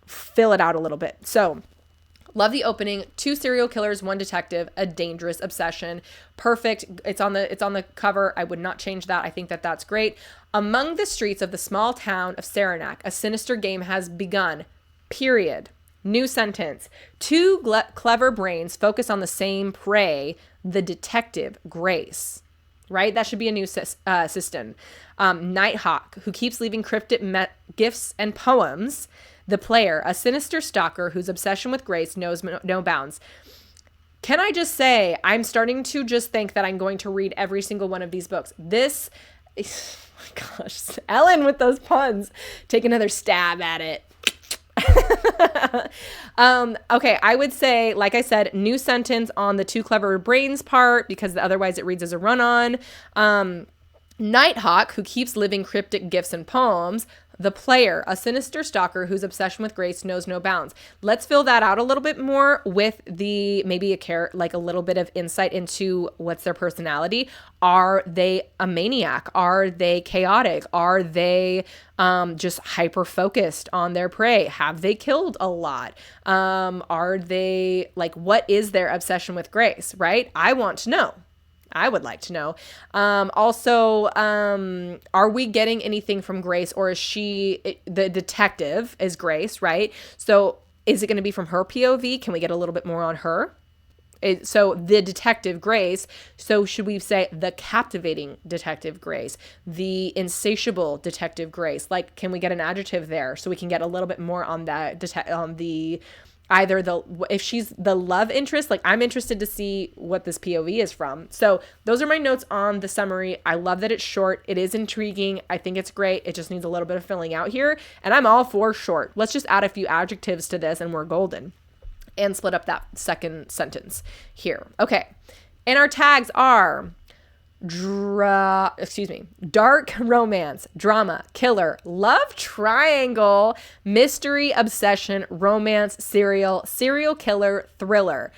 fill it out a little bit. So, love the opening. 2 serial killers, 1 detective, a dangerous obsession. Perfect. It's on the cover. I would not change that. I think that that's great. Among the streets of the small town of Saranac, a sinister game has begun. Period. New sentence. 2 clever brains focus on the same prey, the detective Grace. Right? That should be a new system. Nighthawk, who keeps leaving cryptic gifts and poems. The player, a sinister stalker whose obsession with Grace knows no bounds. Can I just say, I'm starting to just think that I'm going to read every single one of these books. This, oh my gosh, Ellen with those puns. Take another stab at it. Okay, I would say, like I said, new sentence on the 2 clever brains part, because otherwise it reads as a run-on. Nighthawk, who keeps living cryptic gifts and poems. The player, a sinister stalker whose obsession with Grace knows no bounds. Let's fill that out a little bit more with maybe a little bit of insight into what's their personality. Are they a maniac? Are they chaotic? Are they just hyper focused on their prey? Have they killed a lot? Are they what is their obsession with Grace, right? I want to know. I would like to know. Also, are we getting anything from Grace, or is the detective is Grace, right? So is it going to be from her POV? Can we get a little bit more on her? So the detective Grace. So should we say the captivating detective Grace, the insatiable detective Grace? Can we get an adjective there so we can get a little bit more on that if she's the love interest? I'm interested to see what this POV is from. So those are my notes on the summary. I love that it's short. It is intriguing. I think it's great. It just needs a little bit of filling out here. And I'm all for short. Let's just add a few adjectives to this and we're golden. And split up that second sentence here. Okay. And our tags are dark romance, drama, killer, love triangle, mystery, obsession, romance, serial killer, thriller.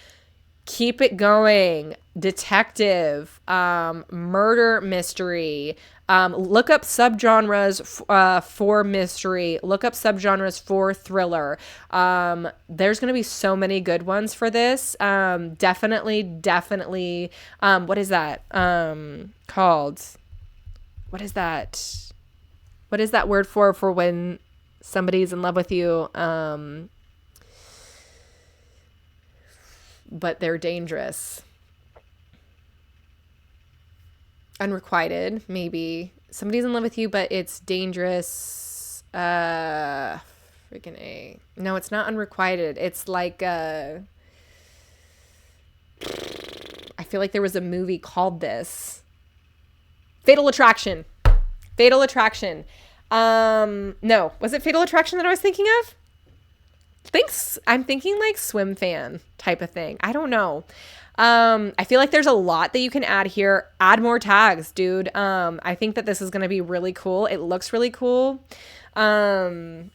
Keep it going. Detective, murder mystery. Look up subgenres for mystery. Look up subgenres for thriller. There's going to be so many good ones for this. Definitely. What is that called? What is that? What is that word for when somebody's in love with you, but they're dangerous? Unrequited, maybe. Somebody's in love with you, but it's dangerous. Freaking A. No, it's not unrequited. It's I feel like there was a movie called this. Fatal Attraction. No, was it Fatal Attraction that I was thinking of? I'm thinking swim fan type of thing. I don't know. I feel like there's a lot that you can add here. Add more tags, dude. I think that this is going to be really cool. It looks really cool. And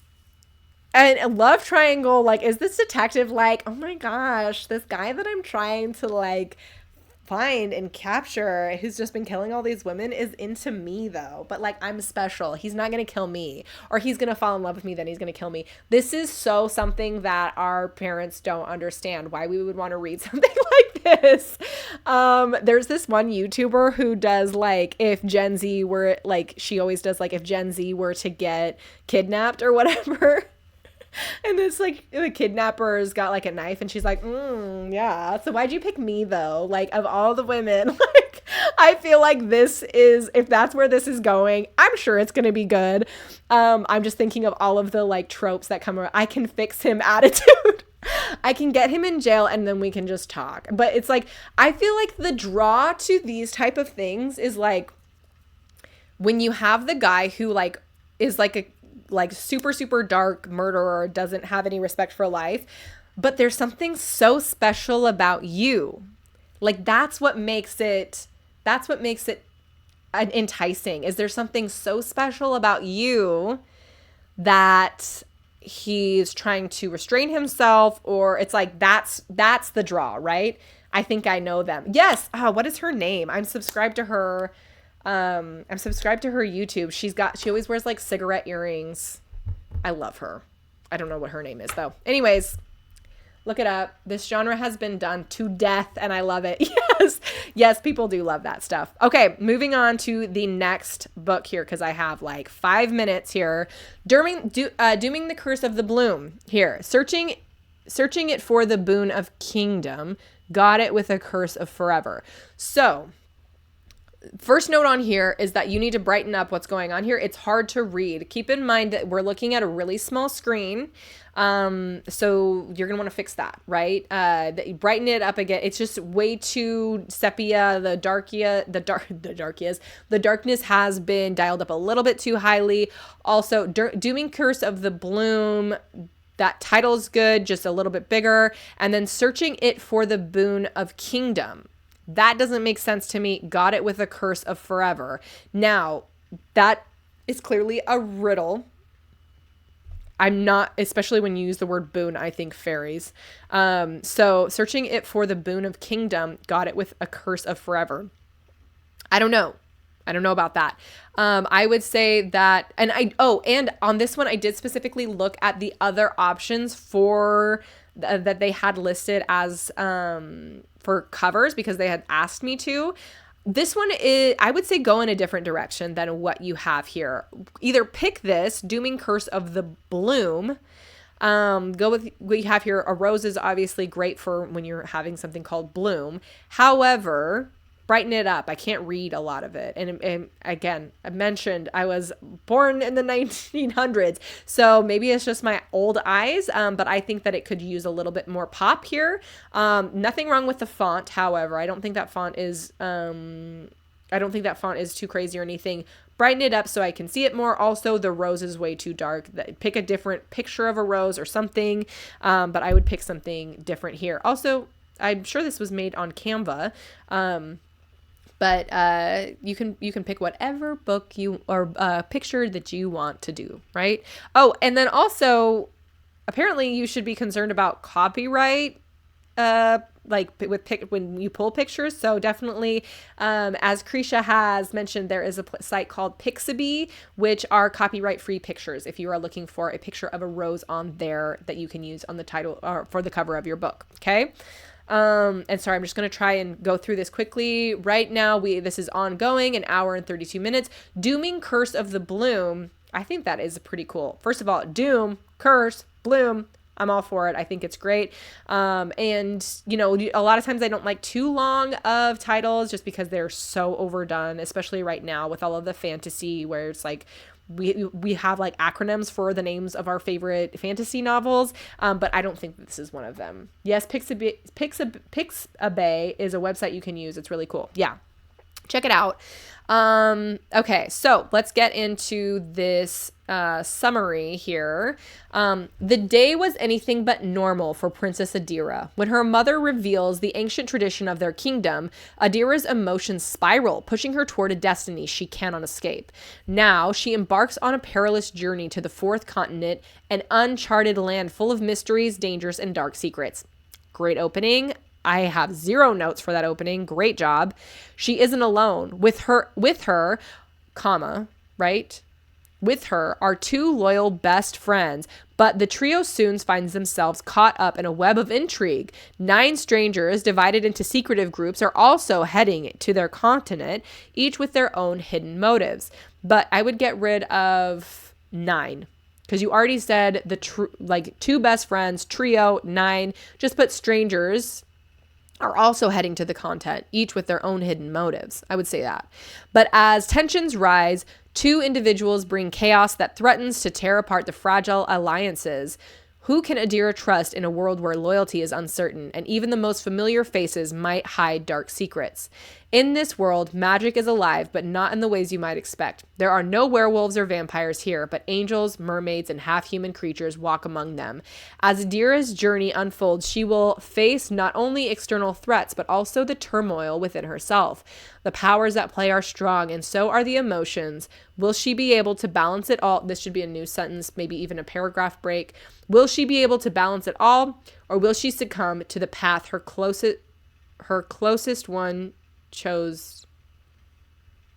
love triangle, is this detective oh my gosh, this guy that I'm trying to find and capture, who's just been killing all these women, is into me though. But like, I'm special. He's not going to kill me, or he's going to fall in love with me, then he's going to kill me. This is so something that our parents don't understand, why we would want to read something like this. There's this one YouTuber who does like, if Gen Z were like, she always does like, if Gen Z were to get kidnapped or whatever. And this like the kidnapper's got like a knife and she's like, yeah. So why'd you pick me though? Like, of all the women, like, I feel like this is, if that's where this is going, I'm sure it's going to be good. I'm just thinking of all of the like tropes that come around. I can fix him attitude. I can get him in jail and then we can just talk. But it's like, I feel like the draw to these type of things is like when you have the guy who like is like a super, super dark murderer, doesn't have any respect for life, but there's something so special about you. Like, that's what makes it enticing. Is there something so special about you that he's trying to restrain himself, or it's like, that's the draw, right? I think I know them. Yes. Oh, what is her name? I'm subscribed to her. I'm subscribed to her YouTube. She always wears like cigarette earrings. I love her. I don't know what her name is though. Anyways, look it up. This genre has been done to death and I love it. Yes. Yes, people do love that stuff. Okay, moving on to the next book here, because I have like 5 minutes here. Dooming the Curse of the Bloom here. Searching it for the boon of kingdom. Got it with a curse of forever. So, first note on here is that you need to brighten up what's going on here. It's hard to read. Keep in mind that we're looking at a really small screen. So you're going to want to fix that, right? Brighten it up again. It's just way too sepia. The darkness has been dialed up a little bit too highly. Also, Dooming Curse of the Bloom, that title's good, just a little bit bigger. And then Searching It for the Boon of Kingdom. That doesn't make sense to me. Got it with a curse of forever. Now, that is clearly a riddle. I'm not, especially when you use the word boon, I think fairies. So Searching It for the Boon of Kingdom, got it with a curse of forever. I don't know about that. I would say that, and on this one, I did specifically look at the other options for that they had listed as for covers because they had asked me to. This one is, I would say, go in a different direction than what you have here. Either pick this, Dooming Curse of the Bloom. Go with what you have here. A rose is obviously great for when you're having something called bloom. However, brighten it up. I can't read a lot of it. And again, I mentioned I was born in the 1900s, so maybe it's just my old eyes, but I think that it could use a little bit more pop here. Nothing wrong with the font, however. I don't think that font is too crazy or anything. Brighten it up so I can see it more. Also, the rose is way too dark. Pick a different picture of a rose or something, but I would pick something different here. Also, I'm sure this was made on Canva. But you can pick whatever book or picture that you want to do, right? Oh, and then also, apparently you should be concerned about copyright, when you pull pictures. So definitely, as Krisha has mentioned, there is a site called Pixabay, which are copyright-free pictures. If you are looking for a picture of a rose on there that you can use on the title or for the cover of your book, okay? And sorry, I'm just going to try and go through this quickly. Right now, this is ongoing, 1 hour and 32 minutes. Dooming Curse of the Bloom. I think that is pretty cool. First of all, doom, curse, bloom. I'm all for it. I think it's great. And you know, a lot of times I don't like too long of titles just because they're so overdone, especially right now with all of the fantasy where it's like, we have like acronyms for the names of our favorite fantasy novels, but I don't think this is one of them. Yes, Pixabay is a website you can use. It's really cool. Yeah, check it out. Okay, so let's get into this summary here. The day was anything but normal for Princess Adira. When her mother reveals the ancient tradition of their kingdom, Adira's emotions spiral, pushing her toward a destiny she cannot escape. Now, she embarks on a perilous journey to the fourth continent, an uncharted land full of mysteries, dangers, and dark secrets. Great opening. I have 0 notes for that opening. Great job. She isn't alone. With her, comma, right? With her are 2 loyal best friends, but the trio soon finds themselves caught up in a web of intrigue. 9 strangers, divided into secretive groups, are also heading to their continent, each with their own hidden motives. But I would get rid of 9. Because you already said 2 best friends, trio, 9. Just put strangers are also heading to the content, each with their own hidden motives. I would say that. But as tensions rise, 2 individuals bring chaos that threatens to tear apart the fragile alliances. Who can Adira trust in a world where loyalty is uncertain, and even the most familiar faces might hide dark secrets? In this world, magic is alive, but not in the ways you might expect. There are no werewolves or vampires here, but angels, mermaids, and half-human creatures walk among them. As Adira's journey unfolds, she will face not only external threats, but also the turmoil within herself. The powers at play are strong, and so are the emotions. Will she be able to balance it all? This should be a new sentence, maybe even a paragraph break. Will she be able to balance it all, or will she succumb to the path her closest one chose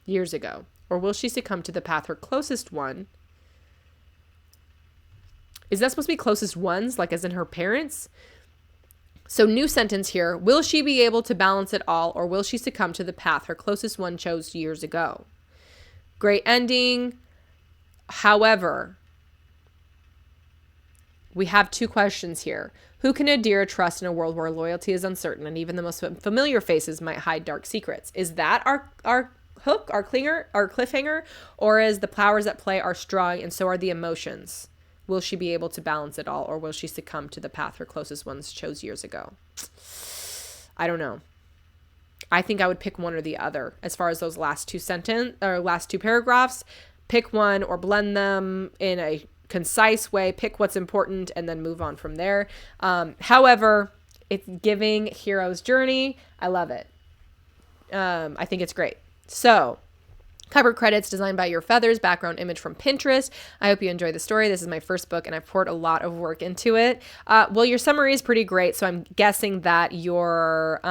years ago? Or will she succumb to the path her closest one? Is that supposed to be closest ones, like as in her parents? So new sentence here. Will she be able to balance it all, or will she succumb to the path her closest one chose years ago? Great ending. However, we have 2 questions here. Who can Adira trust in a world where loyalty is uncertain and even the most familiar faces might hide dark secrets? Is that our hook, our cliffhanger, or is the powers at play are strong and so are the emotions? Will she be able to balance it all, or will she succumb to the path her closest ones chose years ago? I don't know. I think I would pick one or the other as far as those last 2 paragraphs. Pick one or blend them in a concise way. Pick what's important and then move on from there. However, it's giving hero's journey. I love it. I think it's great. So, cover credits designed by Your Feathers, background image from Pinterest. I hope you enjoy the story. This is my first book and I've poured a lot of work into it. Well, your summary is pretty great. So I'm guessing that your,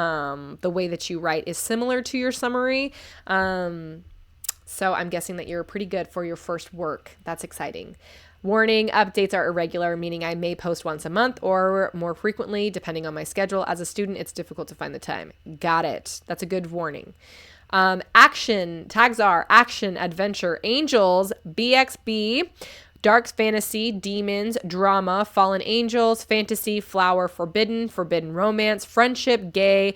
the way that you write is similar to your summary. So I'm guessing that you're pretty good for your first work. That's exciting. Warning, updates are irregular, meaning I may post once a month or more frequently, depending on my schedule. As a student, it's difficult to find the time. Got it. That's a good warning. Action, tags are action, adventure, angels, BXB, dark fantasy, demons, drama, fallen angels, fantasy, flower, forbidden romance, friendship, gay,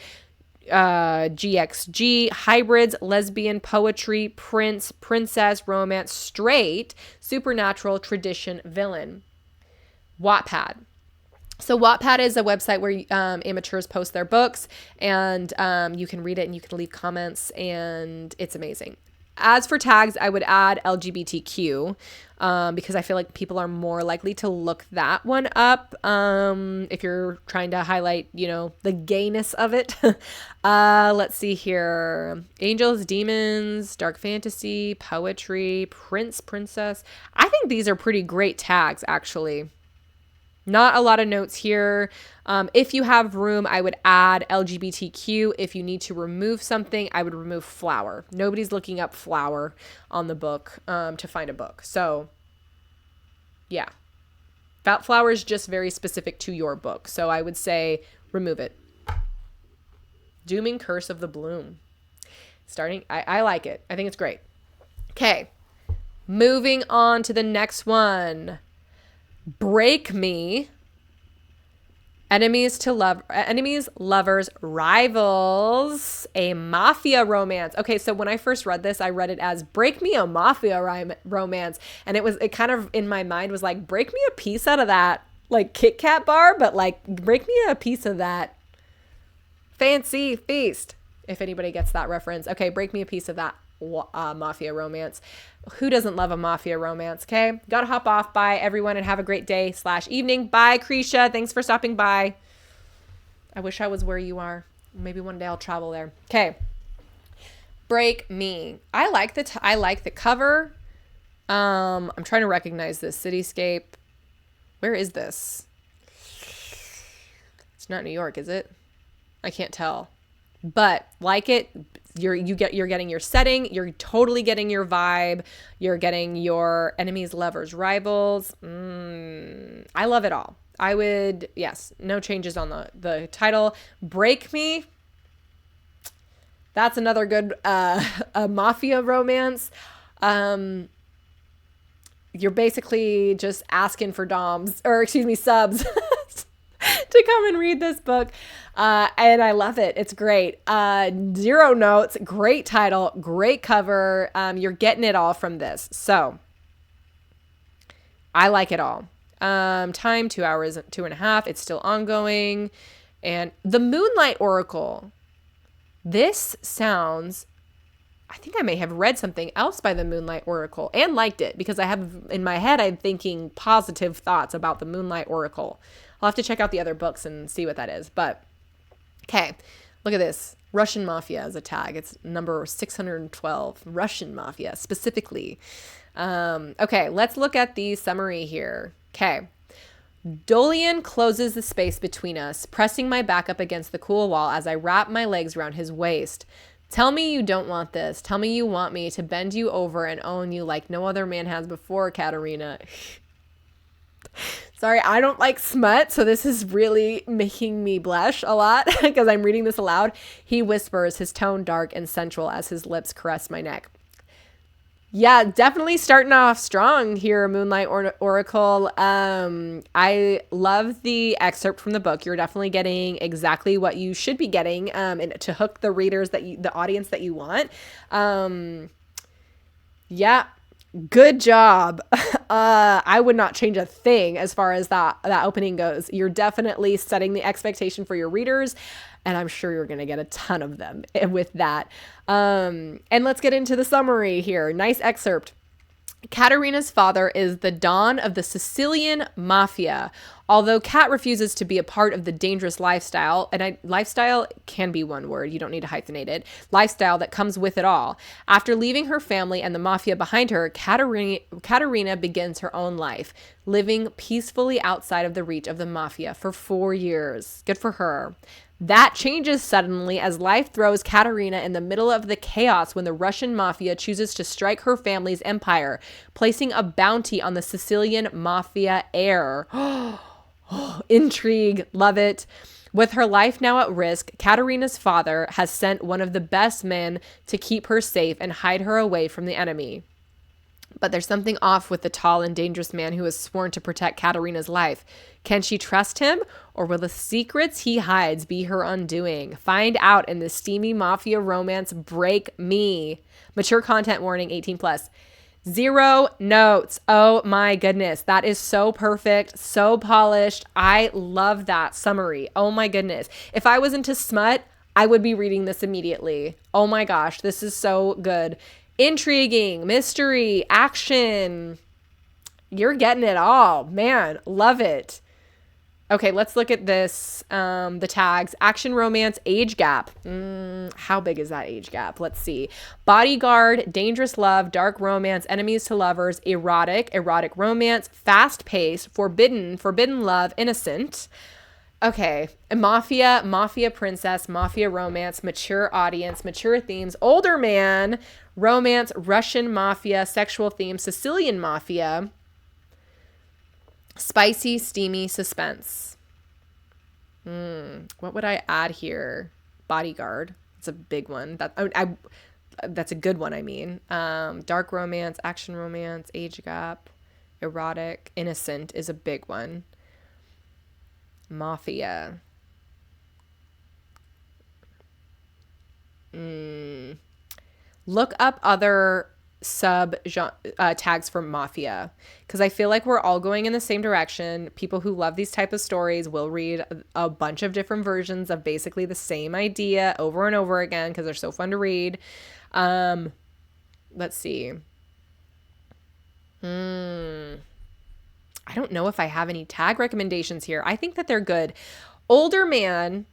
GXG, hybrids, lesbian, poetry, prince, princess, romance, straight, supernatural, tradition, villain. Wattpad. So Wattpad is a website where amateurs post their books, and you can read it and you can leave comments, and it's amazing. As for tags, I would add LGBTQ because I feel like people are more likely to look that one up if you're trying to highlight, the gayness of it. Let's see here. Angels, demons, dark fantasy, poetry, prince, princess. I think these are pretty great tags, actually. Not a lot of notes here. If you have room, I would add LGBTQ. If you need to remove something, I would remove flower. Nobody's looking up flower on the book to find a book. So, yeah. That flower is just very specific to your book. So I would say remove it. Dooming Curse of the Bloom. I like it. I think it's great. Okay. Moving on to the next one. Break Me. Enemies, lovers, rivals, a mafia romance. Okay, so when I first read this, I read it as break me a mafia romance. And it kind of in my mind was like, break me a piece out of that like Kit Kat bar, but like break me a piece of that fancy feast. If anybody gets that reference. Okay, break me a piece of that mafia romance. Who doesn't love a mafia romance? Okay, gotta hop off. Bye everyone, and have a great day / evening. Bye Krisha, thanks for stopping by. I wish I was where you are. Maybe one day I'll travel there. Okay, Break Me. I like the cover. I'm trying to recognize this cityscape. Where is this? It's not New York, is it? I can't tell. But like it, you're getting your setting, you're totally getting your vibe, you're getting your enemies, lovers, rivals. I love it all. I would, yes, no changes on the title. Break Me. That's another good a mafia romance. You're basically just asking for subs to come and read this book. And I love it. It's great. 0 notes, great title, great cover. You're getting it all from this. So I like it all. Time, 2 hours, 2.5. It's still ongoing. And the Moonlight Oracle. This sounds, I think I may have read something else by the Moonlight Oracle and liked it, because I have in my head, I'm thinking positive thoughts about the Moonlight Oracle. I'll have to check out the other books and see what that is. But okay, look at this. Russian Mafia as a tag. It's number 612. Russian Mafia specifically. Okay, let's look at the summary here. Okay. Dolian closes the space between us, pressing my back up against the cool wall as I wrap my legs around his waist. Tell me you don't want this. Tell me you want me to bend you over and own you like no other man has before, Katerina. Sorry, I don't like smut, so this is really making me blush a lot because I'm reading this aloud. He whispers, his tone dark and sensual as his lips caress my neck. Yeah, definitely starting off strong here, Moonlight Oracle. I love the excerpt from the book. You're definitely getting exactly what you should be getting, and to hook the readers the audience that you want. Yeah, good job. I would not change a thing as far as that opening goes. You're definitely setting the expectation for your readers, and I'm sure you're going to get a ton of them with that. And let's get into the summary here. Nice excerpt. Katerina's father is the Don of the Sicilian Mafia. Although Kat refuses to be a part of the dangerous lifestyle, and lifestyle can be one word, you don't need to hyphenate it, lifestyle that comes with it all. After leaving her family and the mafia behind her, Katerina begins her own life, living peacefully outside of the reach of the mafia for 4 years. Good for her. That changes suddenly as life throws Katerina in the middle of the chaos when the Russian mafia chooses to strike her family's empire, placing a bounty on the Sicilian mafia heir. Intrigue. Love it. With her life now at risk, Katerina's father has sent one of the best men to keep her safe and hide her away from the enemy. But there's something off with the tall and dangerous man who has sworn to protect Katerina's life. Can she trust him, or will the secrets he hides be her undoing? Find out in the steamy mafia romance Break Me. Mature content warning, 18 plus. 0 notes. Oh my goodness. That is so perfect. So polished. I love that summary. Oh my goodness. If I was into smut, I would be reading this immediately. Oh my gosh. This is so good. Intriguing, mystery, action. You're getting it all. Man, love it. Okay, let's look at this. The tags. Action, romance, age gap. How big is that age gap? Let's see. Bodyguard, dangerous love, dark romance, enemies to lovers, erotic romance, fast pace, forbidden love, innocent. Okay, mafia princess, mafia romance, mature audience, mature themes, older man, romance, Russian mafia, sexual themes, Sicilian mafia, spicy, steamy suspense. What would I add here? Bodyguard. It's a big one. That's a good one, I mean. Dark romance, action romance, age gap, erotic, innocent is a big one. Mafia. Look up other sub tags for mafia, because I feel like we're all going in the same direction. People who love these type of stories will read a bunch of different versions of basically the same idea over and over again because they're so fun to read. Let's see. I don't know if I have any tag recommendations here. I think that they're good. Older man,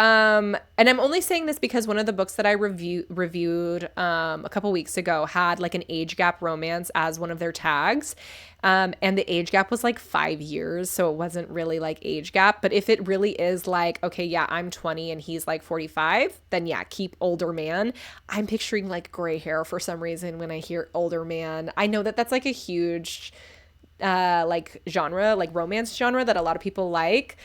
And I'm only saying this because one of the books that I reviewed a couple weeks ago had like an age gap romance as one of their tags. And the age gap was like 5 years. So it wasn't really like age gap. But if it really is like, okay, yeah, I'm 20 and he's like 45, then yeah, keep older man. I'm picturing like gray hair for some reason when I hear older man. I know that that's like a huge like genre, like romance genre that a lot of people like.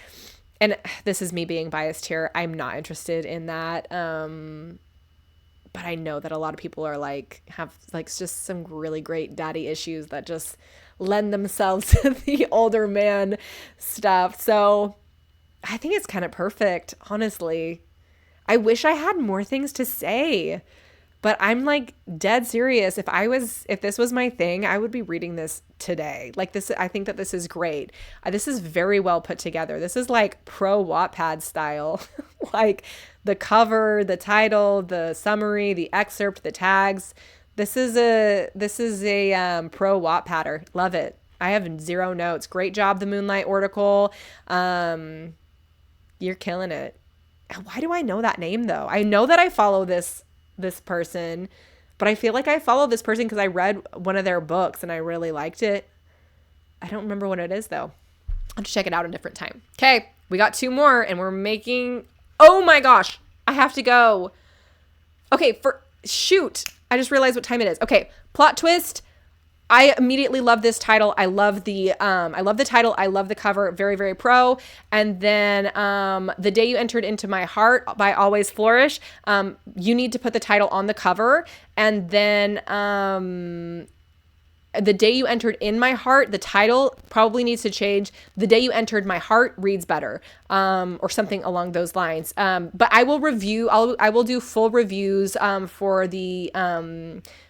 And this is me being biased here. I'm not interested in that. But I know that a lot of people are like, have like just some really great daddy issues that just lend themselves to the older man stuff. So I think it's kind of perfect, honestly. I wish I had more things to say, but I'm like dead serious. If this was my thing, I would be reading this today. Like this, I think that this is great. This is very well put together. This is like pro Wattpad style, like the cover, the title, the summary, the excerpt, the tags. This is a pro Wattpadder. Love it. I have 0 notes. Great job, the Moonlight Oracle. You're killing it. Why do I know that name though? I know that I follow this person, but I feel like I follow this person because I read one of their books and I really liked it. I don't remember what it is though. I'll just check it out a different time. Okay, we got 2 more and we're making, oh my gosh, I have to go. Okay, shoot, I just realized what time it is. Okay, plot twist. I immediately love this title. I love the title. I love the cover. Very, very pro. And then The Day You Entered Into My Heart by Always Flourish. You need to put the title on the cover. And then The Day You Entered In My Heart, the title probably needs to change. The Day You Entered My Heart reads better, or something along those lines. But I will do full reviews for the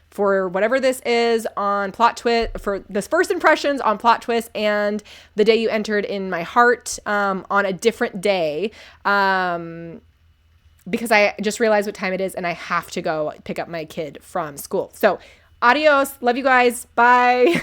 for whatever this is on Plot Twist, for this First Impressions on Plot Twist and The Day You Entered In My Heart on a different day, because I just realized what time it is and I have to go pick up my kid from school. So adios. Love you guys. Bye.